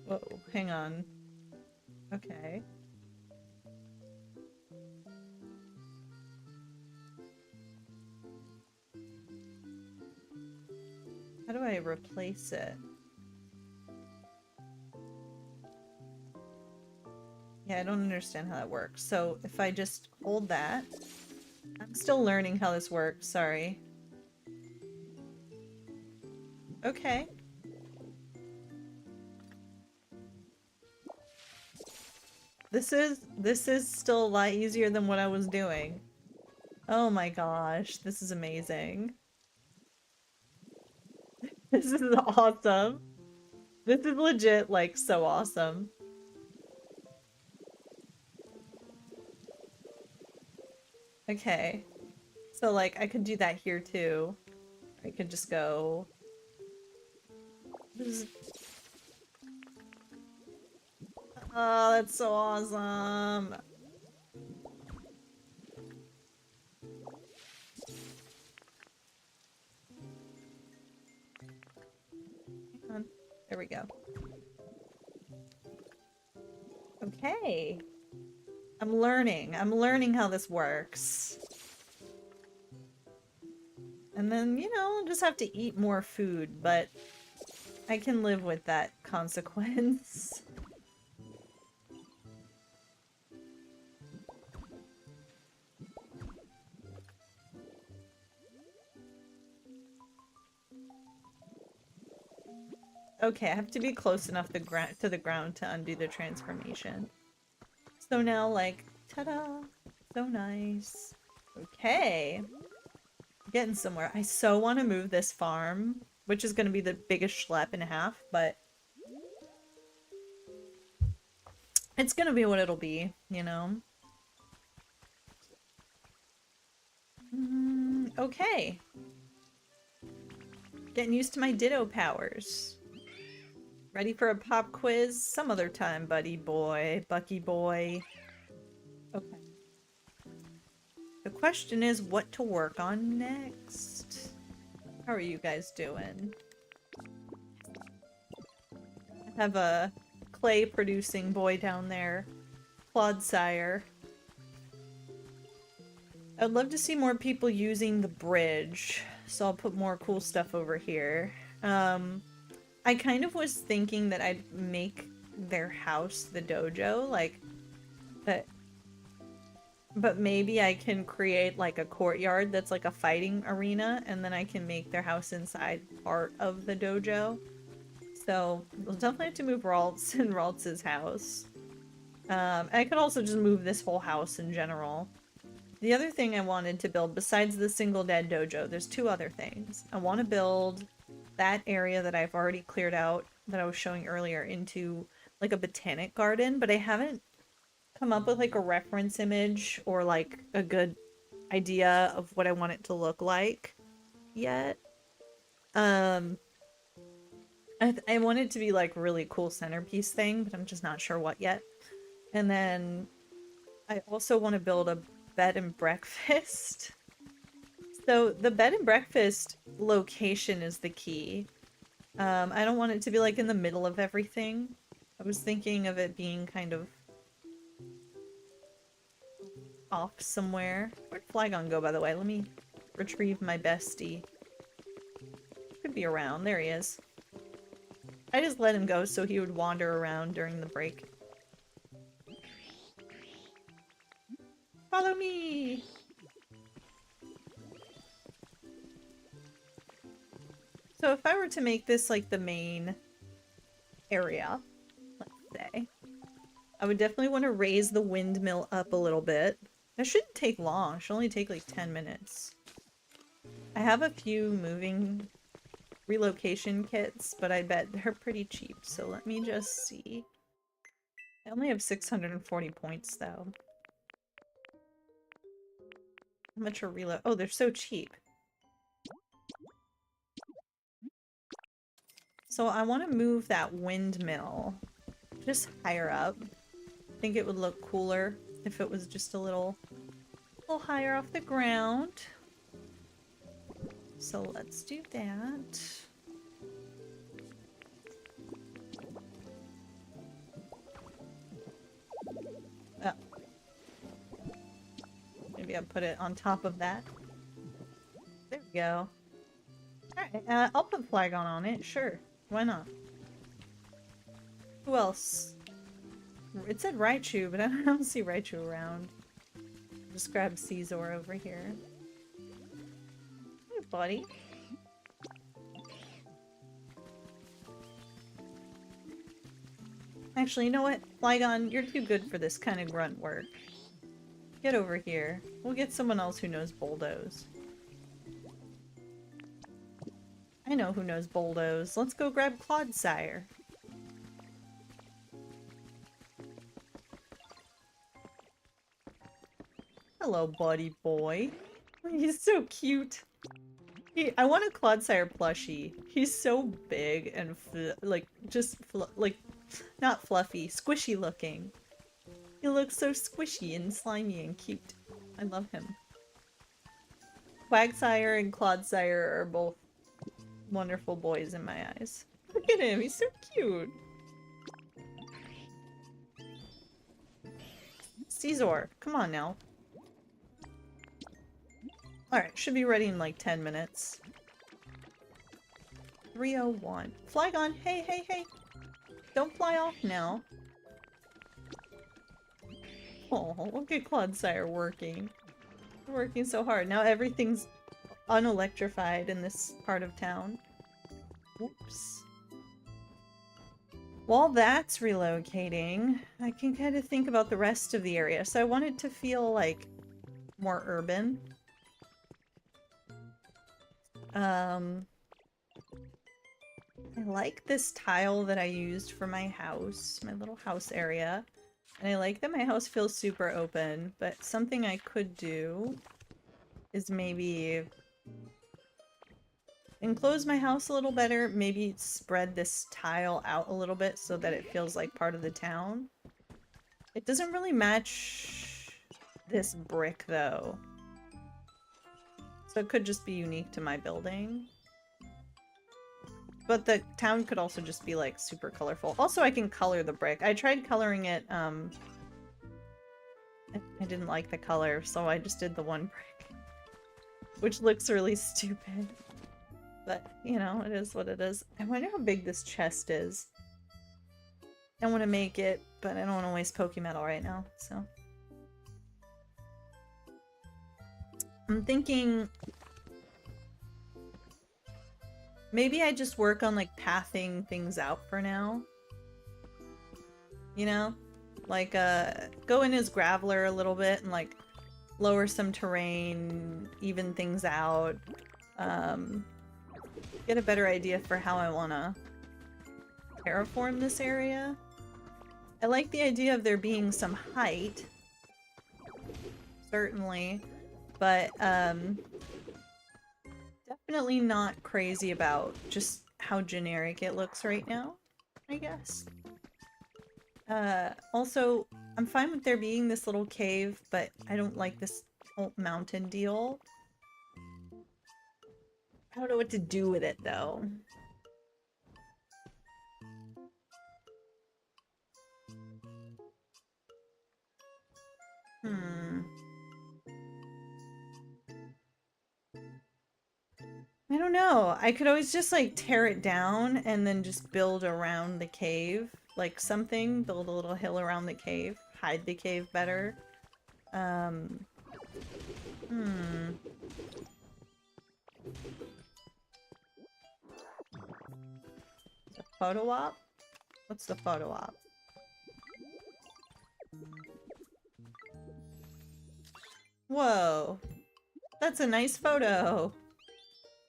Whoa, hang on. Okay. How do I replace it? Yeah, I don't understand how that works. So if I just hold that... I'm still learning how this works, sorry. Okay. This is still a lot easier than what I was doing. Oh my gosh, this is amazing. This is awesome. This is legit, like, so awesome. Okay. So, like, I could do that here, too. I could just go... Oh, that's so awesome! Hang on. There we go. Okay. I'm learning how this works. And then, you know, I'll just have to eat more food, but I can live with that consequence. Okay, I have to be close enough to the ground to undo the transformation. So now, like, ta-da! So nice. Okay. Getting somewhere. I so want to move this farm, which is going to be the biggest schlep in half, but... It's going to be what it'll be, you know? Okay. Getting used to my ditto powers. Ready for a pop quiz? Some other time, buddy boy. Bucky boy. Okay. The question is what to work on next. How are you guys doing? I have a clay producing boy down there. Clodsire. I'd love to see more people using the bridge, so I'll put more cool stuff over here. I kind of was thinking that I'd make their house the dojo, like, but maybe I can create like a courtyard that's like a fighting arena, and then I can make their house inside part of the dojo. So we'll definitely have to move Ralts and Ralts' house. And I could also just move this whole house in general. The other thing I wanted to build, besides the single dead dojo, there's two other things. I want to build that area that I've already cleared out, that I was showing earlier, into like a botanic garden, but I haven't come up with like a reference image or like a good idea of what I want it to look like yet. I want it to be like really cool centerpiece thing, but I'm just not sure what yet. And then I also want to build a bed and breakfast. So the bed and breakfast location is the key. I don't want it to be like in the middle of everything. I was thinking of it being kind of off somewhere. Where'd Flygon go, by the way? Let me retrieve my bestie. Could be around. There he is. I just let him go so he would wander around during the break. Follow me! So if I were to make this like the main area, let's say, I would definitely want to raise the windmill up a little bit. That shouldn't take long. It should only take like 10 minutes. I have a few moving relocation kits, but I bet they're pretty cheap. So let me just see. I only have 640 points though. How much are reload? Oh, they're so cheap. So I want to move that windmill just higher up. I think it would look cooler if it was just a little higher off the ground. So let's do that. Oh. Maybe I'll put it on top of that. There we go. Alright, I'll put Flygon on it, sure. Why not? Who else? It said Raichu, but I don't see Raichu around. Just grab Caesar over here. Hey, buddy. Actually, you know what? Flygon, you're too good for this kind of grunt work. Get over here. We'll get someone else who knows bulldoze. I know who knows bulldoze. Let's go grab Clodsire. Hello, buddy boy. He's so cute. I want a Clodsire plushie. He's so big and not fluffy, squishy looking. He looks so squishy and slimy and cute. I love him. Quagsire and Clodsire are both wonderful boys in my eyes. Look at him, he's so cute. Caesar, come on now. Alright, should be ready in like 10 minutes. 301. Flygon, hey, hey, hey! Don't fly off now. Oh, look at Clodsire working. Working so hard. Now everything's unelectrified in this part of town. Whoops. While that's relocating, I can kind of think about the rest of the area. So I wanted to feel like more urban. I like this tile that I used for my house, my little house area. And I like that my house feels super open, but something I could do is maybe enclose my house a little better, maybe spread this tile out a little bit so that it feels like part of the town. It doesn't really match this brick though. So it could just be unique to my building. But the town could also just be like super colorful. Also, I can color the brick. I tried coloring it, I didn't like the color, so I just did the one brick. Which looks really stupid. But, you know, it is what it is. I wonder how big this chest is. I want to make it, but I don't want to waste Pokemetal right now, so. I'm thinking maybe I just work on like pathing things out for now. You know? Like go in as Graveler a little bit and like lower some terrain, even things out. Get a better idea for how I want to terraform this area. I like the idea of there being some height. Certainly. But definitely not crazy about just how generic it looks right now, I guess. Also, I'm fine with there being this little cave, but I don't like this whole mountain deal. I don't know what to do with it, though. I don't know. I could always just like tear it down and then just build around the cave. Like something, build a little hill around the cave. Hide the cave better. Hmm. A photo op? What's the photo op? Whoa. That's a nice photo.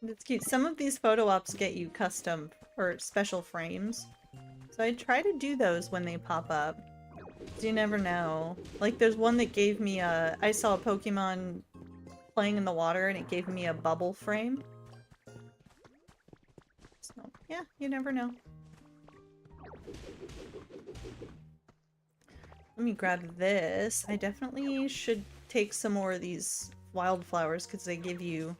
That's cute. Some of these photo ops get you custom or special frames. So I try to do those when they pop up. You never know. Like there's one that gave me a... I saw a Pokemon playing in the water and it gave me a bubble frame. So yeah, you never know. Let me grab this. I definitely should take some more of these wildflowers because they give you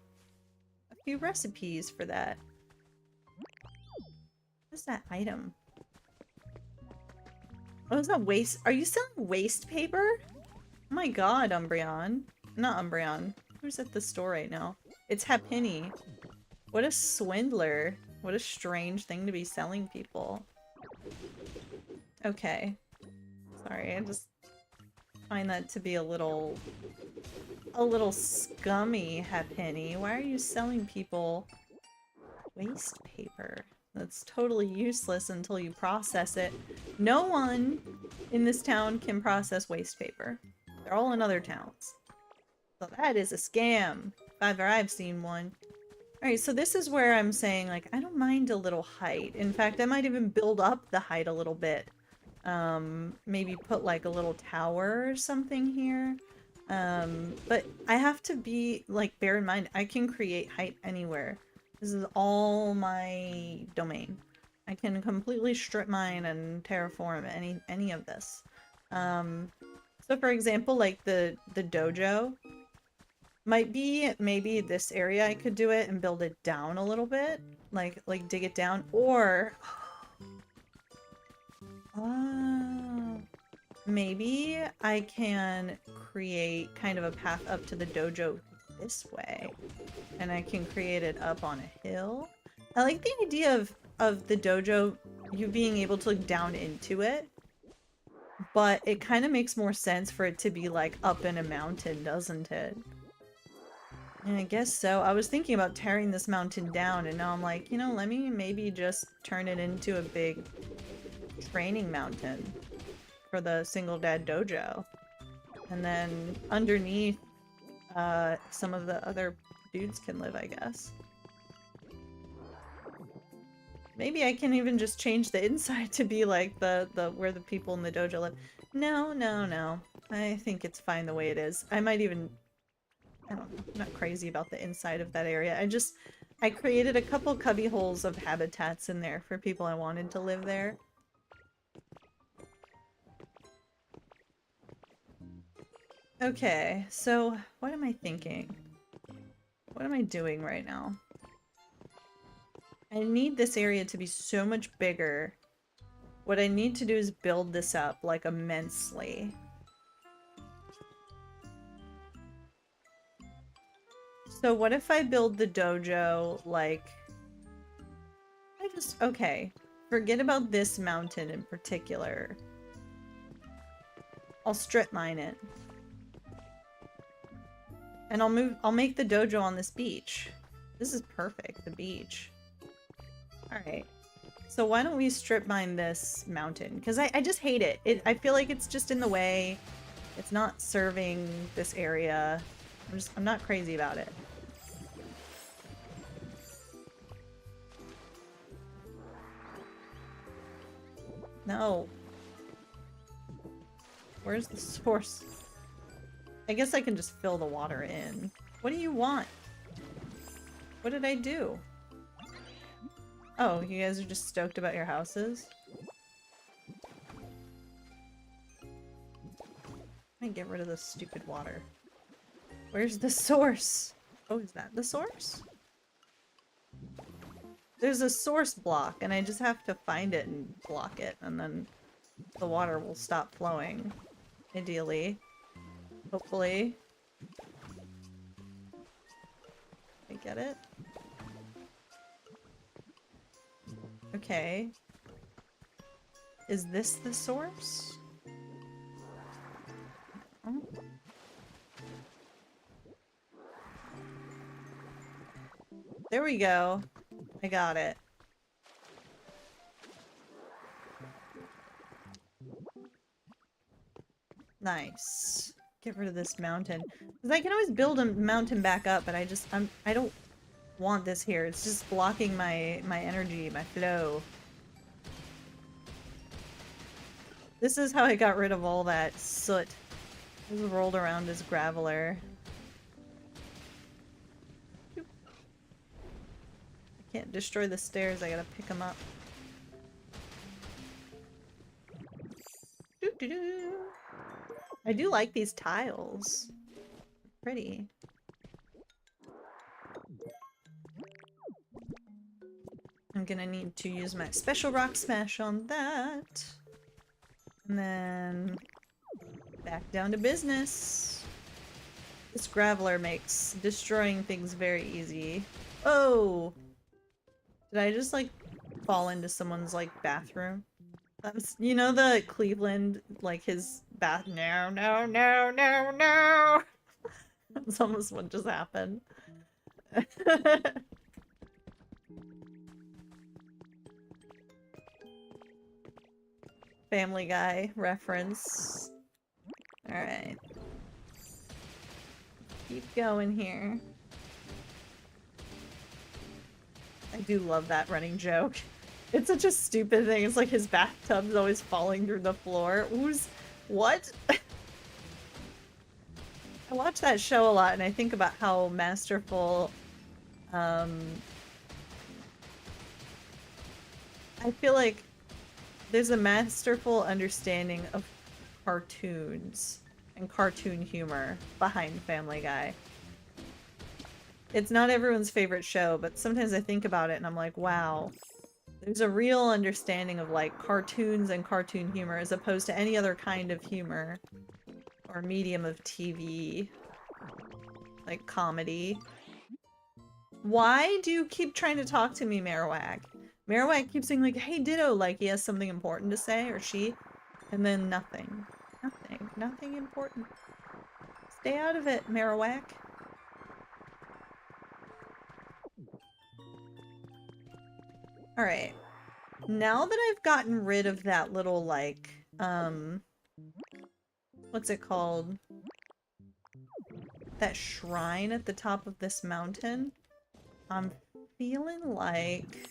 a few recipes for that. What's that item? Oh, is that waste? Are you selling waste paper? Oh my god, Umbreon. Not Umbreon. Who's at the store right now? It's Happiny. What a swindler. What a strange thing to be selling people. Okay. Sorry, I just find that to be a little scummy, Happiny. Why are you selling people waste paper? That's totally useless until you process it. No one in this town can process waste paper. They're all in other towns. So that is a scam, if ever I've seen one. Alright, so this is where I'm saying, like, I don't mind a little height. In fact, I might even build up the height a little bit. Maybe put, like, a little tower or something here. But I have to be, like, bear in mind, I can create height anywhere. This is all my domain. I can completely strip mine and terraform any of this. So for example, like the dojo might be maybe this area I could do it and build it down a little bit, like dig it down, or maybe I can create kind of a path up to the dojo this way, and I can create it up on a hill. I like the idea of the dojo, you being able to look down into it, but it kind of makes more sense for it to be like up in a mountain, doesn't it? And I guess so. I was thinking about tearing this mountain down, and now I'm like, you know, let me maybe just turn it into a big training mountain for the single dad dojo. And then underneath, some of the other dudes can live, I guess. Maybe I can even just change the inside to be like the where the people in the dojo live. No, no, no. I think it's fine the way it is. I might even... I don't know. I'm not crazy about the inside of that area. I created a couple cubby holes of habitats in there for people I wanted to live there. Okay, so what am I thinking? What am I doing right now? I need this area to be so much bigger. What I need to do is build this up, like, immensely. So what if I build the dojo, like... okay. forget about this mountain in particular. I'll strip mine it. And I'll make the dojo on this beach. This is perfect, the beach. Alright. So why don't we strip mine this mountain? Because I just hate it. I feel like it's just in the way. It's not serving this area. I'm not crazy about it. No. Where's the source? I guess I can just fill the water in. What do you want? What did I do? Oh, you guys are just stoked about your houses? I get rid of this stupid water. Where's the source? Oh, is that the source? There's a source block, and I just have to find it and block it, and then the water will stop flowing. Ideally. Hopefully. I get it. Okay. Is this the source? Oh. There we go. I got it. Nice. Get rid of this mountain. Because I can always build a mountain back up, but I don't want this here. It's just blocking my energy, my flow. This is how I got rid of all that soot. It was rolled around as graveler. I can't destroy the stairs, I gotta pick them up. Doo-doo-doo. I do like these tiles. Pretty. I'm gonna need to use my special rock smash on that. And then back down to business. This graveler makes destroying things very easy. Oh! Did I just like fall into someone's like bathroom? That's, you know, the Cleveland, like his bath. No, no, no, no, no! That's almost what just happened. Family Guy reference. Alright. Keep going here. I do love that running joke. It's such a stupid thing. It's like his bathtub's always falling through the floor. Who's... What? I watch that show a lot and I think about how masterful... I feel like there's a masterful understanding of cartoons and cartoon humor behind Family Guy. It's not everyone's favorite show, but sometimes I think about it and I'm like, wow. There's a real understanding of like cartoons and cartoon humor as opposed to any other kind of humor or medium of TV, like comedy. Why do you keep trying to talk to me, Marowak? Marowak keeps saying like, hey Ditto, like he has something important to say, or she, and then nothing. Nothing. Nothing important. Stay out of it, Marowak. Alright. Now that I've gotten rid of that little, like, what's it called? That shrine at the top of this mountain, I'm feeling like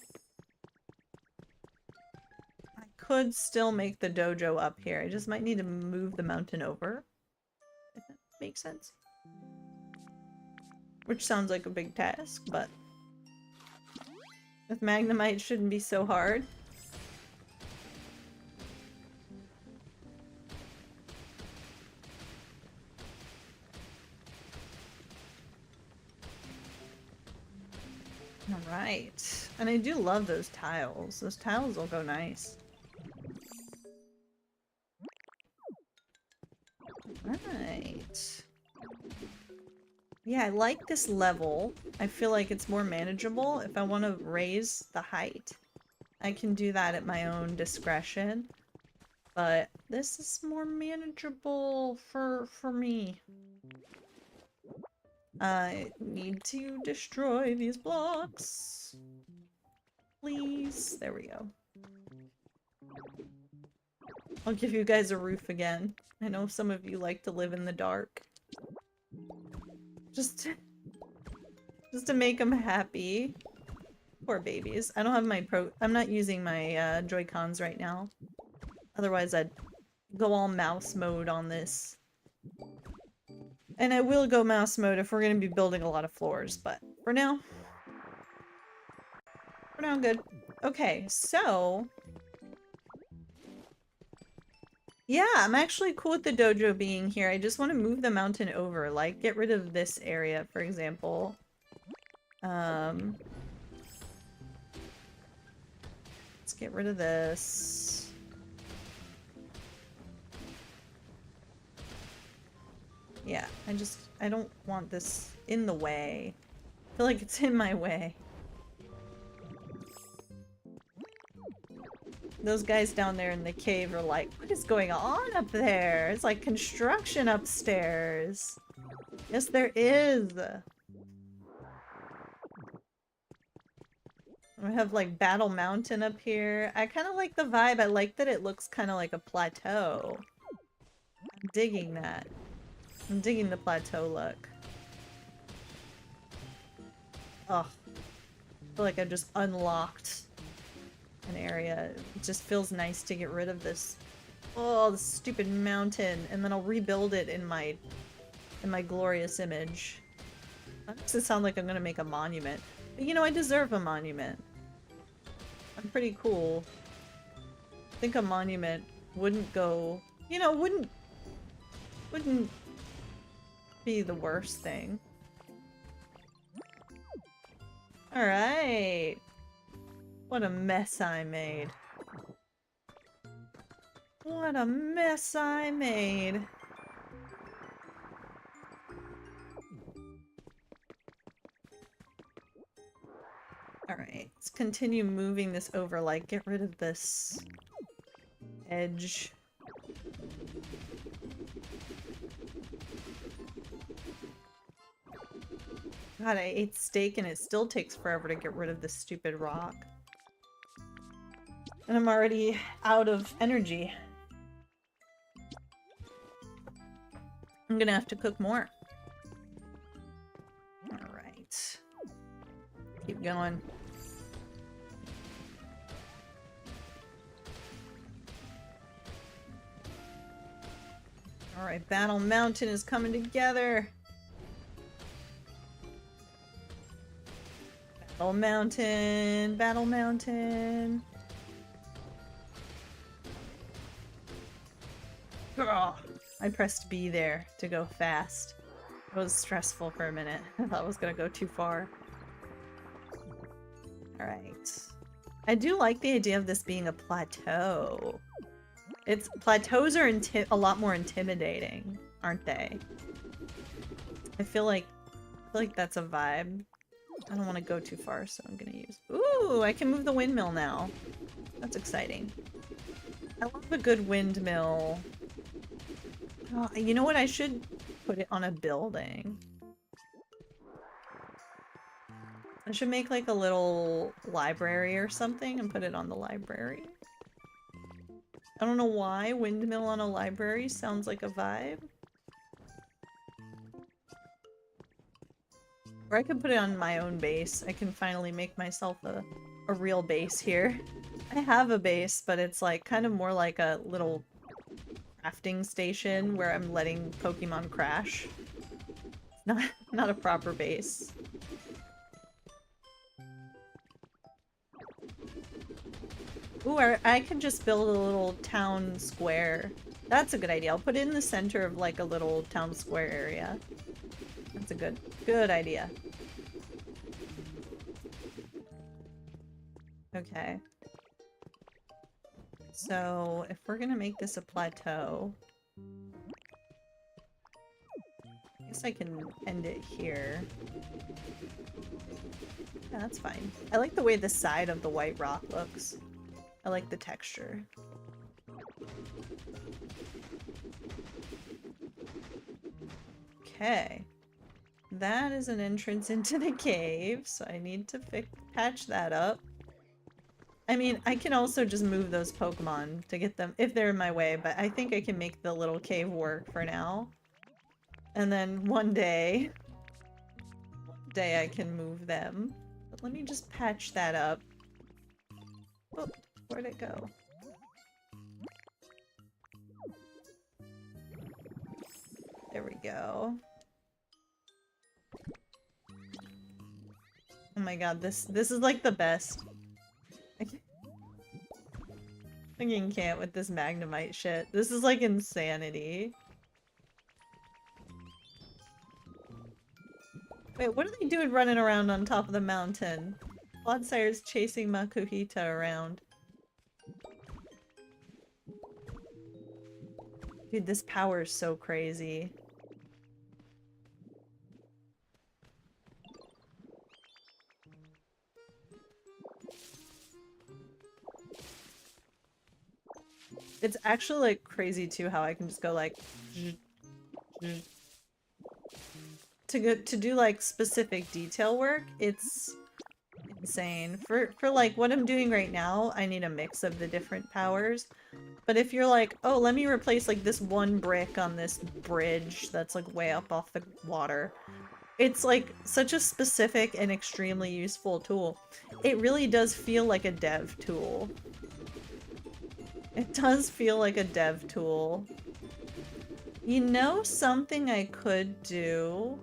I could still make the dojo up here. I just might need to move the mountain over. If that makes sense. Which sounds like a big task, but with Magnemite it shouldn't be so hard. Alright. And I do love those tiles. Those tiles will go nice. Right. Yeah, I like this level. I feel like it's more manageable if I want to raise the height. I can do that at my own discretion. But this is more manageable for me. I need to destroy these blocks. Please. There we go. I'll give you guys a roof again. I know some of you like to live in the dark. Just to make them happy. Poor babies. I don't have my I'm not using my Joy-Cons right now. Otherwise I'd go all mouse mode on this. And I will go mouse mode if we're gonna be building a lot of floors, but for now, good. Okay, so yeah, I'm actually cool with the dojo being here. I just want to move the mountain over, like get rid of this area, for example. Let's get rid of this. Yeah, I don't want this in the way. I feel like it's in my way. Those guys down there in the cave are like, what is going on up there? It's like construction upstairs. Yes, there is. We have like Battle Mountain up here. I kind of like the vibe. I like that it looks kind of like a plateau. I'm digging that. I'm digging the plateau look. Oh, I feel like I just unlocked an area. It just feels nice to get rid of this. Oh, the stupid mountain, and then I'll rebuild it in my glorious image. That makes it sound like I'm gonna make a monument, but you know, I deserve a monument. I'm pretty cool. I think a monument wouldn't go, you know, wouldn't be the worst thing. All right. What a mess I made. What a mess I made. Alright, let's continue moving this over, like, get rid of this edge. God, I ate steak and it still takes forever to get rid of this stupid rock. And I'm already out of energy. I'm gonna have to cook more. Alright. Keep going. Alright, Battle Mountain is coming together. Battle Mountain, Battle Mountain. Ugh. I pressed B there to go fast. It was stressful for a minute. I thought I was gonna go too far. Alright. I do like the idea of this being a plateau. Plateaus are a lot more intimidating, aren't they? I feel like that's a vibe. I don't want to go too far, so I'm gonna use... Ooh, I can move the windmill now. That's exciting. I love a good windmill. Oh, you know what? I should put it on a building. I should make like a little library or something and put it on the library. I don't know why windmill on a library sounds like a vibe. Or I could put it on my own base. I can finally make myself a real base here. I have a base, but it's like kind of more like a little crafting station where I'm letting Pokemon crash. Not a proper base. Ooh, I can just build a little town square. That's a good idea. I'll put it in the center of like a little town square area. That's a good idea. Okay. So, if we're gonna make this a plateau... I guess I can end it here. Yeah, that's fine. I like the way the side of the white rock looks. I like the texture. Okay. That is an entrance into the cave, so I need to patch that up. I mean, I can also just move those Pokemon to get them if they're in my way, but I think I can make the little cave work for now. And then one day I can move them. But let me just patch that up. Oh, where'd it go? There we go. Oh my god, this is like the best. I fucking can't with this Magnemite shit. This is like insanity. Wait, what are they doing running around on top of the mountain? Clodsire's chasing Makuhita around. Dude, this power is so crazy. It's actually like crazy too how I can just go like to do like specific detail work. It's insane. For like what I'm doing right now, I need a mix of the different powers. But if you're like, oh, let me replace like this one brick on this bridge that's like way up off the water. It's like such a specific and extremely useful tool. It really does feel like a dev tool. It does feel like a dev tool. You know something I could do?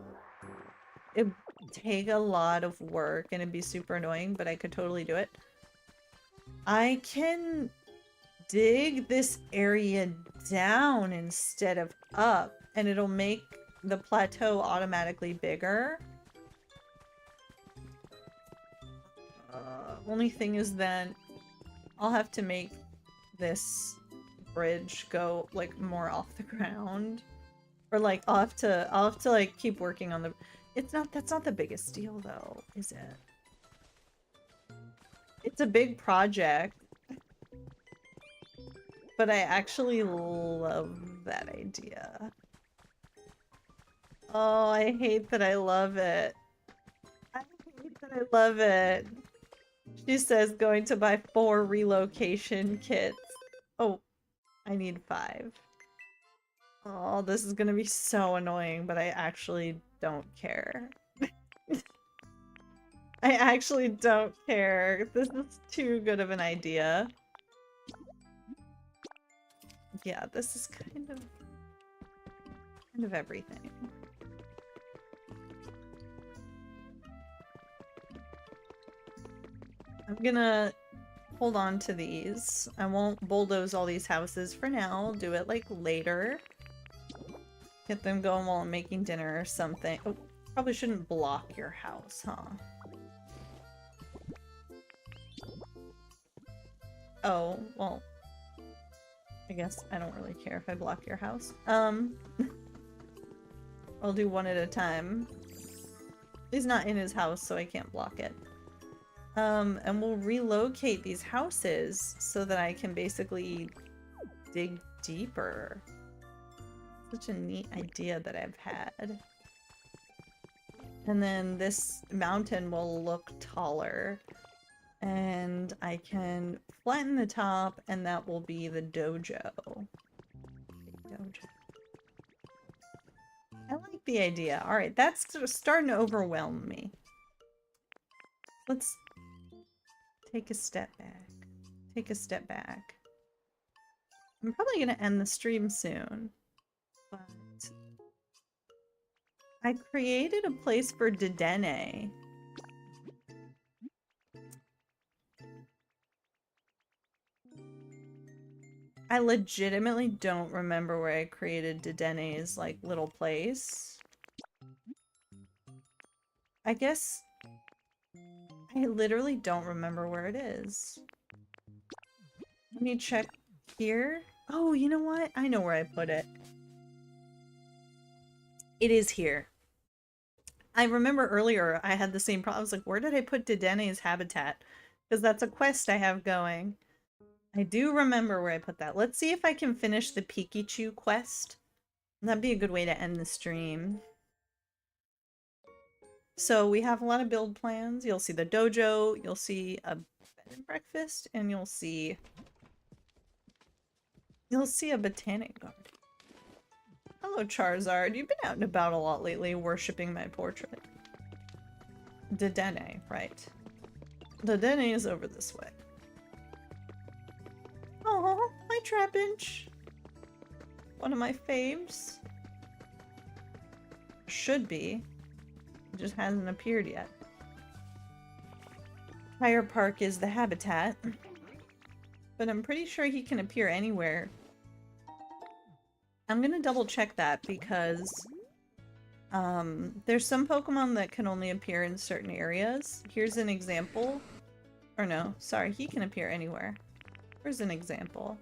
It'd take a lot of work and it'd be super annoying, but I could totally do it. I can dig this area down instead of up, and it'll make the plateau automatically bigger. Only thing is then I'll have to make this bridge go like more off the ground, or like I'll have to like keep working on the. That's not the biggest deal though, is it? It's a big project, but I actually love that idea. Oh, I hate that I love it. I hate that I love it. She says going to buy 4 relocation kits. Oh, I need 5. Oh, this is gonna be so annoying, but I actually don't care. I actually don't care. This is too good of an idea. Yeah, this is kind of everything. I'm gonna hold on to these. I won't bulldoze all these houses for now. I'll do it like later. Get them going while I'm making dinner or something. Oh, probably shouldn't block your house, huh? Oh, well. I guess I don't really care if I block your house. I'll do one at a time. He's not in his house, so I can't block it. And we'll relocate these houses so that I can basically dig deeper. Such a neat idea that I've had. And then this mountain will look taller. And I can flatten the top, and that will be the dojo. I like the idea. Alright, that's starting to overwhelm me. Let's take a step back. Take a step back. I'm probably going to end the stream soon. But I created a place for Dedenne. I legitimately don't remember where I created Dedenne's, like, little place. I guess I literally don't remember where it is. Let me check here. Oh, you know what? I know where I put it. It is here. I remember earlier I had the same problem. I was like, where did I put Dedenne's habitat? Because that's a quest I have going. I do remember where I put that. Let's see if I can finish the Pikachu quest. That'd be a good way to end the stream. So we have a lot of build plans. You'll see the dojo, you'll see a bed and breakfast, and you'll see a botanic garden. Hello, Charizard. You've been out and about a lot lately, worshipping my portrait. Dedenne, right. Dedenne is over this way. Oh, hi, Trapinch. One of my faves. Should be. It just hasn't appeared yet. Fire Park is the habitat. But I'm pretty sure he can appear anywhere. I'm gonna double check that because there's some Pokemon that can only appear in certain areas. Here's an example. Or no, sorry, he can appear anywhere. Here's an example.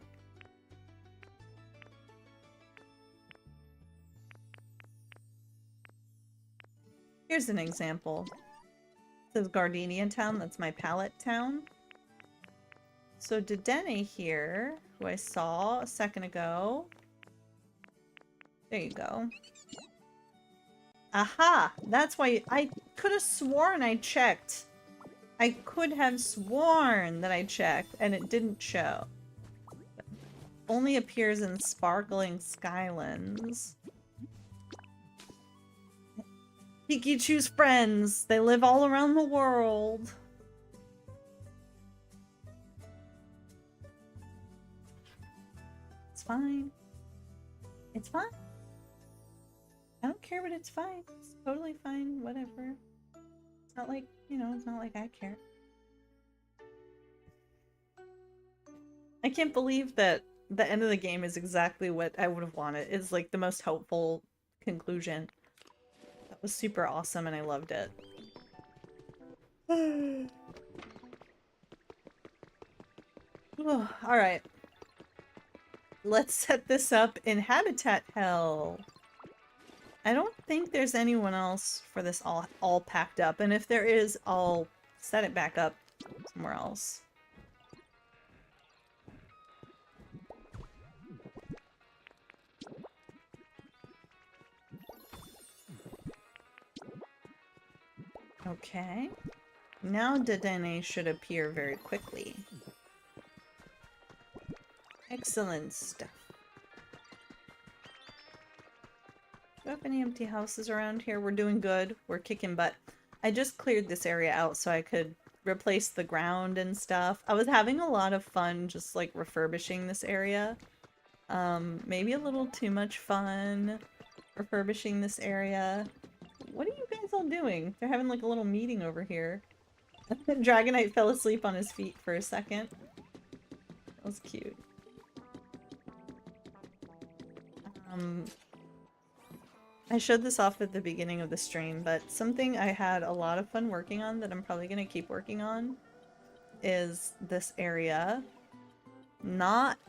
Here's an example. It says Gardenia Town, that's my palette town. So Dedenne here, who I saw a second ago. There you go. Aha! That's why I could have sworn I checked. I could have sworn that I checked and it didn't show. It only appears in Sparkling Skylands. Pikachu's friends! They live all around the world. It's fine. It's fine. I don't care, but it's fine. It's totally fine. Whatever. It's not like, you know, it's not like I care. I can't believe that the end of the game is exactly what I would have wanted. It's like the most hopeful conclusion. That was super awesome and I loved it. Alright. Let's set this up in Habitat Hell. I don't think there's anyone else for this all packed up, and if there is, I'll set it back up somewhere else. Okay. Now Dedenne should appear very quickly. Excellent stuff. Do I have any empty houses around here? We're doing good. We're kicking butt. I just cleared this area out so I could replace the ground and stuff. I was having a lot of fun just like refurbishing this area. Maybe a little too much fun refurbishing this area. What are you guys all doing? They're having like a little meeting over here. Dragonite fell asleep on his feet for a second. That was cute. I showed this off at the beginning of the stream, but something I had a lot of fun working on that I'm probably going to keep working on is this area. Not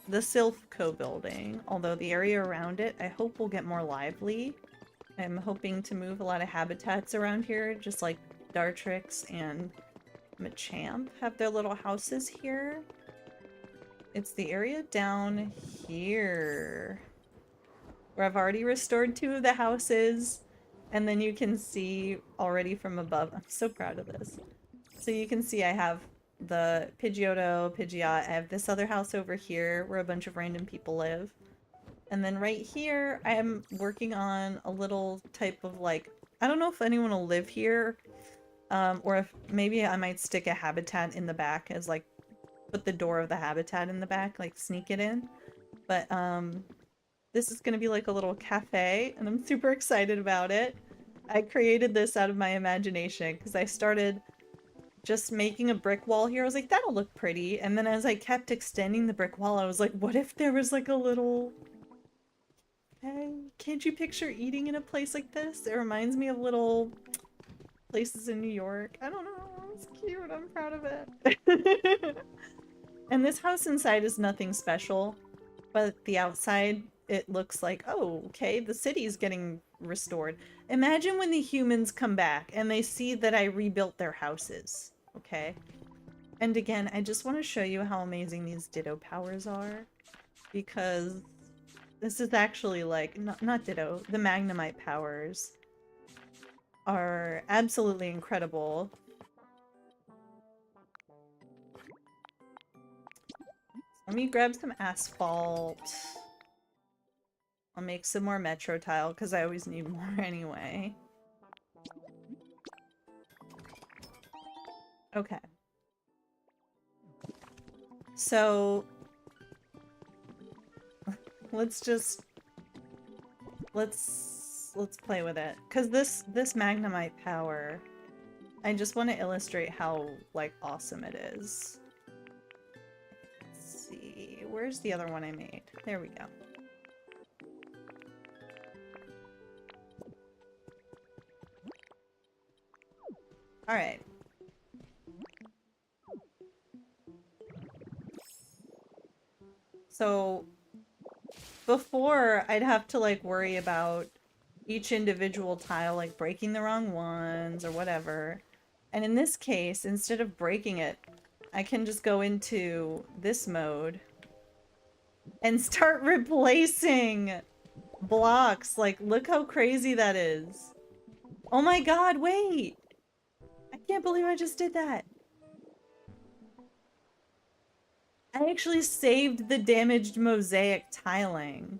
the Silphco building, although the area around it I hope will get more lively. I'm hoping to move a lot of habitats around here, just like Dartrix and Machamp have their little houses here. It's the area down here, where I've already restored 2 of the houses, and then you can see already from above. I'm so proud of this. So you can see I have the Pidgeotto, Pidgeot, I have this other house over here where a bunch of random people live. And then right here, I am working on a little type of like, I don't know if anyone will live here, or if maybe I might stick a habitat in the back as like, put the door of the habitat in the back, like sneak it in. But this is gonna be like a little cafe, and I'm super excited about it. I created this out of my imagination because I started just making a brick wall here. I was like, that'll look pretty. And then as I kept extending the brick wall, I was like, what if there was like a little... Hey, can't you picture eating in a place like this? It reminds me of little places in New York. I don't know, it's cute, I'm proud of it. And this house inside is nothing special, but the outside, it looks like, oh, okay, the city's getting restored. Imagine when the humans come back and they see that I rebuilt their houses, okay? And again, I just want to show you how amazing these Ditto powers are, because this is actually like, not Ditto, the Magnemite powers are absolutely incredible. Let me grab some asphalt. I'll make some more metro tile, because I always need more anyway. Okay. So let's play with it, because this Magnemite power, I just want to illustrate how like awesome it is. Let's see, where's the other one I made? There we go. All right. So before, I'd have to like worry about each individual tile like breaking the wrong ones or whatever. And in this case, instead of breaking it, I can just go into this mode and start replacing blocks. Like, look how crazy that is. Oh my god, wait! I can't believe I just did that. I actually saved the damaged mosaic tiling.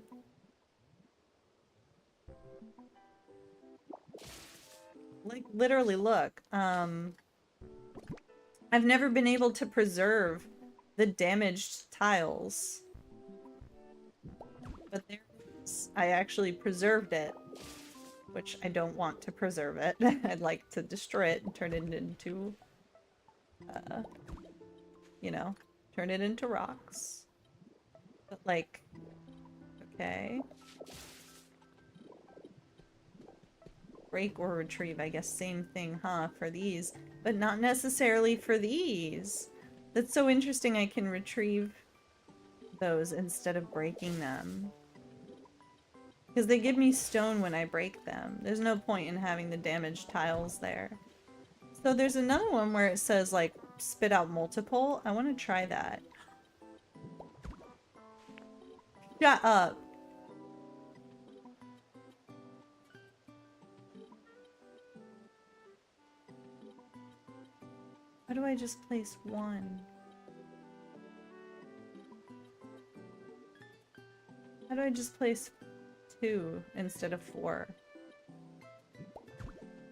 Like, literally, look. I've never been able to preserve the damaged tiles. But there it is. I actually preserved it. Which I don't want to preserve it. I'd like to destroy it and turn it into, you know, turn it into rocks. But like, okay. Break or retrieve, I guess same thing, huh, for these. But not necessarily for these. That's so interesting, I can retrieve those instead of breaking them. Because they give me stone when I break them. There's no point in having the damaged tiles there. So there's another one where it says, like, spit out multiple. I want to try that. Shut up. How do I just place one? How do I just place 2 instead of 4?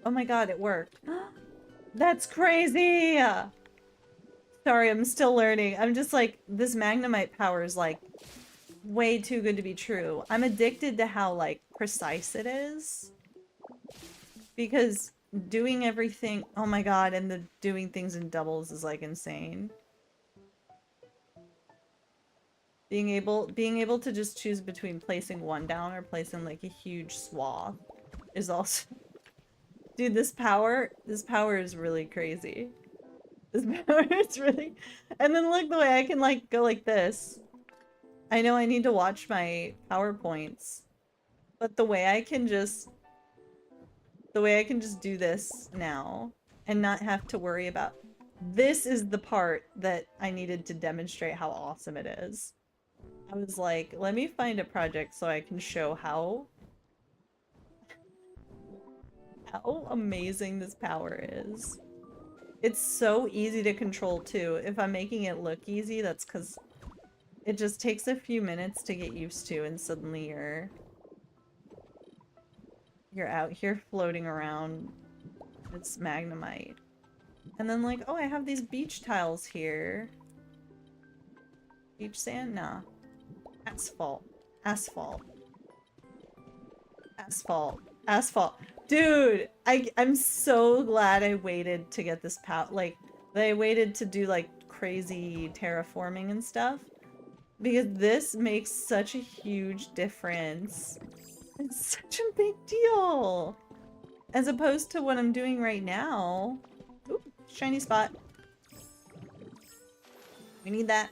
Oh my god, it worked. That's crazy! Sorry, I'm still learning. I'm just like, this Magnemite power is like way too good to be true. I'm addicted to how like precise it is. Because doing everything, oh my god, and the doing things in doubles is like insane. Being able to just choose between placing one down or placing like a huge swath is also dude, this power is really crazy. This power is really, and then look the way I can like go like this. I know I need to watch my PowerPoints, but the way I can just do this now and not have to worry about this is the part that I needed to demonstrate how awesome it is. I was like, let me find a project so I can show how amazing this power is. It's so easy to control too. If I'm making it look easy, that's because it just takes a few minutes to get used to, and suddenly you're out here floating around. It's Magnemite. And then like, oh, I have these beach tiles here. Beach sand? Nah. Asphalt. Asphalt. Asphalt. Asphalt. Dude, I'm so glad I waited to get this like, that I waited to do like crazy terraforming and stuff. Because this makes such a huge difference. It's such a big deal. As opposed to what I'm doing right now. Oop, shiny spot. We need that.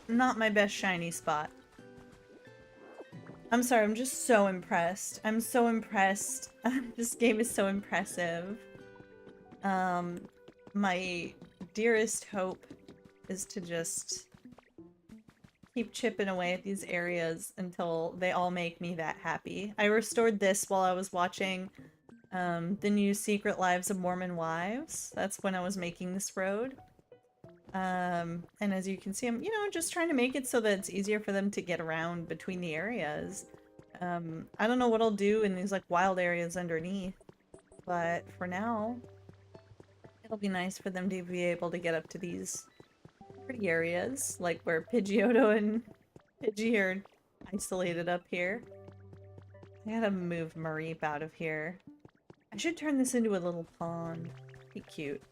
Not my best shiny spot. I'm sorry, I'm just so impressed. I'm so impressed. This game is so impressive. My dearest hope is to just keep chipping away at these areas until they all make me that happy. I restored this while I was watching the new Secret Lives of Mormon Wives. That's when I was making this road. And as you can see, I'm, you know, just trying to make it so that it's easier for them to get around between the areas. I don't know what I'll do in these, like, wild areas underneath, but for now, it'll be nice for them to be able to get up to these pretty areas, like where Pidgeotto and Pidgey are isolated up here. I gotta move Mareep out of here. I should turn this into a little pond. Be cute.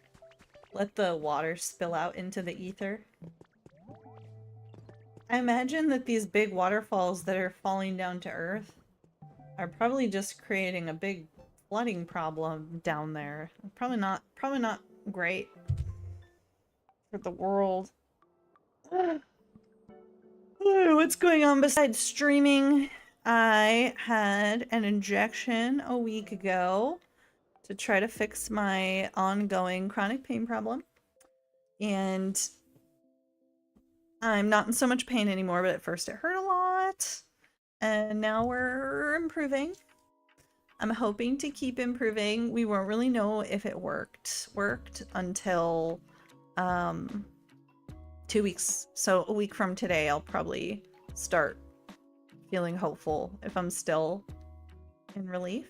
Let the water spill out into the ether. I imagine that these big waterfalls that are falling down to earth are probably just creating a big flooding problem down there. Probably not great for the world. What's going on besides streaming? I had an injection a week ago to try to fix my ongoing chronic pain problem. And I'm not in so much pain anymore, but at first it hurt a lot. And now we're improving. I'm hoping to keep improving. We won't really know if it worked until 2 weeks. So a week from today, I'll probably start feeling hopeful if I'm still in relief.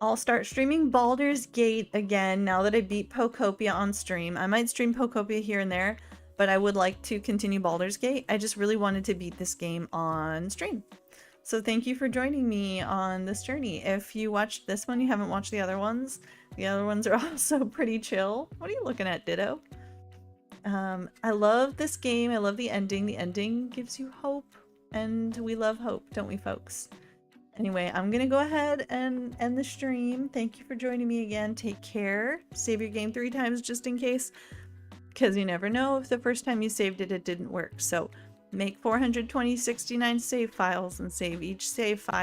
I'll start streaming Baldur's Gate again now that I beat Pokopia on stream. I might stream Pokopia here and there, but I would like to continue Baldur's Gate. I just really wanted to beat this game on stream. So thank you for joining me on this journey. If you watched this one, you haven't watched the other ones. The other ones are also pretty chill. What are you looking at, Ditto? I love this game. I love the ending. The ending gives you hope, and we love hope, don't we, folks? Anyway, I'm gonna go ahead and end the stream. Thank you for joining me again. Take care. Save your game 3 times just in case, because you never know if the first time you saved it, it didn't work. So make 420 69 save files and save each save file